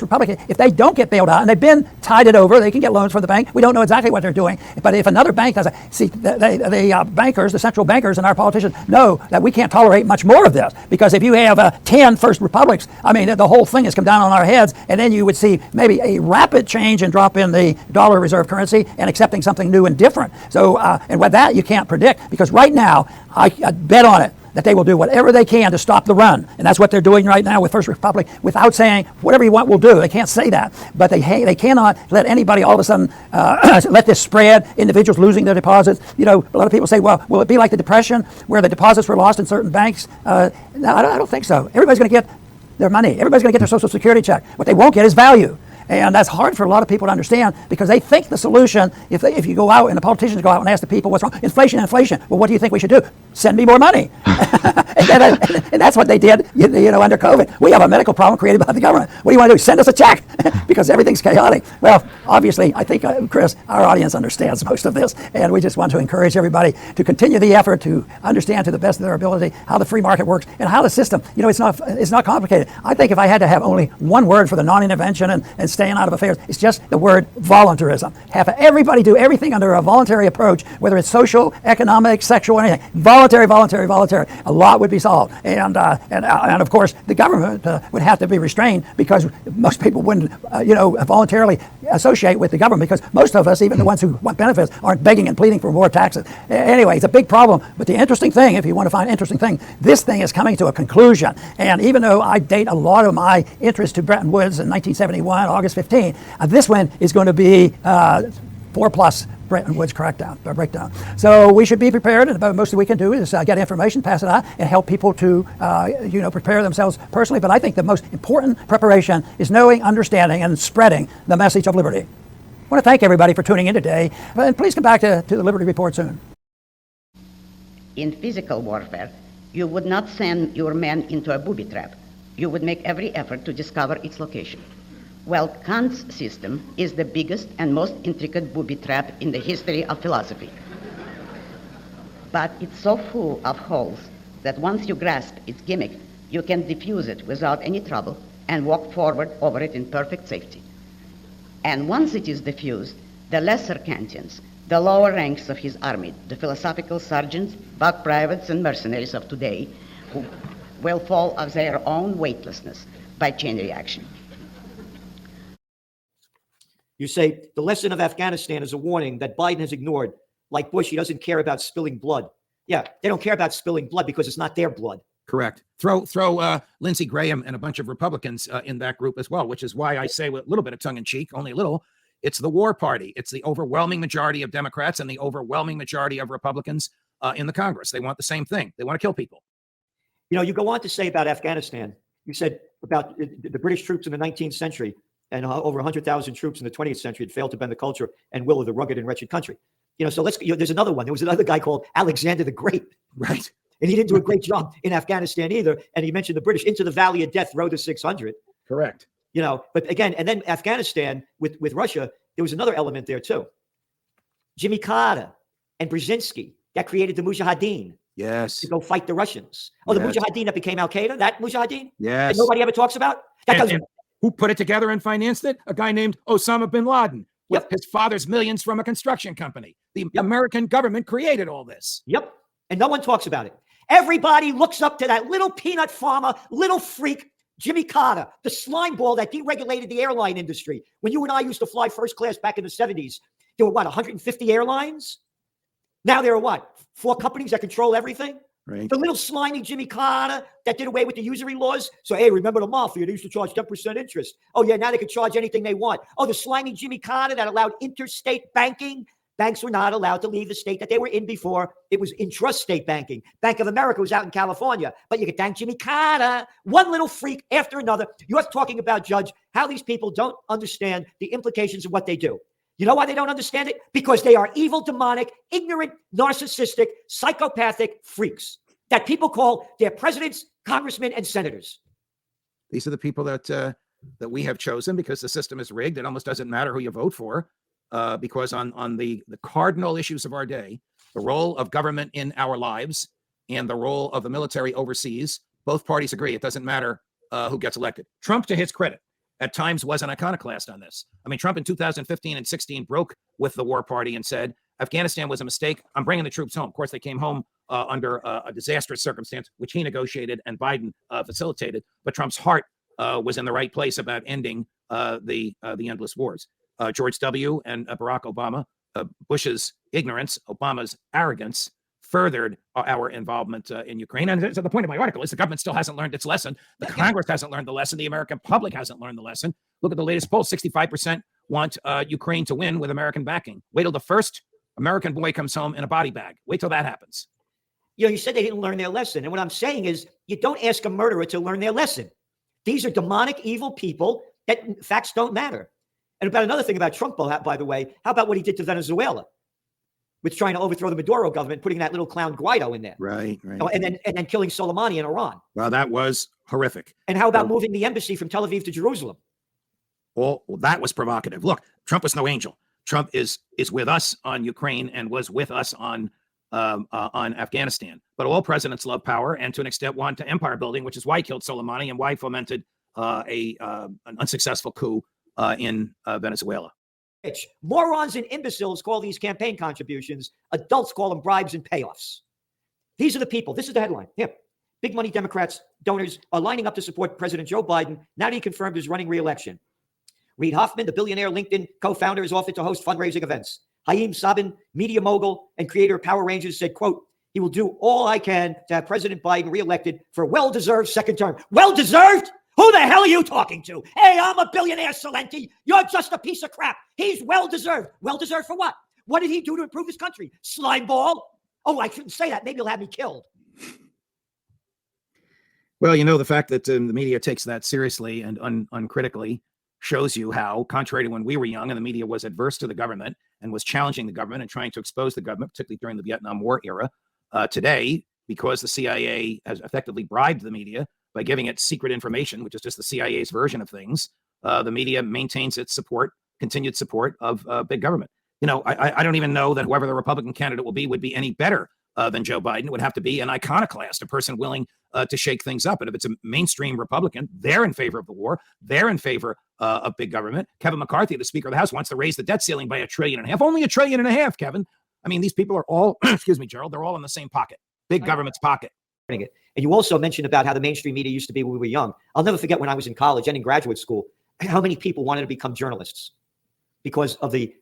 Republic. If they don't get bailed out, and they've been tided over, they can get loans from the bank. We don't know exactly what they're doing, but if another bank does it, see, the bankers, the central bankers, and our politicians know that we can't tolerate much more of this, because if you have 10 First Republics, I mean, the whole thing has come down on our heads, and then you would see maybe a rapid change and drop in the dollar reserve currency and accepting something new and different. So, and with that, you can't predict, because right now, I bet on it that they will do whatever they can to stop the run. And that's what they're doing right now with First Republic, without saying, whatever you want, we'll do. They can't say that. But they cannot let anybody all of a sudden let this spread, individuals losing their deposits. A lot of people say, well, will it be like the Depression, where the deposits were lost in certain banks? No, I don't think so. Everybody's going to get their money. Everybody's going to get their Social Security check. What they won't get is value. And that's hard for a lot of people to understand, because they think the solution, if you go out and the politicians go out and ask the people what's wrong, inflation. Well, what do you think we should do? Send me more money. and that's what they did, under COVID. We have a medical problem created by the government. What do you want to do? Send us a check, because everything's chaotic. Well, obviously, I think, Chris, our audience understands most of this, and we just want to encourage everybody to continue the effort to understand to the best of their ability how the free market works and how the system, it's not complicated. I think if I had to have only one word for the non-intervention and staying out of affairs, it's just the word voluntarism. Have everybody do everything under a voluntary approach, whether it's social, economic, sexual, anything. Voluntary. A lot would be solved. And of course, the government would have to be restrained, because most people wouldn't, voluntarily associate with the government, because most of us, even the ones who want benefits, aren't begging and pleading for more taxes. Anyway, it's a big problem. But the interesting thing, if you want to find interesting thing, this thing is coming to a conclusion. And even though I date a lot of my interest to Bretton Woods in 1971, August 15, this one is going to be 4+ Bretton Woods breakdown. So we should be prepared, and most we can do is get information, pass it out, and help people to prepare themselves personally. But I think the most important preparation is knowing, understanding, and spreading the message of liberty. want to thank everybody for tuning in today, and please come back to the Liberty Report soon. In physical warfare, you would not send your men into a booby trap. You would make every effort to discover its location. Well, Kant's system is the biggest and most intricate booby trap in the history of philosophy. But it's so full of holes that once you grasp its gimmick, you can defuse it without any trouble and walk forward over it in perfect safety. And once it is diffused, the lesser Kantians, the lower ranks of his army, the philosophical sergeants, buck privates, and mercenaries of today, who will fall of their own weightlessness by chain reaction. You say the lesson of Afghanistan is a warning that Biden has ignored. Like Bush, he doesn't care about spilling blood. Yeah, they don't care about spilling blood because it's not their blood. Correct. Throw Lindsey Graham and a bunch of Republicans in that group as well, which is why I say with a little bit of tongue in cheek, only a little, it's the war party. It's the overwhelming majority of Democrats and the overwhelming majority of Republicans in the Congress. They want the same thing. They want to kill people. You know, you go on to say about Afghanistan, you said about the British troops in the 19th century and over 100,000 troops in the 20th century had failed to bend the culture and will of the rugged and wretched country. You know, so there's another one. There was another guy called Alexander the Great. Right. And he didn't do a great job in Afghanistan either. And he mentioned the British into the Valley of Death, road to 600. Correct. You know, but again, and then Afghanistan with Russia, there was another element there too. Jimmy Carter and Brzezinski that created the Mujahideen. Yes. To go fight the Russians. Oh, the Mujahideen that became Al Qaeda, that Mujahideen? Yes. That nobody ever talks about? And who put it together and financed it? A guy named Osama bin Laden with his father's millions from a construction company. The American government created all this. Yep. And no one talks about it. Everybody looks up to that little peanut farmer, little freak, Jimmy Carter, the slime ball that deregulated the airline industry. When you and I used to fly first class back in the 70s, there were 150 airlines? Now there are 4 companies that control everything? Right. The little slimy Jimmy Carter that did away with the usury laws. So, hey, remember the mafia? They used to charge 10% interest. Oh, yeah, now they can charge anything they want. Oh, the slimy Jimmy Carter that allowed interstate banking. Banks were not allowed to leave the state that they were in before. It was intrastate banking. Bank of America was out in California. But you could thank Jimmy Carter. One little freak after another. You're talking about, Judge, how these people don't understand the implications of what they do. You know why they don't understand it? Because they are evil, demonic, ignorant, narcissistic, psychopathic freaks that people call their presidents, congressmen, and senators. These are the people that we have chosen because the system is rigged. It almost doesn't matter who you vote for because on the cardinal issues of our day, the role of government in our lives and the role of the military overseas, both parties agree. It doesn't matter who gets elected. Trump, to his credit, at times was an iconoclast on this. I mean, Trump in 2015 and 16 broke with the war party and said, Afghanistan was a mistake. I'm bringing the troops home. Of course, they came home under a disastrous circumstance, which he negotiated and Biden facilitated. But Trump's heart was in the right place about ending the endless wars. George W. and Barack Obama, Bush's ignorance, Obama's arrogance, furthered our involvement in Ukraine. And so the point of my article is the government still hasn't learned its lesson. The Congress hasn't learned the lesson. The American public hasn't learned the lesson. Look at the latest poll. 65% want Ukraine to win with American backing. Wait till the first American boy comes home in a body bag. Wait till that happens. You know, you said they didn't learn their lesson. And what I'm saying is you don't ask a murderer to learn their lesson. These are demonic, evil people that facts don't matter. And about another thing about Trump, by the way, how about what he did to Venezuela? With trying to overthrow the Maduro government, putting that little clown Guaido in there. Right. And then killing Soleimani in Iran. Well, that was horrific. And how about moving the embassy from Tel Aviv to Jerusalem? Well, that was provocative. Look, Trump was no angel. Trump is with us on Ukraine and was with us on Afghanistan. But all presidents love power and to an extent want to empire building, which is why he killed Soleimani and why he fomented an unsuccessful coup in Venezuela. Morons and imbeciles call these campaign contributions. Adults call them bribes and payoffs. These are the people. This is the headline. Here, big money Democrats, donors are lining up to support President Joe Biden now that he confirmed his running re-election. Reid Hoffman, the billionaire LinkedIn co-founder, is offered to host fundraising events. Haim Sabin, media mogul and creator of Power Rangers, said, quote, he will do all I can to have President Biden reelected for a well-deserved second term. Well-deserved? Who the hell are you talking to? Hey, I'm a billionaire, Celente. You're just a piece of crap. He's well-deserved. Well-deserved for what? What did he do to improve this country? Slime ball? Oh, I shouldn't say that. Maybe he'll have me killed. Well, you know, the fact that the media takes that seriously and uncritically shows you how, contrary to when we were young and the media was adverse to the government and was challenging the government and trying to expose the government, particularly during the Vietnam War era, today, because the CIA has effectively bribed the media by giving it secret information, which is just the CIA's version of things, the media maintains its support, continued support of big government. You know, I don't even know that whoever the Republican candidate will be would be any better than Joe Biden. It would have to be an iconoclast, a person willing to shake things up. And if it's a mainstream Republican, they're in favor of the war. They're in favor of big government. Kevin McCarthy, the Speaker of the House, wants to raise the debt ceiling by $1.5 trillion. Only $1.5 trillion, Kevin. I mean, these people are all, excuse me, Gerald, they're all in the same pocket, big government's pocket. And you also mentioned about how the mainstream media used to be when we were young. I'll never forget when I was in college and in graduate school, how many people wanted to become journalists because of the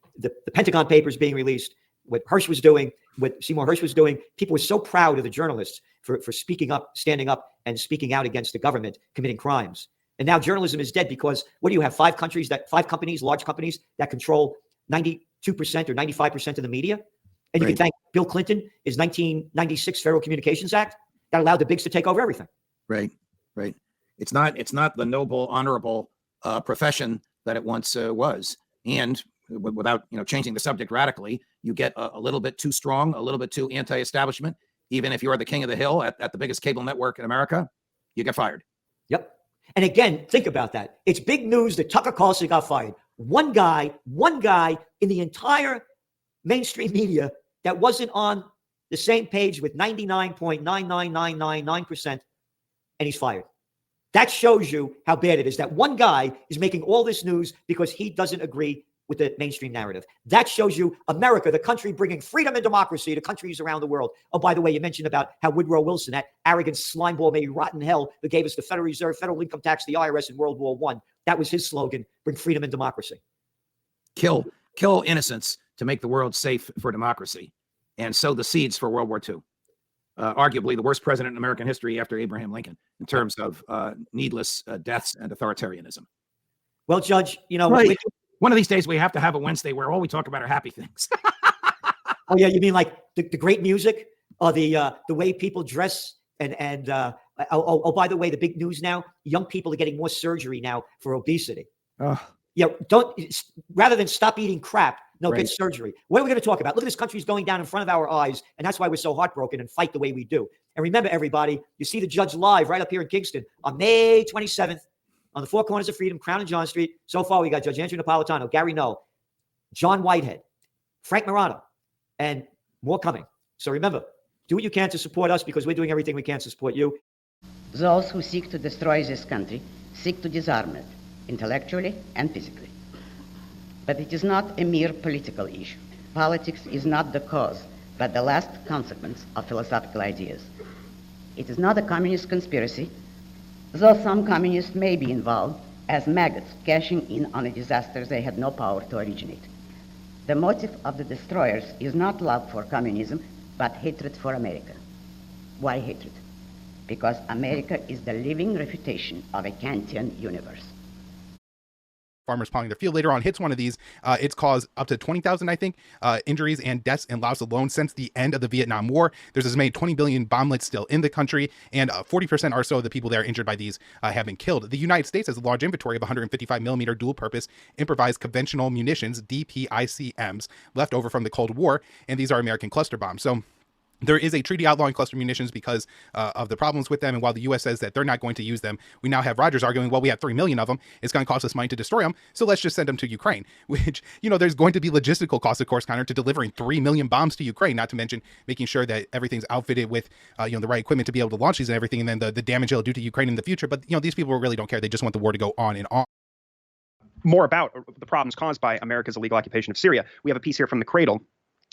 Pentagon Papers being released, what Hirsch was doing, what Seymour Hirsch was doing. People were so proud of the journalists for speaking up, standing up, and speaking out against the government committing crimes. And now journalism is dead because what do you have? Five companies, large companies that control 92% or 95% of the media. And you can thank Bill Clinton, his 1996 Federal Communications Act that allowed the bigs to take over everything. Right. It's not the noble, honorable profession that it once was. And without changing the subject radically, you get a little bit too strong, a little bit too anti-establishment. Even if you're the king of the hill at the biggest cable network in America, you get fired. Yep. And again, think about that. It's big news that Tucker Carlson got fired. One guy in the entire mainstream media that wasn't on the same page with 99.99999%, and he's fired. That shows you how bad it is. That one guy is making all this news because he doesn't agree with the mainstream narrative. That shows you America, the country bringing freedom and democracy to countries around the world. Oh, by the way, you mentioned about how Woodrow Wilson, that arrogant slimeball, may rot in hell, that gave us the Federal Reserve, federal income tax, the IRS in World War I. That was his slogan: bring freedom and democracy. Kill innocents to make the world safe for democracy, and sow the seeds for World War II. Arguably the worst president in American history after Abraham Lincoln in terms of needless deaths and authoritarianism. Well, Judge, right. One of these days we have to have a Wednesday where all we talk about are happy things. Oh yeah, you mean like the great music, or the way people dress, and by the way, the big news now: young people are getting more surgery now for obesity. Rather than stop eating crap, get surgery. What are we going to talk about? Look at this country's going down in front of our eyes, and that's why we're so heartbroken and fight the way we do. And remember, everybody, you see the judge live right up here in Kingston on May 27th. On the Four Corners of Freedom, Crown and John Street. So far, we got Judge Andrew Napolitano, Gary Null, John Whitehead, Frank Morano, and more coming. So remember, do what you can to support us because we're doing everything we can to support you. Those who seek to destroy this country seek to disarm it, intellectually and physically. But it is not a mere political issue. Politics is not the cause, but the last consequence of philosophical ideas. It is not a communist conspiracy, though some communists may be involved as maggots cashing in on a disaster they had no power to originate. The motive of the destroyers is not love for communism, but hatred for America. Why hatred? Because America is the living refutation of a Kantian universe. Farmers plowing their field later on hits one of these. It's caused up to 20,000, I think, injuries and deaths in Laos alone since the end of the Vietnam War. There's as many 20 billion bomblets still in the country, and 40% or so of the people that are injured by these have been killed. The United States has a large inventory of 155 millimeter dual-purpose improvised conventional munitions, DPICMs, left over from the Cold War, and these are American cluster bombs. So there is a treaty outlawing cluster munitions because of the problems with them. And while the U.S. says that they're not going to use them, we now have Rogers arguing, well, we have 3 million of them. It's going to cost us money to destroy them. So let's just send them to Ukraine, which, there's going to be logistical costs, of course, Connor, to delivering 3 million bombs to Ukraine, not to mention making sure that everything's outfitted with, the right equipment to be able to launch these and everything. And then the damage it'll do to Ukraine in the future. But, these people really don't care. They just want the war to go on and on. More about the problems caused by America's illegal occupation of Syria. We have a piece here from the Cradle.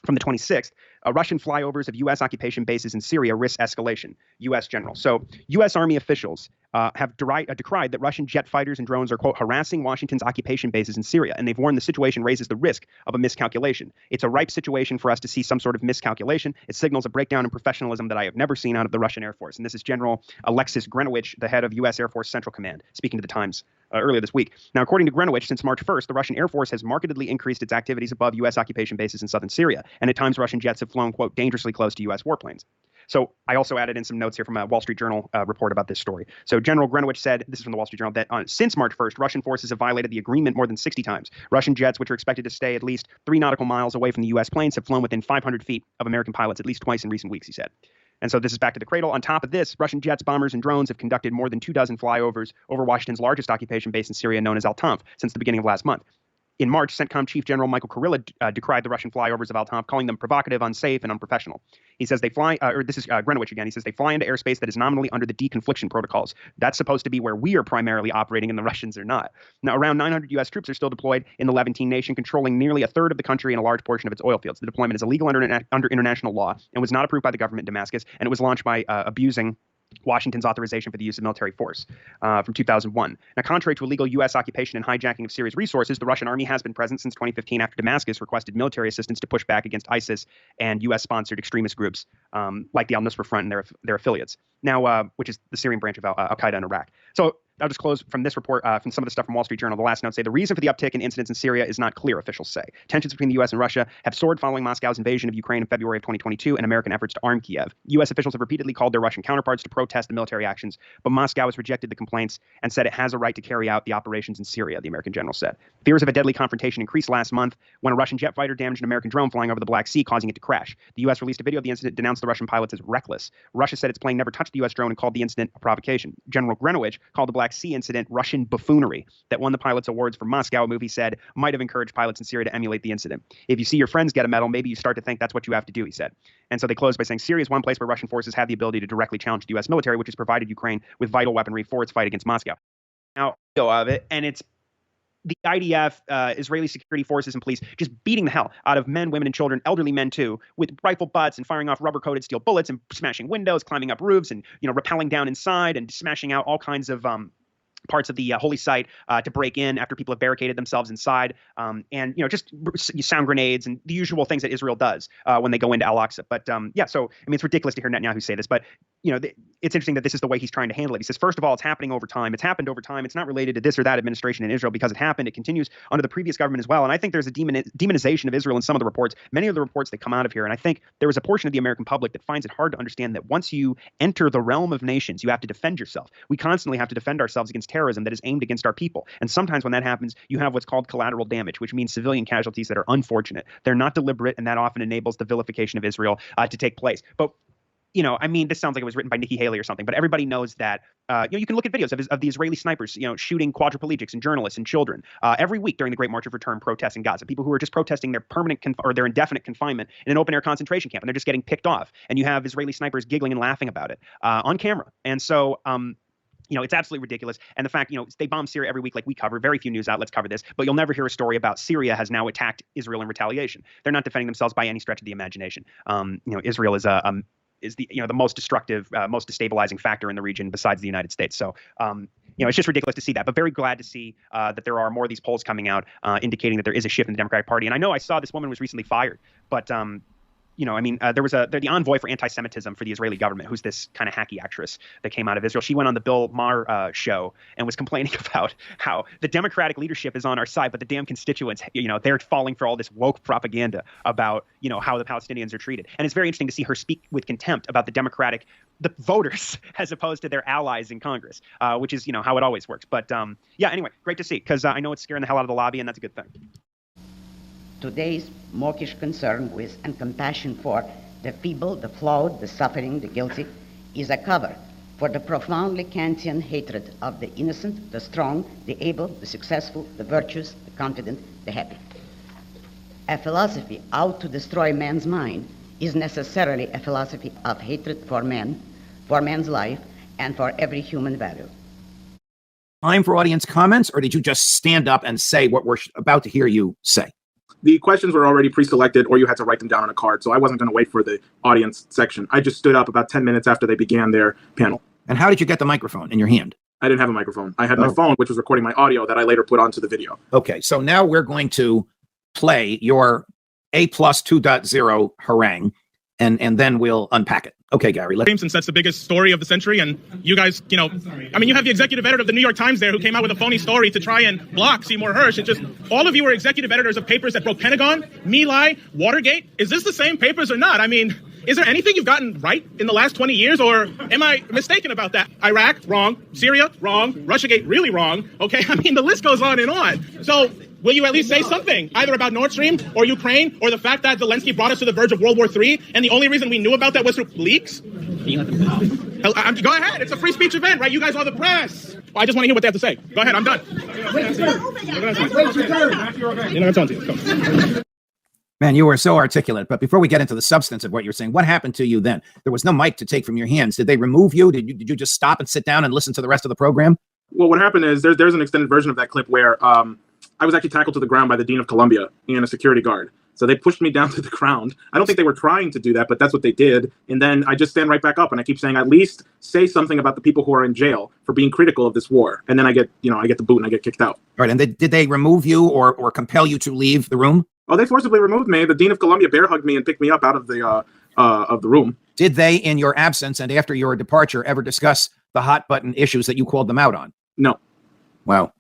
From the 26th, Russian flyovers of U.S. occupation bases in Syria risk escalation, U.S. general. So U.S. Army officials have decried that Russian jet fighters and drones are, quote, harassing Washington's occupation bases in Syria. And they've warned the situation raises the risk of a miscalculation. It's a ripe situation for us to see some sort of miscalculation. It signals a breakdown in professionalism that I have never seen out of the Russian Air Force. And this is General Alexis Grenowich, the head of U.S. Air Force Central Command, speaking to the Times earlier this week. Now, according to Grenowich, since March 1st, the Russian Air Force has markedly increased its activities above U.S. occupation bases in southern Syria. And at times, Russian jets have flown, quote, dangerously close to U.S. warplanes. So I also added in some notes here from a Wall Street Journal report about this story. So General Greenwich said, this is from the Wall Street Journal, that since March 1st, Russian forces have violated the agreement more than 60 times. Russian jets, which are expected to stay at least 3 nautical miles away from the U.S. planes, have flown within 500 feet of American pilots at least twice in recent weeks, he said. And so this is back to the cradle. On top of this, Russian jets, bombers, and drones have conducted more than 24 flyovers over Washington's largest occupation base in Syria, known as Al-Tanf, since the beginning of last month. In March, CENTCOM Chief General Michael Kurilla decried the Russian flyovers of Al-Tanf, calling them provocative, unsafe, and unprofessional. He says they fly, this is Greenwich again, he says they fly into airspace that is nominally under the deconfliction protocols. That's supposed to be where we are primarily operating and the Russians are not. Now, around 900 U.S. troops are still deployed in the Levantine nation, controlling nearly a third of the country and a large portion of its oil fields. The deployment is illegal under international law and was not approved by the government in Damascus, and it was launched by abusing Washington's authorization for the use of military force from 2001. Now, contrary to illegal U.S. occupation and hijacking of Syria's resources, the Russian army has been present since 2015 after Damascus requested military assistance to push back against ISIS and U.S.-sponsored extremist groups like the Al-Nusra Front and their affiliates. Now, which is the Syrian branch of Al-Qaeda in Iraq. So I'll just close from this report, from some of the stuff from Wall Street Journal. The last note say the reason for the uptick in incidents in Syria is not clear, officials say. Tensions between the U.S. and Russia have soared following Moscow's invasion of Ukraine in February of 2022 and American efforts to arm Kiev. U.S. officials have repeatedly called their Russian counterparts to protest the military actions, but Moscow has rejected the complaints and said it has a right to carry out the operations in Syria, the American general said. Fears of a deadly confrontation increased last month when a Russian jet fighter damaged an American drone flying over the Black Sea, causing it to crash. The U.S. released a video of the incident, denounced the Russian pilots as reckless. Russia said its plane never touched the U.S. drone and called the incident a provocation. General Greenwich called the Black Sea incident Russian buffoonery that won the pilots awards for Moscow, a move he said might have encouraged pilots in Syria to emulate the incident. If you see your friends get a medal, maybe you start to think that's what you have to do, he said. And so they closed by saying Syria is one place where Russian forces have the ability to directly challenge the U.S. military, which has provided Ukraine with vital weaponry for its fight against Moscow. Now, of it, and it's the IDF, Israeli security forces and police, just beating the hell out of men, women, and children, elderly men too, with rifle butts and firing off rubber-coated steel bullets and smashing windows, climbing up roofs, and rappelling down inside and smashing out all kinds of parts of the holy site to break in after people have barricaded themselves inside, and just sound grenades and the usual things that Israel does when they go into Al-Aqsa. But yeah, so I mean, it's ridiculous to hear Netanyahu say this, but it's interesting that this is the way he's trying to handle it. He says, first of all, it's happening over time. It's happened over time. It's not related to this or that administration in Israel because it happened. It continues under the previous government as well. And I think there's a demonization of Israel in some of the reports, many of the reports that come out of here. And I think there is a portion of the American public that finds it hard to understand that once you enter the realm of nations, you have to defend yourself. We constantly have to defend ourselves against terrorism that is aimed against our people. And sometimes when that happens, you have what's called collateral damage, which means civilian casualties that are unfortunate. They're not deliberate, and that often enables the vilification of Israel to take place. But I mean, this sounds like it was written by Nikki Haley or something, but everybody knows that, you can look at videos of the Israeli snipers, shooting quadriplegics and journalists and children every week during the Great March of Return protests in Gaza. People who are just protesting their permanent or their indefinite confinement in an open-air concentration camp, and they're just getting picked off. And you have Israeli snipers giggling and laughing about it on camera. And so, it's absolutely ridiculous. And the fact, they bomb Syria every week like we cover. Very few news outlets cover this, but you'll never hear a story about Syria has now attacked Israel in retaliation. They're not defending themselves by any stretch of the imagination. Israel is the most destructive, most destabilizing factor in the region besides the United States. So, it's just ridiculous to see that, but very glad to see that there are more of these polls coming out indicating that there is a shift in the Democratic Party. And I know I saw this woman was recently fired, but there was the envoy for anti-Semitism for the Israeli government, who's this kind of hacky actress that came out of Israel. She went on the Bill Maher show and was complaining about how the Democratic leadership is on our side, but the damn constituents, they're falling for all this woke propaganda about, how the Palestinians are treated. And it's very interesting to see her speak with contempt about the voters as opposed to their allies in Congress, which is, how it always works. But yeah, anyway, great to see, because I know it's scaring the hell out of the lobby, and that's a good thing. Today's mawkish concern with and compassion for the feeble, the flawed, the suffering, the guilty is a cover for the profoundly Kantian hatred of the innocent, the strong, the able, the successful, the virtuous, the confident, the happy. A philosophy out to destroy man's mind is necessarily a philosophy of hatred for man, for man's life, and for every human value. Time for audience comments, or did you just stand up and say what we're about to hear you say? The questions were already pre-selected, or you had to write them down on a card, so I wasn't going to wait for the audience section. I just stood up about 10 minutes after they began their panel. And how did you get the microphone in your hand? I didn't have a microphone. I had my phone, which was recording my audio that I later put onto the video. Okay, so now we're going to play your A+ 2.0 harangue, and then we'll unpack it. Okay, Gary. Since that's the biggest story of the century, and you guys, you have the executive editor of the New York Times there who came out with a phony story to try and block Seymour Hersh. It's just, all of you are executive editors of papers that broke Pentagon, My Lai, Watergate. Is this the same papers or not? I mean, Is there anything you've gotten right in the last 20 years, or am I mistaken about that? Iraq, wrong. Syria, wrong. Russiagate, really wrong. Okay, I mean, the list goes on and on. So will you at least say something, either about Nord Stream or Ukraine, or the fact that Zelensky brought us to the verge of World War III, and the only reason we knew about that was through leaks? Go ahead. It's a free speech event, right? You guys are the press. Well, I just want to hear what they have to say. Go ahead. I'm done. Man, you were so articulate. But before we get into the substance of what you're saying, what happened to you then? There was no mic to take from your hands. Did they remove you? Did you just stop and sit down and listen to the rest of the program? Well, what happened is there's an extended version of that clip where I was actually tackled to the ground by the Dean of Columbia and a security guard. So they pushed me down to the ground. I don't think they were trying to do that, but that's what they did. And then I just stand right back up and I keep saying, at least say something about the people who are in jail for being critical of this war. And then I get the boot and I get kicked out. All right. And did they remove you or compel you to leave the room? Oh, they forcibly removed me. The Dean of Columbia bear hugged me and picked me up out of the room. Did they, in your absence and after your departure, ever discuss the hot button issues that you called them out on? No. Wow.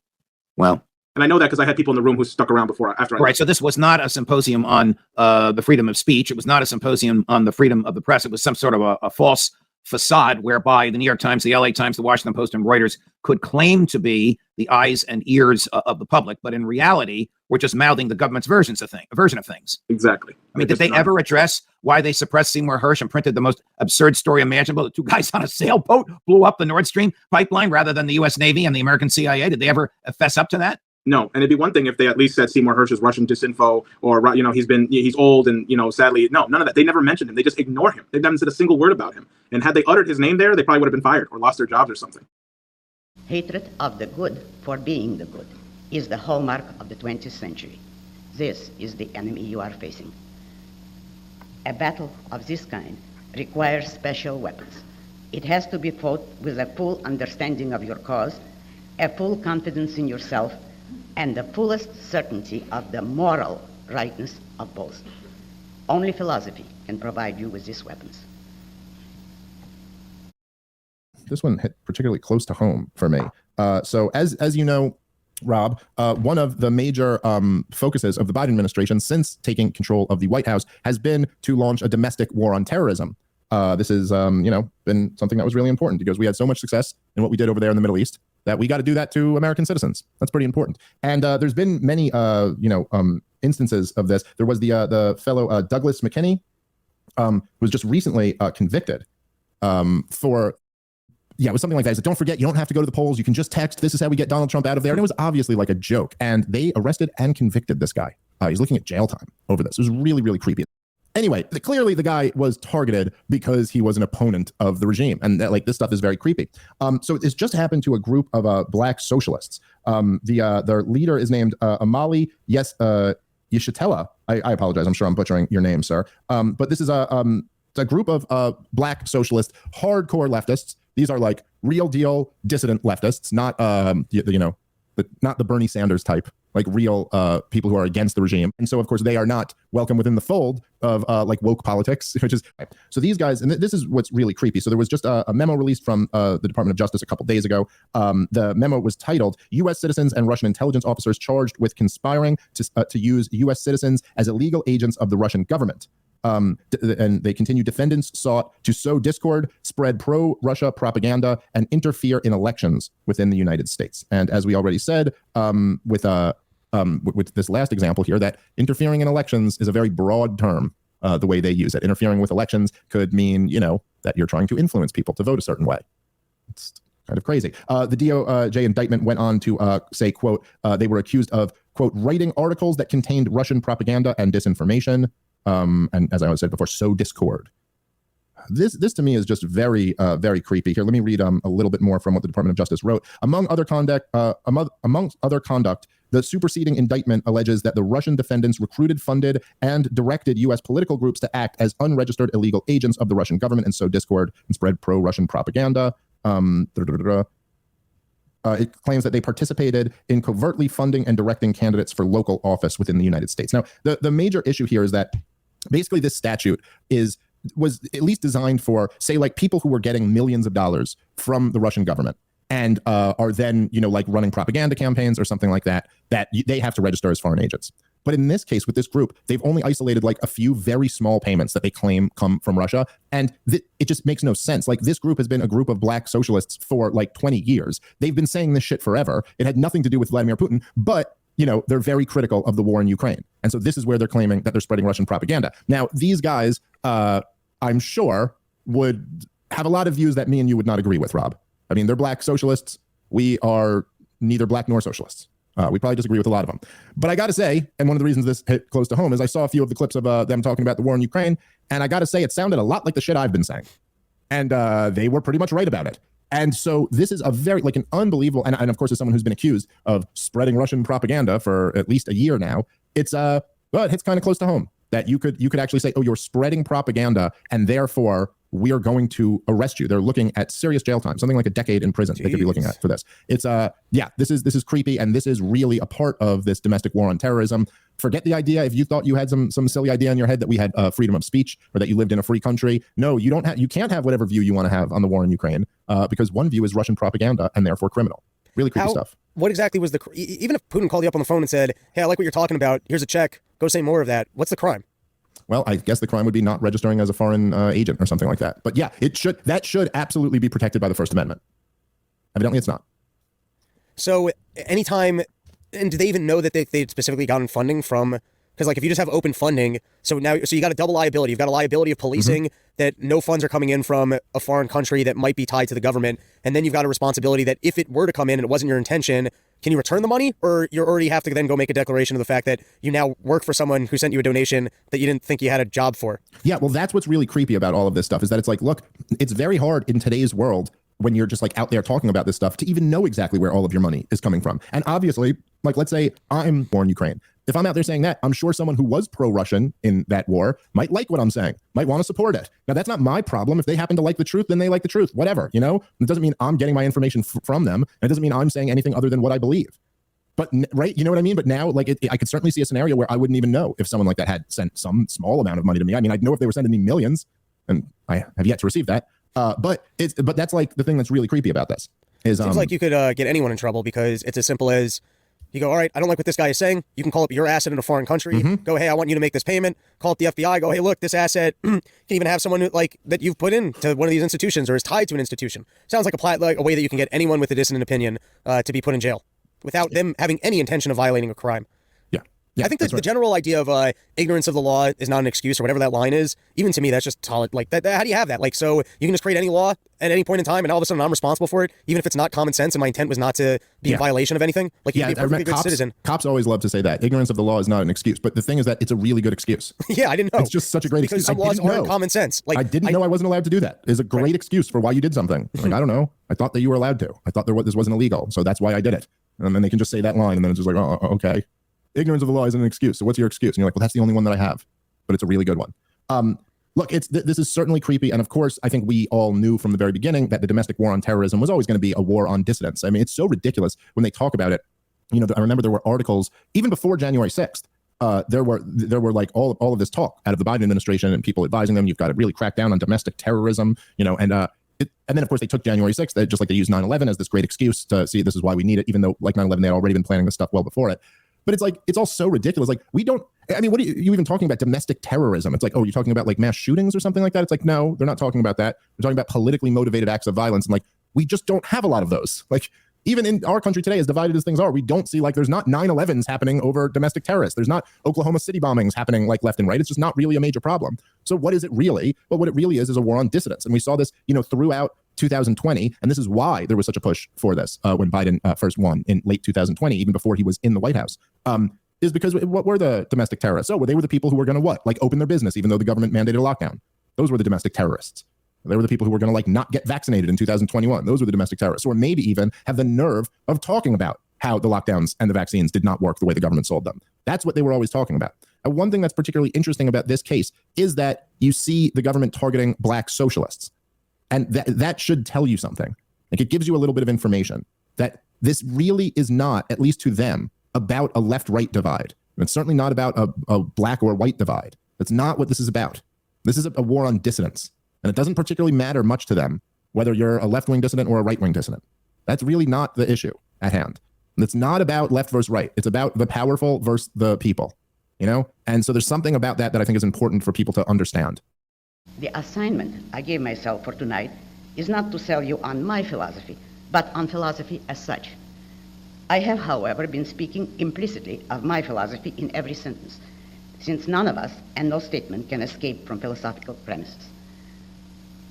Well. And I know that because I had people in the room who stuck around after I Right. So this was not a symposium on the freedom of speech. It was not a symposium on the freedom of the press. It was some sort of a false facade whereby the New York Times, the LA Times, the Washington Post, and Reuters could claim to be the eyes and ears of the public. But in reality, we're just mouthing the government's version of things. Exactly. I mean, did they ever address why they suppressed Seymour Hersh and printed the most absurd story imaginable? The two guys on a sailboat blew up the Nord Stream pipeline rather than the U.S. Navy and the American CIA. Did they ever fess up to that? No, and it'd be one thing if they at least said Seymour Hersh is Russian disinfo, or he's old and sadly, no, none of that. They never mentioned him. They just ignore him. They haven't said a single word about him. And had they uttered his name there, they probably would have been fired or lost their jobs or something. Hatred of the good for being the good is the hallmark of the 20th century. This is the enemy you are facing. A battle of this kind requires special weapons. It has to be fought with a full understanding of your cause, a full confidence in yourself, and the fullest certainty of the moral rightness of both. Only philosophy can provide you with these weapons. This one hit particularly close to home for me. So as you know, Rob, one of the major focuses of the Biden administration since taking control of the White House has been to launch a domestic war on terrorism. This has, been something that was really important because we had so much success in what we did over there in the Middle East that we got to do that to American citizens. That's pretty important. And there's been many, instances of this. There was the fellow Douglas McKinney, who was just recently convicted for. Yeah, it was something like that. He said, don't forget, you don't have to go to the polls. You can just text. This is how we get Donald Trump out of there. And it was obviously like a joke. And they arrested and convicted this guy. He's looking at jail time over this. It was really, really creepy. Anyway, clearly the guy was targeted because he was an opponent of the regime. And this stuff is very creepy. So it's just happened to a group of black socialists. Their leader is named Amali Yeshitela. I apologize. I'm sure I'm butchering your name, sir. But this is a group of black socialist, hardcore leftists. These are like real deal dissident leftists, not not the Bernie Sanders type, like real people who are against the regime. And so, of course, they are not welcome within the fold of woke politics, which is so these guys. And this is what's really creepy. So there was just a memo released from the Department of Justice a couple days ago. The memo was titled U.S. Citizens and Russian intelligence officers charged with conspiring to use U.S. citizens as illegal agents of the Russian government. And they continue, defendants sought to sow discord, spread pro-Russia propaganda, and interfere in elections within the United States. And as we already said, with this last example here, that interfering in elections is a very broad term, the way they use it. Interfering with elections could mean, that you're trying to influence people to vote a certain way. It's kind of crazy. The DOJ indictment went on to say, quote, they were accused of, quote, writing articles that contained Russian propaganda and disinformation. And as I said before, sow discord. This to me is just very, very creepy. Here, let me read a little bit more from what the Department of Justice wrote. Among other conduct, the superseding indictment alleges that the Russian defendants recruited, funded, and directed U.S. political groups to act as unregistered illegal agents of the Russian government and sow discord and spread pro-Russian propaganda. It claims that they participated in covertly funding and directing candidates for local office within the United States. Now, the major issue here is that basically this statute was at least designed for, say, like people who were getting millions of dollars from the Russian government and are then, running propaganda campaigns or something like that, that they have to register as foreign agents. But in this case, with this group, they've only isolated like a few very small payments that they claim come from Russia. And it just makes no sense. Like, this group has been a group of black socialists for like 20 years. They've been saying this shit forever. It had nothing to do with Vladimir Putin, but they're very critical of the war in Ukraine. And so this is where they're claiming that they're spreading Russian propaganda. Now, these guys, I'm sure, would have a lot of views that me and you would not agree with, Rob. I mean, they're black socialists. We are neither black nor socialists. We probably disagree with a lot of them. But I got to say, and one of the reasons this hit close to home is I saw a few of the clips of them talking about the war in Ukraine, and I got to say it sounded a lot like the shit I've been saying. And they were pretty much right about it. And so this is a very, like, an unbelievable, and of course, as someone who's been accused of spreading Russian propaganda for at least a year now, it's well, it hits kind of close to home that you could actually say, oh, you're spreading propaganda, and therefore we are going to arrest you. They're looking at serious jail time, something like a decade in prison. They could be looking at for this. It's this is creepy, and this is really a part of this domestic war on terrorism. Forget the idea. If you thought you had some silly idea in your head that we had freedom of speech or that you lived in a free country, no, you don't have. You can't have whatever view you want to have on the war in Ukraine because one view is Russian propaganda and therefore criminal. Really creepy stuff. What exactly was even if Putin called you up on the phone and said, "Hey, I like what you're talking about. Here's a check. Go say more of that." What's the crime? Well, I guess the crime would be not registering as a foreign agent or something like that. But yeah, that should absolutely be protected by the First Amendment. Evidently, it's not. So anytime, and do they even know that they'd specifically gotten funding from? Because like if you just have open funding, so you got a double liability. You've got a liability of policing that no funds are coming in from a foreign country that might be tied to the government, and then you've got a responsibility that if it were to come in and it wasn't your intention, can you return the money, or you already have to then go make a declaration of the fact that you now work for someone who sent you a donation that you didn't think you had a job for? Yeah, well, that's what's really creepy about all of this stuff is that it's like, look, it's very hard in today's world when you're just like out there talking about this stuff to even know exactly where all of your money is coming from. And obviously, like, let's say I'm born Ukraine. If I'm out there saying that, I'm sure someone who was pro-Russian in that war might like what I'm saying, might want to support it. Now, that's not my problem. If they happen to like the truth, then they like the truth, whatever, It doesn't mean I'm getting my information from them. It doesn't mean I'm saying anything other than what I believe. But, right, you know what I mean? But now, like, I could certainly see a scenario where I wouldn't even know if someone like that had sent some small amount of money to me. I mean, I'd know if they were sending me millions, and I have yet to receive that. But that's like the thing that's really creepy about this is seems like you could get anyone in trouble because it's as simple as you go, all right, I don't like what this guy is saying. You can call up your asset in a foreign country. Go, hey, I want you to make this payment. Call up the FBI. Go, hey, look, this asset can even have someone that you've put into one of these institutions or is tied to an institution. Sounds like a way that you can get anyone with a dissonant opinion to be put in jail without them having any intention of violating a crime. Yeah, I think that the general idea of ignorance of the law is not an excuse or whatever that line is, even to me, that's just solid. Like, that, how do you have that? Like, so you can just create any law at any point in time and all of a sudden I'm responsible for it, even if it's not common sense and my intent was not to be in violation of anything? Like, you'd be a perfectly good citizen. Cops always love to say that. Ignorance of the law is not an excuse. But the thing is that it's a really good excuse. Yeah, I didn't know. It's just such a great excuse. Because some laws aren't common sense. Like, I didn't know I wasn't allowed to do that. It's a great excuse for why you did something. Like, I don't know. I thought that you were allowed to. I thought this wasn't illegal. So that's why I did it. And then they can just say that line and then it's just like, oh, okay. Ignorance of the law isn't an excuse. So what's your excuse? And you're like, well, that's the only one that I have, but it's a really good one. Look, this is certainly creepy. And of course, I think we all knew from the very beginning that the domestic war on terrorism was always going to be a war on dissidents. I mean, it's so ridiculous when they talk about it. I remember there were articles even before January 6th. There were like all of this talk out of the Biden administration and people advising them, you've got to really crack down on domestic terrorism, and then, of course, they took January 6th, just like they used 9/11 as this great excuse to see this is why we need it, even though, like 9/11, they had already been planning this stuff well before it. But it's like, it's all so ridiculous. Like, what are you even talking about domestic terrorism? It's like, oh, you're talking about like mass shootings or something like that? It's like, no, they're not talking about that. They're talking about politically motivated acts of violence. And like, we just don't have a lot of those. Like, even in our country today, as divided as things are, we don't see, like, there's not 9/11s happening over domestic terrorists. There's not Oklahoma City bombings happening like left and right. It's just not really a major problem. So what is it really? Well, what it really is a war on dissidents. And we saw this, throughout 2020. And this is why there was such a push for this when Biden first won in late 2020, even before he was in the White House. Is because what were the domestic terrorists? Oh, well, they were the people who were going to like open their business, even though the government mandated a lockdown. Those were the domestic terrorists. They were the people who were going to like not get vaccinated in 2021. Those were the domestic terrorists, or maybe even have the nerve of talking about how the lockdowns and the vaccines did not work the way the government sold them. That's what they were always talking about. And one thing that's particularly interesting about this case is that you see the government targeting black socialists. And that should tell you something. Like, it gives you a little bit of information that this really is not, at least to them, about a left-right divide. And it's certainly not about a black or white divide. That's not what this is about. This is a war on dissidents. And it doesn't particularly matter much to them whether you're a left-wing dissident or a right-wing dissident. That's really not the issue at hand. And it's not about left versus right. It's about the powerful versus the people. you know? And so there's something about that that I think is important for people to understand. The assignment I gave myself for tonight is not to sell you on my philosophy, but on philosophy as such. I have, however, been speaking implicitly of my philosophy in every sentence, since none of us and no statement can escape from philosophical premises.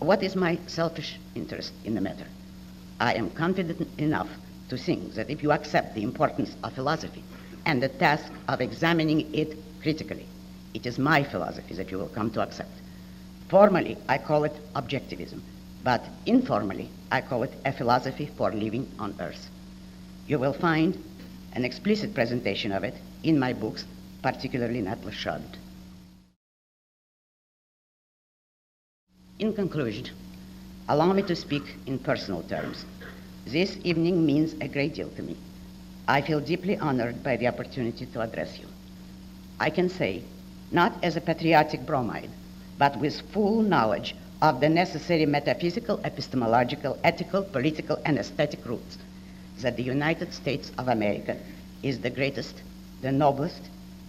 What is my selfish interest in the matter? I am confident enough to think that if you accept the importance of philosophy and the task of examining it critically, it is my philosophy that you will come to accept. Formally, I call it objectivism, but informally, I call it a philosophy for living on Earth. You will find an explicit presentation of it in my books, particularly in Atlas Shrugged. In conclusion, allow me to speak in personal terms. This evening means a great deal to me. I feel deeply honored by the opportunity to address you. I can say, not as a patriotic bromide, but with full knowledge of the necessary metaphysical, epistemological, ethical, political, and aesthetic roots, that the United States of America is the greatest, the noblest,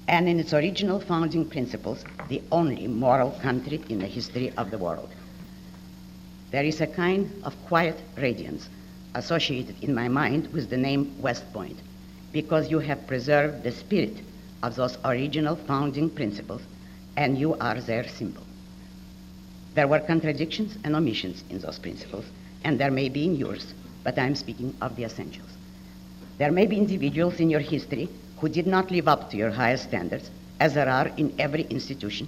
and in its original founding principles, the only moral country in the history of the world. There is a kind of quiet radiance associated in my mind with the name West Point, because you have preserved the spirit of those original founding principles, and you are their symbol. There were contradictions and omissions in those principles, and there may be in yours, but I'm speaking of the essentials. There may be individuals in your history who did not live up to your highest standards, as there are in every institution,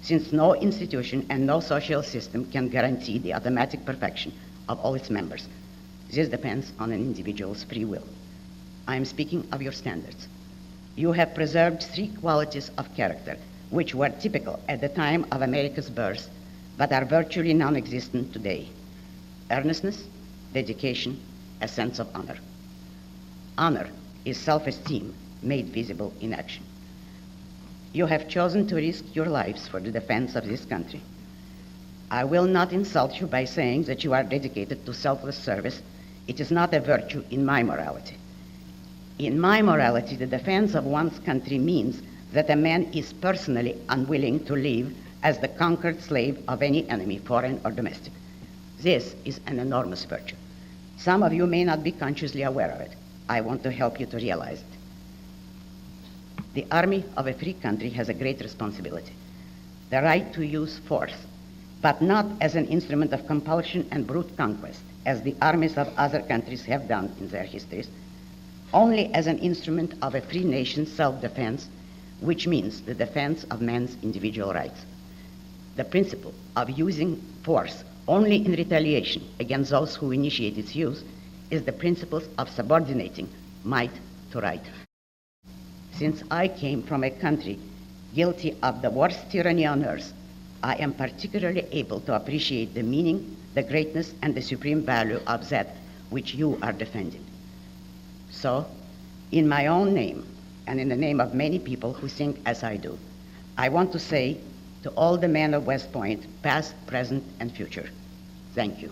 since no institution and no social system can guarantee the automatic perfection of all its members. This depends on an individual's free will. I am speaking of your standards. You have preserved three qualities of character which were typical at the time of America's birth, but are virtually non-existent today: earnestness, dedication, a sense of honor. Honor is self-esteem made visible in action. You have chosen to risk your lives for the defense of this country. I will not insult you by saying that you are dedicated to selfless service. It is not a virtue in my morality. In my morality, the defense of one's country means that a man is personally unwilling to live as the conquered slave of any enemy, foreign or domestic. This is an enormous virtue. Some of you may not be consciously aware of it. I want to help you to realize it. The army of a free country has a great responsibility: the right to use force, but not as an instrument of compulsion and brute conquest, as the armies of other countries have done in their histories, only as an instrument of a free nation's self-defense, which means the defense of man's individual rights. The principle of using force only in retaliation against those who initiate its use is the principle of subordinating might to right. Since I came from a country guilty of the worst tyranny on earth, I am particularly able to appreciate the meaning, the greatness, and the supreme value of that which you are defending. So, in my own name, and in the name of many people who think as I do, I want to say to all the men of West Point, past, present, and future, thank you.